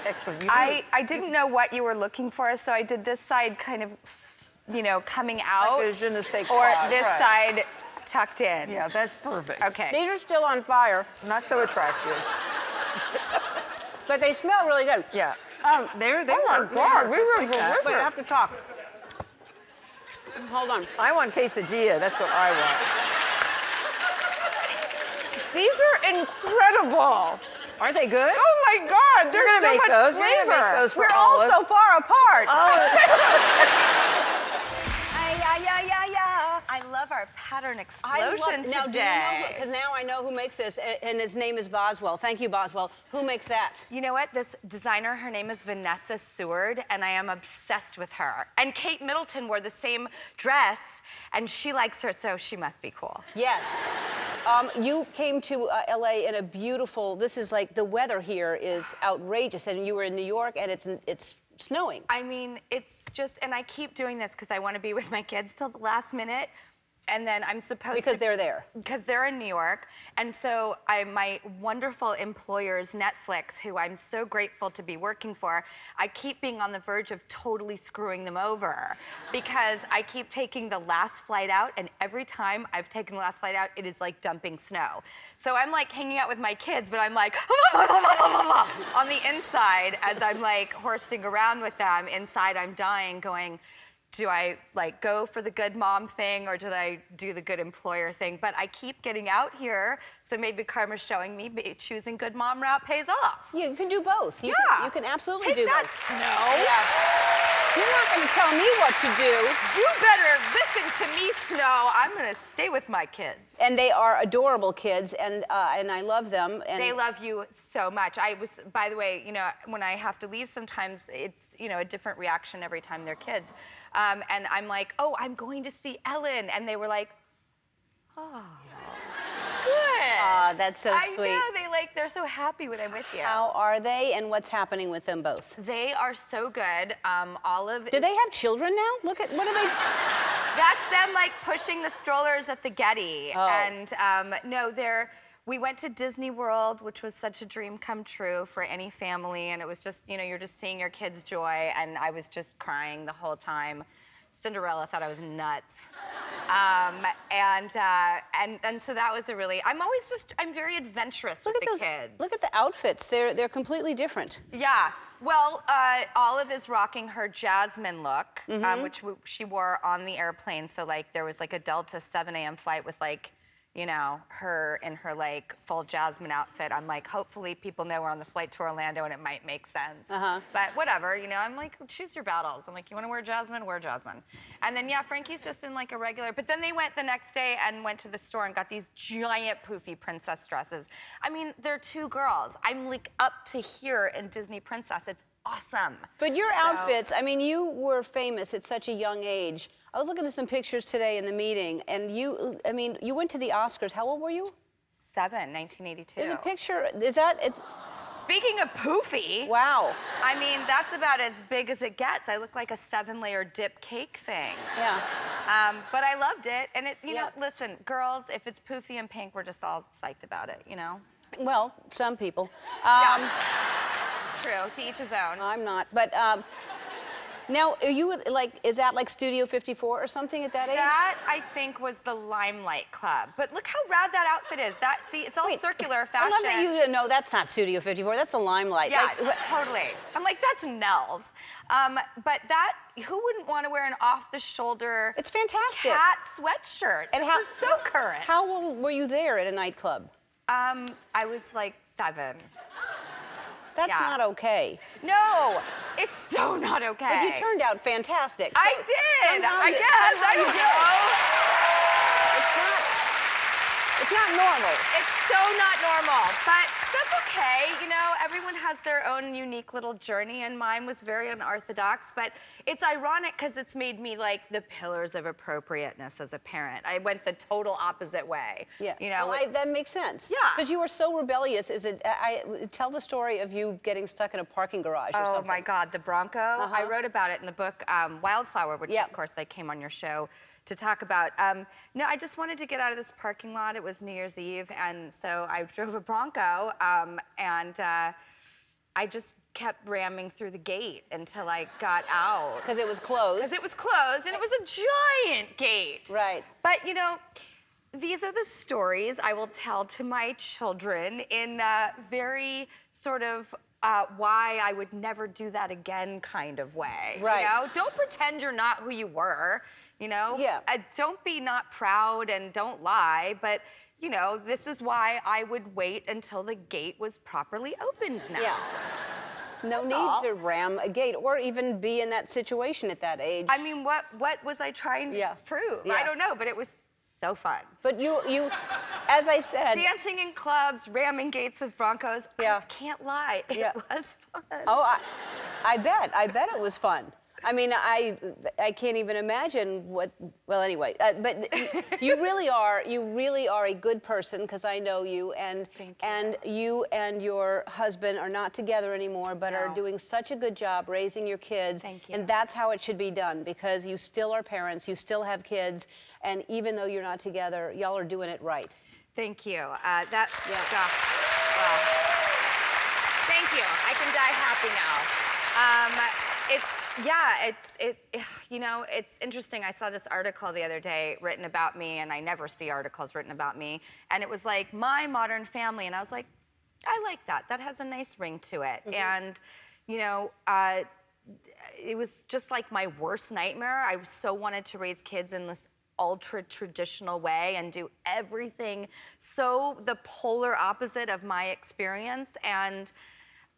Excellent. You I didn't know what you were looking for, so I did this side kind of, coming out, Like a je ne sais or quoi. this Right. side tucked in. Yeah, that's perfect. Okay. These are still on fire, Not so attractive. but they smell really good. Yeah. They Oh my were God, we just were like that. But I have to talk. Hold on. I want quesadilla. That's what I want. These are incredible. Aren't they good? Oh my God, We're there's gonna so make much those. We're flavor. gonna make those for We're all Olive. so far apart. I love our pattern I explosion love, now, do you know today. because now I know who makes this, and his name is Boswell. Thank you, Boswell. Who makes that? You know what? This designer, her name is Vanessa Seward, and I am obsessed with her. And Kate Middleton wore the same dress, and she likes her, so she must be cool. Yes. You came to LA in a beautiful. This is like the weather here is outrageous, and you were in New York, and it's snowing. I mean, it's just, and I keep doing this because I want to be with my kids till the last minute. And then I'm supposed Because to. they're there. Because they're in New York. And so my wonderful employers, Netflix, who I'm so grateful to be working for, I keep being on the verge of totally screwing them over. Because I keep taking the last flight out, and every time I've taken the last flight out, it is like dumping snow. So I'm like hanging out with my kids, but I'm like, on the inside, as I'm like horsing around with them, inside I'm dying, going, do I like go for the good mom thing or do I do the good employer thing? But I keep getting out here, so maybe karma's showing me choosing good mom route pays off. You can do both. You can absolutely Take do that, both. Snow. Yeah. You're not going to tell me what to do. You better listen to me, Snow. I'm going to stay with my kids. And they are adorable kids, and I love them. And they love you so much. By the way, you know, when I have to leave sometimes, it's, you know, a different reaction every time they're kids. And I'm like, oh, I'm going to see Ellen. And they were like, oh, good. Aw, that's so sweet. I know, they're so happy when I'm with you. How are they, and what's happening with them both? They are so good. Olive. Do they have children now? Look at, what are they? That's them like pushing the strollers at the Getty. Oh. And no, we went to Disney World, which was such a dream come true for any family. And it was just, you know, you're just seeing your kids' joy. And I was just crying the whole time. Cinderella thought I was nuts. And so that was a really, I'm very adventurous with the kids. Look at the outfits. They're completely different. Yeah. Well, Olive is rocking her Jasmine look, which she wore on the airplane. So like there was like a Delta 7 a.m. flight with like, you know, her in her like full Jasmine outfit. I'm like, hopefully people know we're on the flight to Orlando and it might make sense. But whatever, you know, I'm like, choose your battles. I'm like, you want to wear Jasmine? Wear Jasmine. And then, yeah, Frankie's just in like a regular, but then they went the next day and went to the store and got these giant poofy princess dresses. I mean, they're two girls. I'm like up to here in Disney Princess. It's awesome. But your outfits, I mean, you were famous at such a young age. I was looking at some pictures today in the meeting, and you went to the Oscars. How old were you? 1982. There's a picture, is that it? Speaking of poofy. Wow. I mean, that's about as big as it gets. I look like a 7-layer dip cake thing. Yeah. But I loved it, and you know, listen, girls, if it's poofy and pink, we're just all psyched about it, you know? Well, some people. Yeah. It's true, to each his own. I'm not, but now, are you like, is that like Studio 54 or something at that age? That, I think, was the Limelight Club. But look how rad that outfit is. See, it's all circular fashion. I love that you didn't know that's not Studio 54, that's the Limelight. Yeah, totally. I'm like, that's Nell's. But who wouldn't want to wear an off-the-shoulder It's fantastic. cat sweatshirt? And this is so current. How old were you there at a nightclub? I was like 7. That's not okay. No, it's so not okay. But you turned out fantastic. I did. I guess. I don't know. It's not normal. It's so not normal, but that's okay. You know, everyone has their own unique little journey, and mine was very unorthodox, but it's ironic because it's made me like the pillars of appropriateness as a parent. I went the total opposite way. Yeah. You know, that makes sense. Yeah. Because you were so rebellious. Tell the story of you getting stuck in a parking garage or something. Oh my God, the Bronco. I wrote about it in the book Wildflower, which of course they came on your show to talk about. No, I just wanted to get out of this parking lot. It was New Year's Eve, and so I drove a Bronco, and I just kept ramming through the gate until I got out. Because it was closed? Because it was closed, and it was a giant gate. Right. But, you know, these are the stories I will tell to my children in very sort of why I would never do that again kind of way. Right. You know, don't pretend you're not who you were. You know, don't be not proud and don't lie, but you know, this is why I would wait until the gate was properly opened now. Yeah. No need to ram a gate or even be in that situation at that age. I mean, what was I trying to prove? Yeah. I don't know, but it was so fun. But you, as I said, dancing in clubs, ramming gates with Broncos. I can't lie, it was fun. Oh, I bet it was fun. I mean, I can't even imagine what. Well, anyway, but you really are a good person because I know you, and you and your husband are not together anymore, but are doing such a good job raising your kids. Thank you. And that's how it should be done because you still are parents, you still have kids, and even though you're not together, y'all are doing it right. Thank you. Wow. Thank you. I can die happy now. You know, it's interesting. I saw this article the other day written about me, and I never see articles written about me. And it was like, my modern family. And I was like, I like that. That has a nice ring to it. And, you know, it was just like my worst nightmare. I so wanted to raise kids in this ultra traditional way and do everything so the polar opposite of my experience. And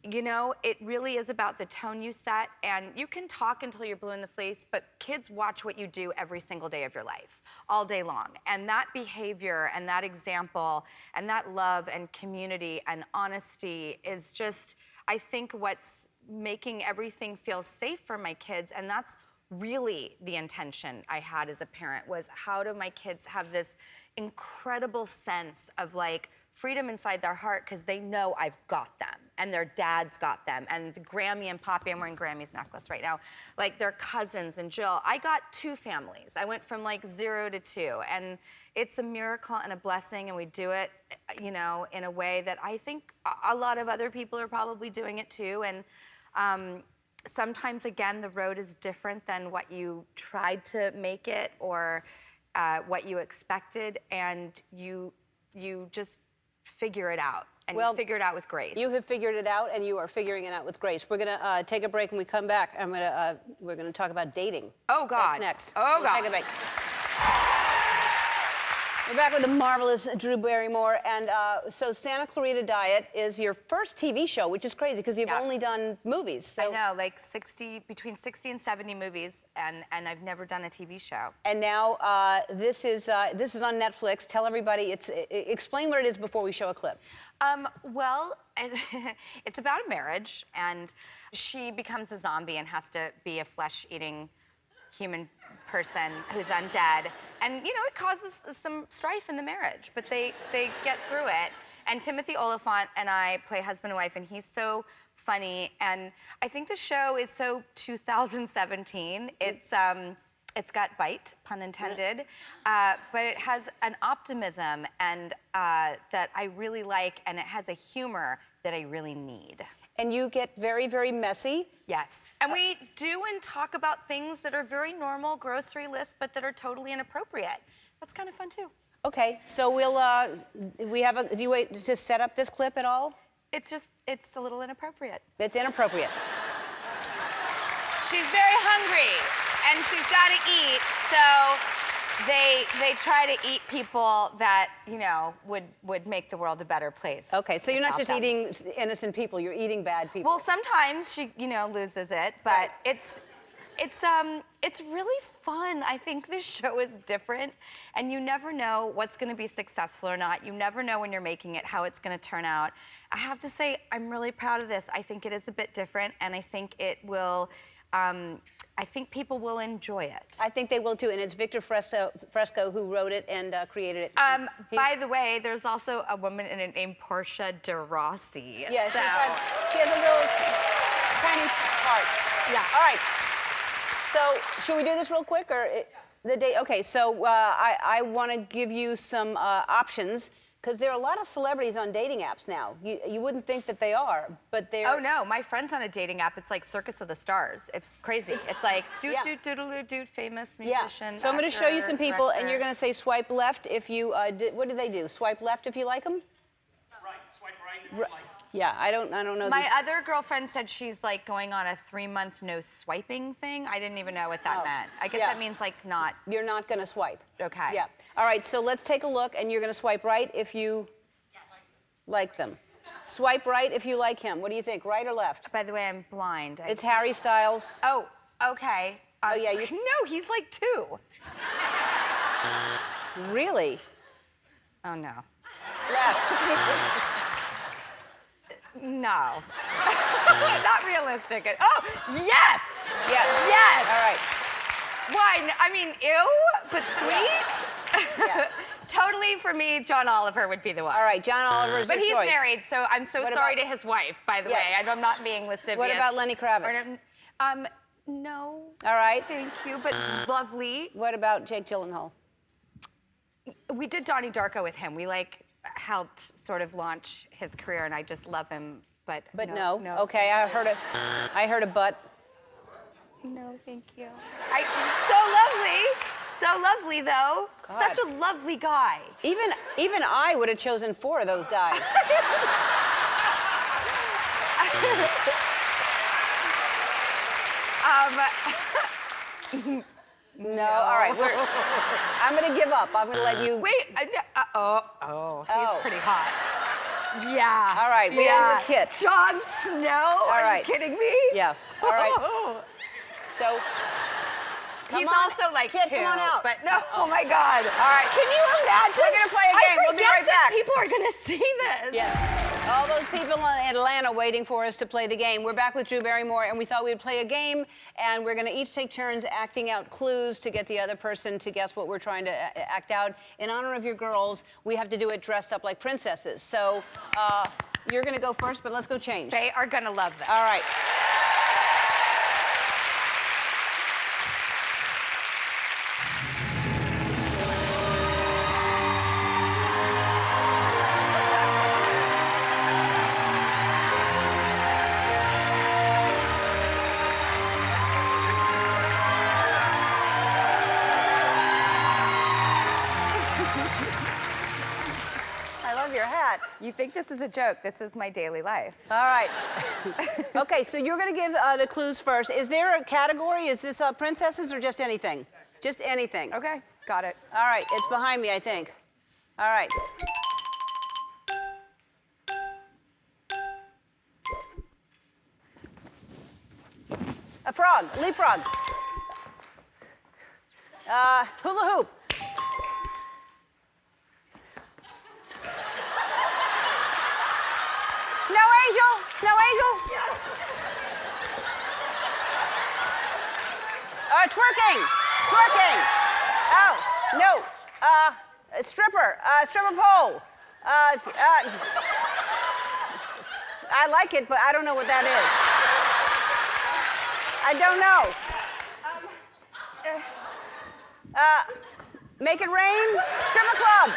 you know, it really is about the tone you set, and you can talk until you're blue in the face, but kids watch what you do every single day of your life, all day long. And that behavior and that example and that love and community and honesty is just, I think, what's making everything feel safe for my kids. And that's really the intention I had as a parent, was how do my kids have this incredible sense of like freedom inside their heart, because they know I've got them and their dad's got them, and the Grammy and Poppy, I'm wearing Grammy's necklace right now, like their cousins and Jill. I got 2 families. I went from like 0 to 2, and it's a miracle and a blessing, and we do it, you know, in a way that I think a lot of other people are probably doing it too. And sometimes, again, the road is different than what you tried to make it or what you expected, and you just figure it out, and you figure it out with grace. You have figured it out, and you are figuring it out with grace. We're gonna take a break, and we come back. We're gonna talk about dating. Oh God. That's next. Oh God. Take a break. We're back with the marvelous Drew Barrymore, and so Santa Clarita Diet is your first TV show, which is crazy because you've only done movies. So. I know, like between 60 and 70 movies, and I've never done a TV show. And now this is on Netflix. Tell everybody, explain what it is before we show a clip. Well, it's about a marriage, and she becomes a zombie and has to be a flesh-eating human person who's undead. And, you know, it causes some strife in the marriage, but they get through it. And Timothy Oliphant and I play husband and wife, and he's so funny. And I think the show is so 2017. It's got bite, pun intended, but it has an optimism and that I really like, and it has a humor that I really need. And you get very, very messy. Yes. And we do and talk about things that are very normal grocery lists, but that are totally inappropriate. That's kind of fun too. Okay, so do you wait to set up this clip at all? It's a little inappropriate. It's inappropriate. She's very hungry, and she's got to eat, so they try to eat people that, you know, would make the world a better place. Okay, so you're not just eating innocent people, you're eating bad people. Well, sometimes she, you know, loses it, but it's really fun. I think this show is different, and you never know what's going to be successful or not. You never know when you're making it how it's going to turn out. I have to say, I'm really proud of this. I think it is a bit different, and I think it will. I think people will enjoy it. I think they will too, and it's Victor Fresco who wrote it and created it. By the way, there's also a woman in it named Portia de Rossi. Yes, so. she has a little tiny part. Yeah. All right. So, should we do this real quick, or the date? Okay. So, I want to give you some options. Because there are a lot of celebrities on dating apps now. You wouldn't think that they are, but they're... Oh, no. My friend's on a dating app. It's like Circus of the Stars. It's crazy. It's like doot, famous musician, So I'm going to show you some people, director. and you're going to say swipe left if you... what do they do? Swipe left if you like them? Right. Swipe right if you like them. Yeah, I don't know. My other girlfriend said she's like going on a 3-month no swiping thing. I didn't even know what that meant. I guess that means like not. You're not going to swipe. Okay. Yeah. All right. So let's take a look, and you're going to swipe right if you like them. Swipe right if you like him. What do you think? Right or left? By the way, I'm blind. It's Harry Styles. Oh. Okay. Oh yeah. No, he's like 2. Really? Oh no. Left. No. Not realistic. Oh, yes! Yeah. Yes! All right. Why? I mean, ew, but sweet? Yeah. Totally, for me, John Oliver would be the one. All right, John Oliver's But your he's choice. married, so I'm so sorry to his wife, by the way. I'm not being lascivious. What about Lenny Kravitz? No. All right. Thank you, but lovely. What about Jake Gyllenhaal? We did Donnie Darko with him. We helped sort of launch his career, and I just love him, but no. Okay, I heard a but. No, thank you. So lovely though. God. Such a lovely guy. Even I would have chosen 4 of those guys. No, all right. I'm going to give up. I'm going to let you. Wait. He's pretty hot. Yeah. All right, we end with Kit. Jon Snow? Are you kidding me? Yeah. All right. So. He's Come on. also like Kit, 2. come on out. But no, oh my God. All right. Can you imagine? We're going to play a game. We'll be right back. People are going to see this. Yeah. All those people in Atlanta waiting for us to play the game. We're back with Drew Barrymore, and we thought we'd play a game, and we're going to each take turns acting out clues to get the other person to guess what we're trying to act out. In honor of your girls, we have to do it dressed up like princesses. So you're going to go first, but let's go change. They are going to love this. All right. You think this is a joke? This is my daily life. All right. Okay, so you're going to give the clues first. Is there a category? Is this princesses or just anything? Just anything. Okay, got it. All right, it's behind me, I think. All right. A frog, leapfrog. Hula hoop. Snow angel, snow angel. Yes. Twerking, twerking. Oh, no. Stripper, stripper pole. I like it, but I don't know what that is. I don't know. Make it rain, stripper club.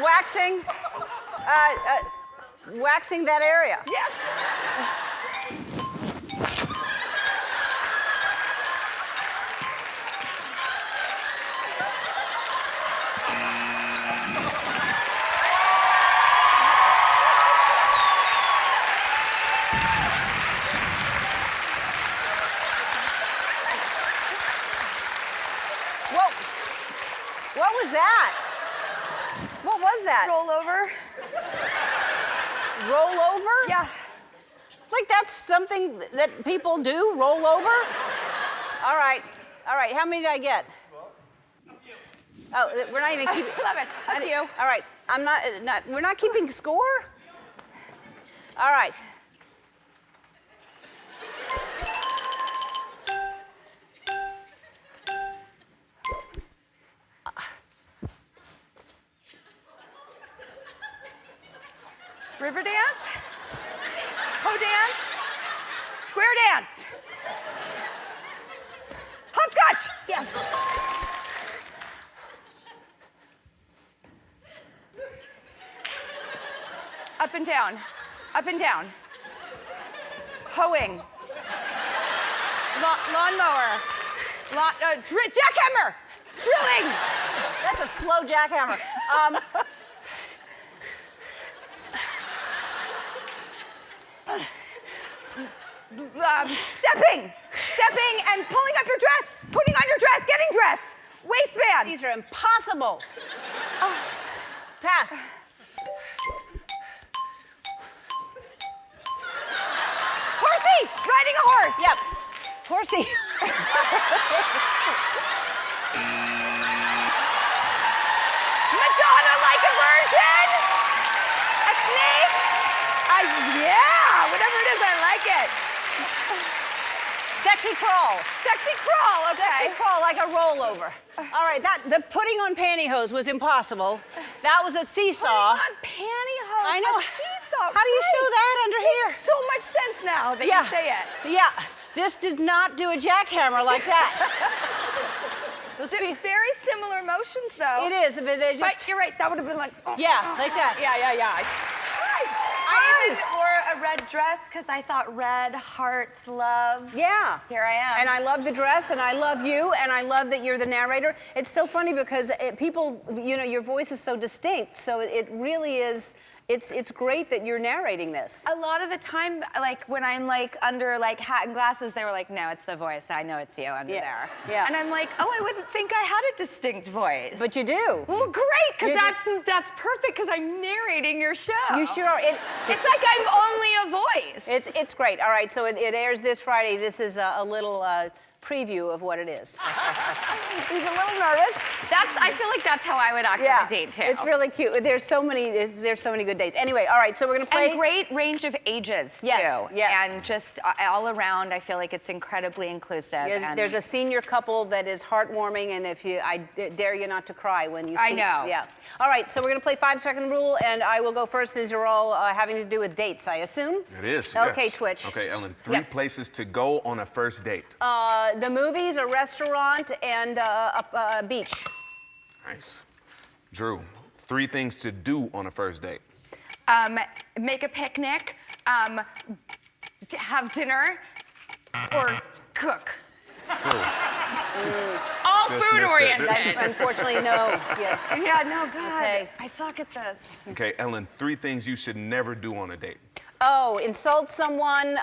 Waxing, waxing that area. Yes. What was that? What was that? Roll over. Roll over? Yeah. Like that's something that people do, roll over? All right. All right, how many did I get? Oh, we're not even keeping... 11. That's you. All right, we're not keeping score? All right. River dance, hoe dance, square dance, hopscotch. Yes. Up and down, up and down. Hoeing. Lawnmower. Jackhammer. Drilling. That's a slow jackhammer. Stepping and pulling up your dress, putting on your dress, getting dressed. Waistband. These are impossible. Pass. Horsey, riding a horse. Yep. Horsey. Madonna like a virgin. A snake. Yeah, whatever it is, I like it. Sexy crawl. Sexy crawl, okay. Sexy crawl, like a rollover. All right, the putting on pantyhose was impossible. That was a seesaw. Putting on pantyhose. I know. A seesaw. How do you show that under here? Makes so much sense now that you say it. Yeah. This did not do a jackhammer like that. Very similar motions, though. It is, but they just... But you're right, that would have been like... Yeah, like that. Yeah. I even wore a red dress because I thought red, hearts, love. Yeah. Here I am. And I love the dress, and I love you, and I love that you're the narrator. It's so funny because people, you know, your voice is so distinct, so it really is, It's great that you're narrating this. A lot of the time, like when I'm like under like hat and glasses, they were like, "No, it's the voice. I know it's you under there." Yeah. And I'm like, "Oh, I wouldn't think I had a distinct voice." But you do. Well, great, because You- that's perfect because I'm narrating your show. You sure are. It's like I'm only a voice. It's great. All right, so it airs this Friday. This is a little preview of what it is. He's a little nervous. I feel like that's how I would act on a date too. It's really cute. There's so many good dates. Anyway, all right, so we're gonna play. And great range of ages too. Yes, yes. And just all around, I feel like it's incredibly inclusive. There's a senior couple that is heartwarming, and I dare you not to cry when you see. I know. Yeah. All right, so we're gonna play 5-second rule, and I will go first. These are all having to do with dates, I assume. It is. Okay, yes. Twitch. Okay, Ellen. 3 places to go on a first date. The movies, a restaurant, and a beach. Nice. Drew, 3 things to do on a first date. Make a picnic, have dinner, or cook. True. All Just food missed it. oriented. Unfortunately, no. Yes. Yeah, no, God. Okay. I suck at this. Okay, Ellen, 3 things you should never do on a date. Oh, insult someone,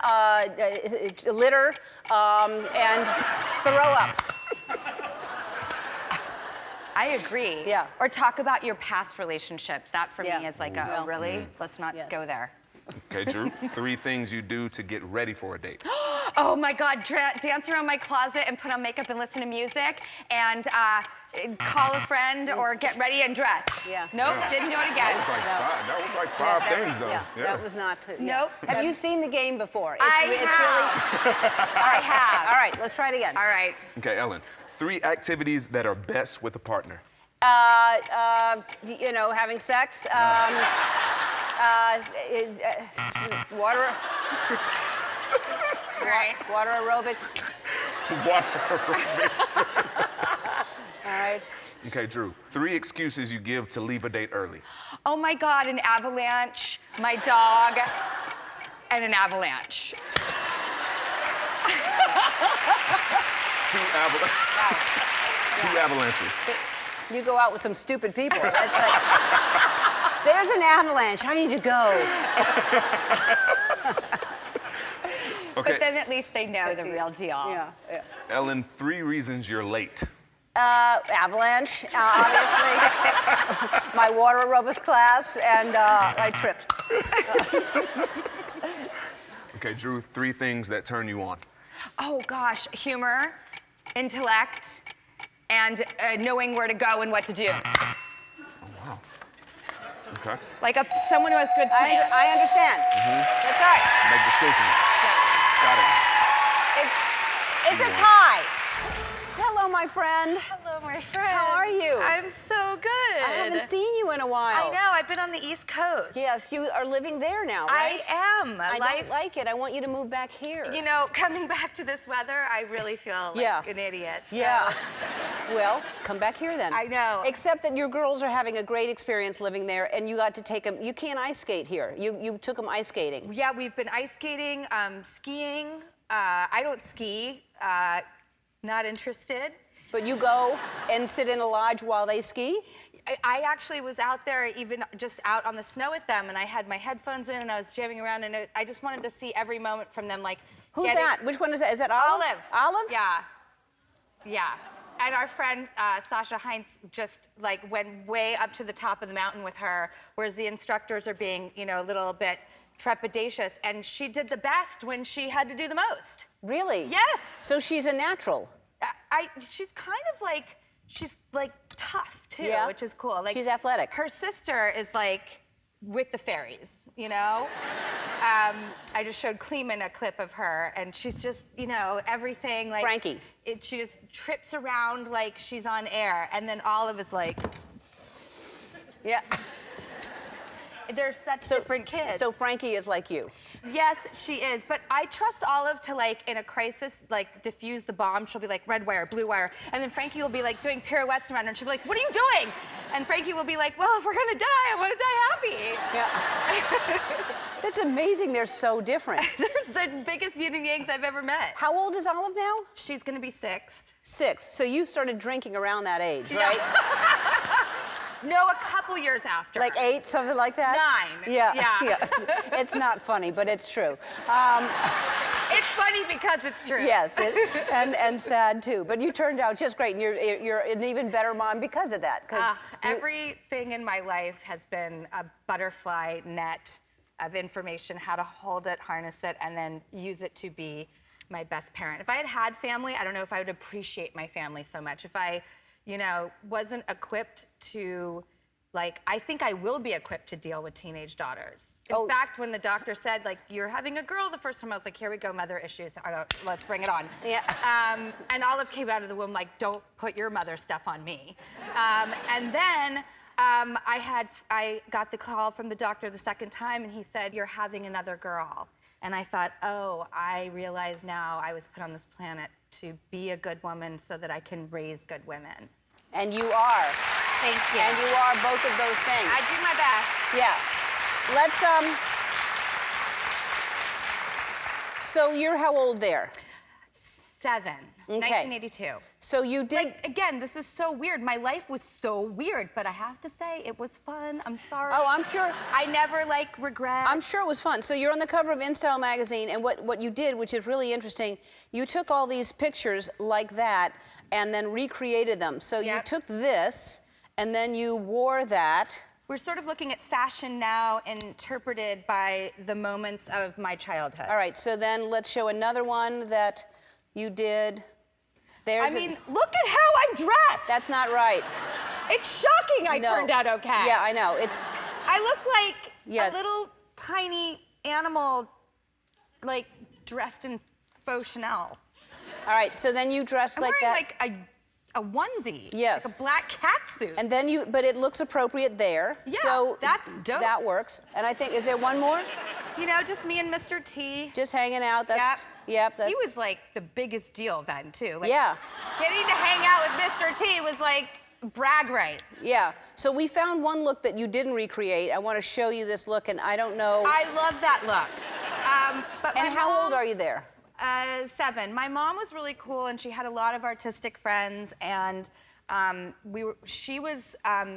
litter, and throw up. I agree. Yeah. Or talk about your past relationships. That for Yeah. me is like a, really? Let's not go there. Okay, Drew, 3 things you do to get ready for a date. Oh my God, dance around my closet and put on makeup and listen to music and call a friend or get ready and dress. Yeah. Nope, Yeah. didn't do it again. That was like 5 things, though. Yeah, that was not. Nope. Have you seen the game before? I have. All right, let's try it again. All right. Okay, Ellen, 3 activities that are best with a partner. Having sex. Water. Right. Water aerobics. Water aerobics. All right. Okay, Drew, 3 excuses you give to leave a date early. Oh my God, an avalanche, my dog, and an avalanche. 2 avalanches. You go out with some stupid people. That's like, there's an avalanche. I need to go. Okay. But then at least they know the real deal. Yeah. Ellen, 3 reasons you're late. Avalanche, obviously. My water aerobics class, and I tripped. Okay, Drew, 3 things that turn you on. Oh gosh, humor, intellect, and knowing where to go and what to do. Oh, wow. Okay. Like someone who has good plans. I understand. That's right. Make decisions. Got it. It's a tie. Hello, my friend. Hello, my friend. How are you? I'm so good. I haven't seen you in a while. I know. I've been on the East Coast. Yes, you are living there now, right? I am. I don't like it. I want you to move back here. You know, coming back to this weather, I really feel like an idiot. So. Yeah. Well, come back here then. I know. Except that your girls are having a great experience living there, and you got to take them. You can't ice skate here. You took them ice skating. Yeah, we've been ice skating, skiing. I don't ski. Not interested. But you go and sit in a lodge while they ski? I actually was out there, even just out on the snow with them, and I had my headphones in and I was jamming around, and I just wanted to see every moment from them, like. Who's that? Which one is that? Is that Olive? Olive? Yeah. Yeah. And our friend Sasha Heinz just like went way up to the top of the mountain with her, whereas the instructors are being, a little bit trepidatious, and she did the best when she had to do the most. Really? Yes. So she's a natural. She's kind of like, she's like tough too, Yeah. which is cool. Like She's athletic. Her sister is like with the fairies, I just showed Kleeman a clip of her, and she's just, everything like Frankie. She just trips around like she's on air, and then Olive is like. Yeah. They're such different kids. So Frankie is like you. Yes, she is. But I trust Olive to, like, in a crisis, like, diffuse the bomb. She'll be like, red wire, blue wire. And then Frankie will be, like, doing pirouettes around her. And she'll be like, what are you doing? And Frankie will be like, well, if we're going to die, I want to die happy. Yeah. That's amazing. They're so different. They're the biggest yin and yangs I've ever met. How old is Olive now? She's going to be 6. 6. So you started drinking around that age, right? No, a couple years after. Like 8, something like that? 9. Yeah. Yeah. It's not funny, but it's true. It's funny because it's true. Yes, and sad too. But you turned out just great, and you're an even better mom because of that. Everything in my life has been a butterfly net of information, how to hold it, harness it, and then use it to be my best parent. If I had had family, I don't know if I would appreciate my family so much. If I, wasn't equipped to, I think I will be equipped to deal with teenage daughters. In fact, when the doctor said, you're having a girl the first time, I was like, here we go, mother issues. Let's bring it on. Yeah. And Olive came out of the womb don't put your mother stuff on me. And then I got the call from the doctor the second time, and he said, you're having another girl. And I thought, I realize now I was put on this planet to be a good woman so that I can raise good women. And you are. Thank you. And you are both of those things. I do my best. Yeah. Let's, so you're how old there? 7. Okay. 1982. So you did... again, this is so weird. My life was so weird, but I have to say, it was fun. I'm sorry. Oh, I'm sure. I never, regret. I'm sure it was fun. So you're on the cover of InStyle magazine, and what you did, which is really interesting, you took all these pictures like that and then recreated them. So you took this, and then you wore that. We're sort of looking at fashion now interpreted by the moments of my childhood. All right, so then let's show another one that you did. Look at how I'm dressed. That's not right. It's shocking I turned out okay. Yeah, I know. I look like a little tiny animal, dressed in faux Chanel. All right, so then you dressed like that. I'm wearing a onesie. Yes. Like a black catsuit. And then but it looks appropriate there. Yeah, so that's dope. That works. And I think, is there one more? Just me and Mr. T. Just hanging out. Yep. He was the biggest deal then too. Yeah. Getting to hang out with Mr. T was brag rights. Yeah. So we found one look that you didn't recreate. I want to show you this look, and I don't know. I love that look. And how old are you there? 7. My mom was really cool, and she had a lot of artistic friends, and she was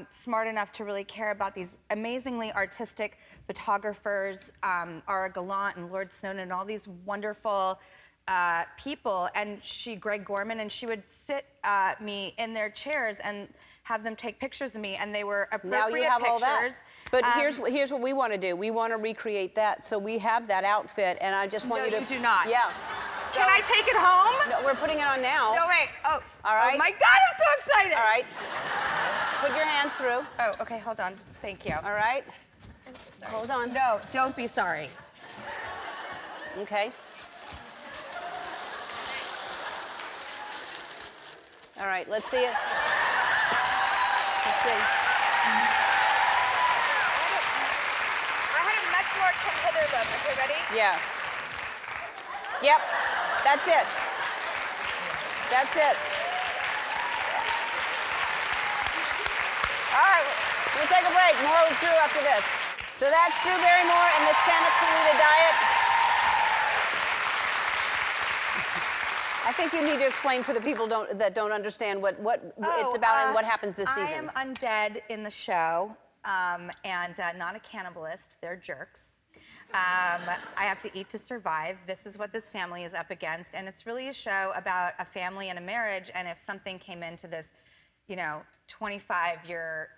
smart enough to really care about these amazingly artistic photographers, Ara Gallant and Lord Snowden, and all these wonderful people. And Greg Gorman, and she would sit me in their chairs and have them take pictures of me, and they were appropriate now you have pictures. all that. But here's what we want to do. We want to recreate that. So we have that outfit, and I just want you to. No, you do not. Yeah. So, can I take it home? No, we're putting it on now. No, wait. Oh. All right. Oh my God, I'm so excited. All right. Put your hands through. Oh, okay, hold on. Thank you. All right. I'm so sorry. Hold on. No, don't be sorry. Okay. All right, let's see it. Let's see. I had a much more Kim Hither look. Okay, ready? Yeah. Yep. That's it. That's it. All right, we'll take a break. More with Drew after this. So that's Drew Barrymore and the Santa Clarita Diet. I think you need to explain for the people that don't understand what it's about and what happens this season. I am undead in the show, and not a cannibalist. They're jerks. I have to eat to survive. This is what this family is up against, and it's really a show about a family and a marriage, and if something came into this, 25-year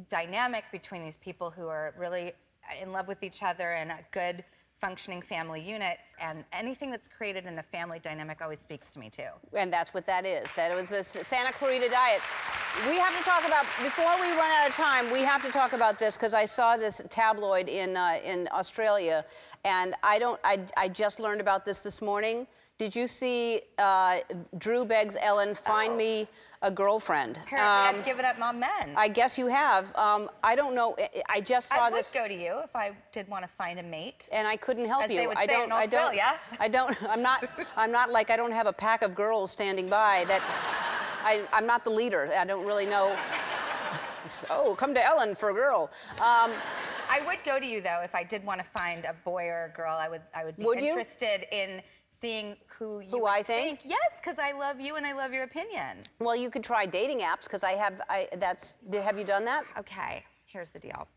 dynamic between these people who are really in love with each other and a good functioning family unit, and anything that's created in a family dynamic always speaks to me too. And that's what that is. That was the Santa Clarita Diet. We have to talk about, before we run out of time, we have to talk about this because I saw this tabloid in Australia, and I just learned about this morning. Did you see Drew begs Ellen, find me a girlfriend? Apparently I've given up on men. I guess you have. I don't know. I just saw this. I would go to you if I did want to find a mate. And I couldn't help As you. they would say in Australia. I'm not like I don't have a pack of girls standing by that. I'm not the leader. I don't really know. So come to Ellen for a girl. I would go to you though if I did want to find a boy or a girl. I would be interested in seeing who you I think? Yes, because I love you and I love your opinion. Well, you could try dating apps because have you done that? Okay, here's the deal.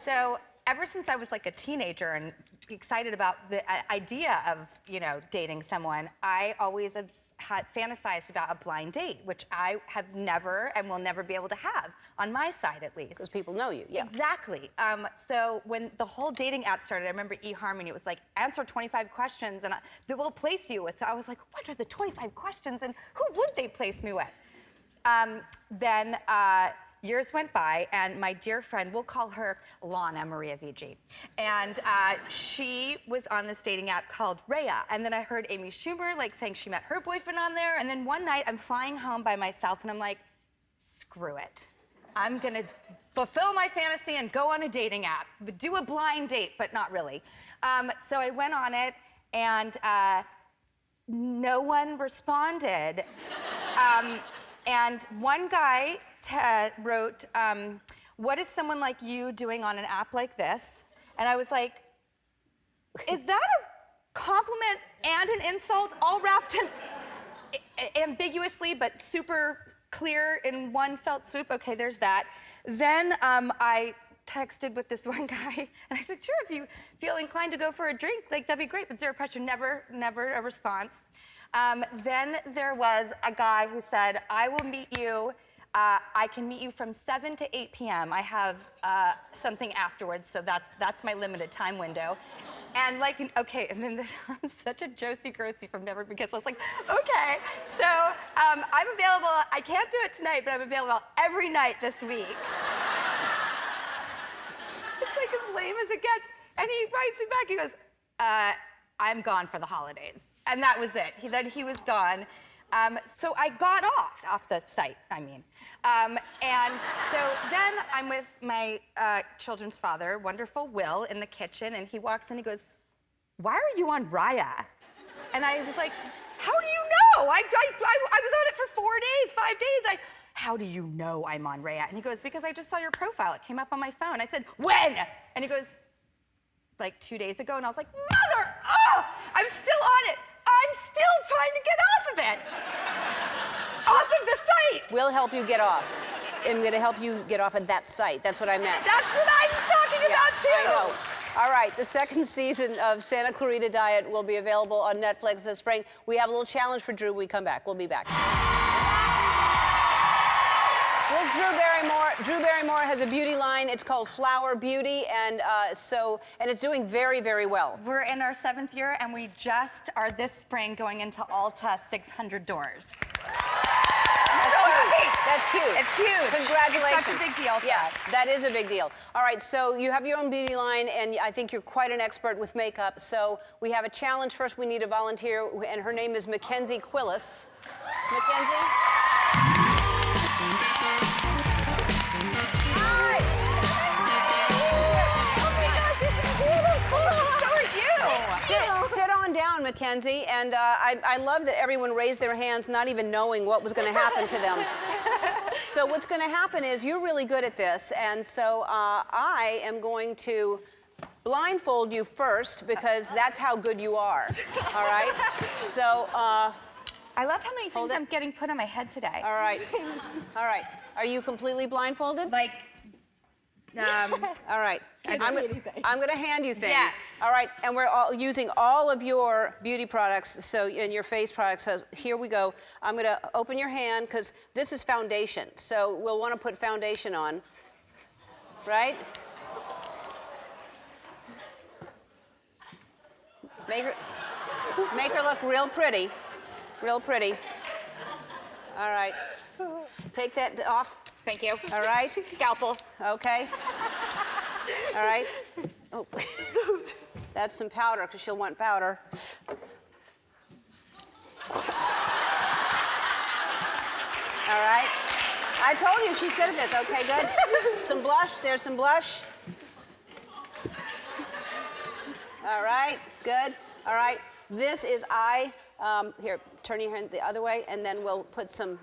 So ever since I was like a teenager and excited about the idea of, dating someone, I always had fantasized about a blind date, which I have never and will never be able to have, on my side at least. Because people know you, yeah. Exactly. So when the whole dating app started, I remember eHarmony, it was like, answer 25 questions and that will place you with. So I was like, what are the 25 questions and who would they place me with? Then years went by, and my dear friend, we'll call her Lana Maria VG, and she was on this dating app called Rhea, and then I heard Amy Schumer saying she met her boyfriend on there, and then one night I'm flying home by myself, and I'm like, screw it. I'm gonna fulfill my fantasy and go on a dating app, do a blind date, but not really. So I went on it, and no one responded. And one guy wrote, what is someone like you doing on an app like this? And I was like, is that a compliment and an insult all wrapped in ambiguously but super clear in one felt swoop? Okay, there's that. Then I texted with this one guy, and I said, sure, if you feel inclined to go for a drink, that'd be great, but zero pressure, never a response. Then there was a guy who said, I will meet you, I can meet you from 7 to 8 p.m. I have something afterwards, so that's my limited time window. And okay, and then I'm such a Josie Grossi from Never Begins. I was like, okay, so I'm available, I can't do it tonight, but I'm available every night this week. It's as lame as it gets. And he writes me back, he goes, I'm gone for the holidays. And that was it. Then he was gone. So I got off the site, I mean. And so then I'm with my children's father, wonderful Will, in the kitchen, and he walks in, he goes, why are you on Raya? And I was like, how do you know? I was on it for 4 days, 5 days. How do you know I'm on Raya? And he goes, because I just saw your profile. It came up on my phone. I said, when? And he goes, 2 days ago. And I was like, I'm still on it. I'm still trying to get off of it. Off of the site. We'll help you get off. I'm going to help you get off of that site. That's what I meant. That's what I'm talking about, too. I know. All right, the second season of Santa Clarita Diet will be available on Netflix this spring. We have a little challenge for Drew when we come back. We'll be back. With Drew Barrymore has a beauty line. It's called Flower Beauty, and it's doing very, very well. We're in our 7th year, and we just are this spring going into Ulta 600 doors. That's huge. It's huge. Congratulations. It's such a big deal for us. That is a big deal. All right, so you have your own beauty line, and I think you're quite an expert with makeup. So we have a challenge. First, we need a volunteer, and her name is Mackenzie Quillis. Mackenzie? Sit on down, Mackenzie, and I love that everyone raised their hands not even knowing what was going to happen to them. So what's going to happen is you're really good at this, and so I am going to blindfold you first because that's how good you are, all right? So, I love how many things I'm getting put on my head today. All right. All right. Are you completely blindfolded? All right. I'm going to hand you things. Yes. All right. And we're using all of your beauty products, and your face products. So here we go. I'm going to open your hand because this is foundation. So we'll want to put foundation on, right? Make her look real pretty. Real pretty. All right. Take that off. Thank you. All right. Scalpel. Okay. All right. Oh. That's some powder, because she'll want powder. All right. I told you she's good at this. Okay, good. Some blush. There's some blush. All right. Good. All right. This is eye. Here, turn your hand the other way, and then we'll put some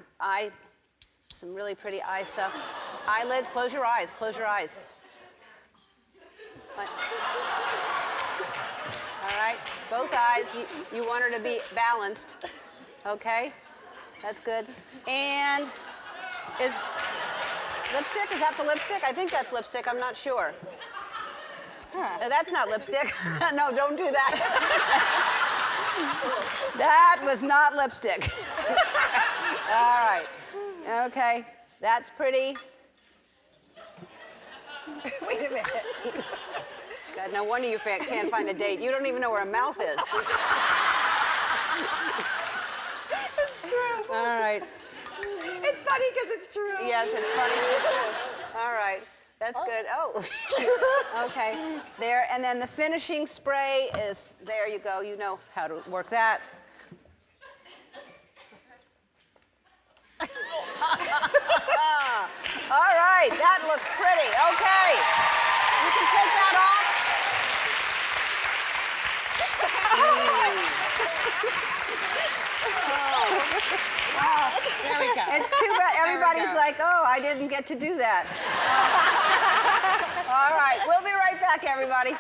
really pretty eye stuff. Eyelids, close your eyes, close your eyes. All right, both eyes. You want her to be balanced. Okay, that's good. And is lipstick, is that the lipstick? I think that's lipstick, I'm not sure. That's not lipstick. No, don't do that. That was not lipstick. All right, okay, that's pretty. Wait a minute. God, no wonder you can't find a date. You don't even know where a mouth is. It's true. All right. It's funny because it's true. Yes, it's funny. All right. That's good. Oh. Okay. There. And then the finishing spray is, there you go. You know how to work that. All right. That looks pretty. Okay. You can take that off. There we go. It's too bad. Everybody's like, oh, I didn't get to do that. All right. We'll be right back, everybody.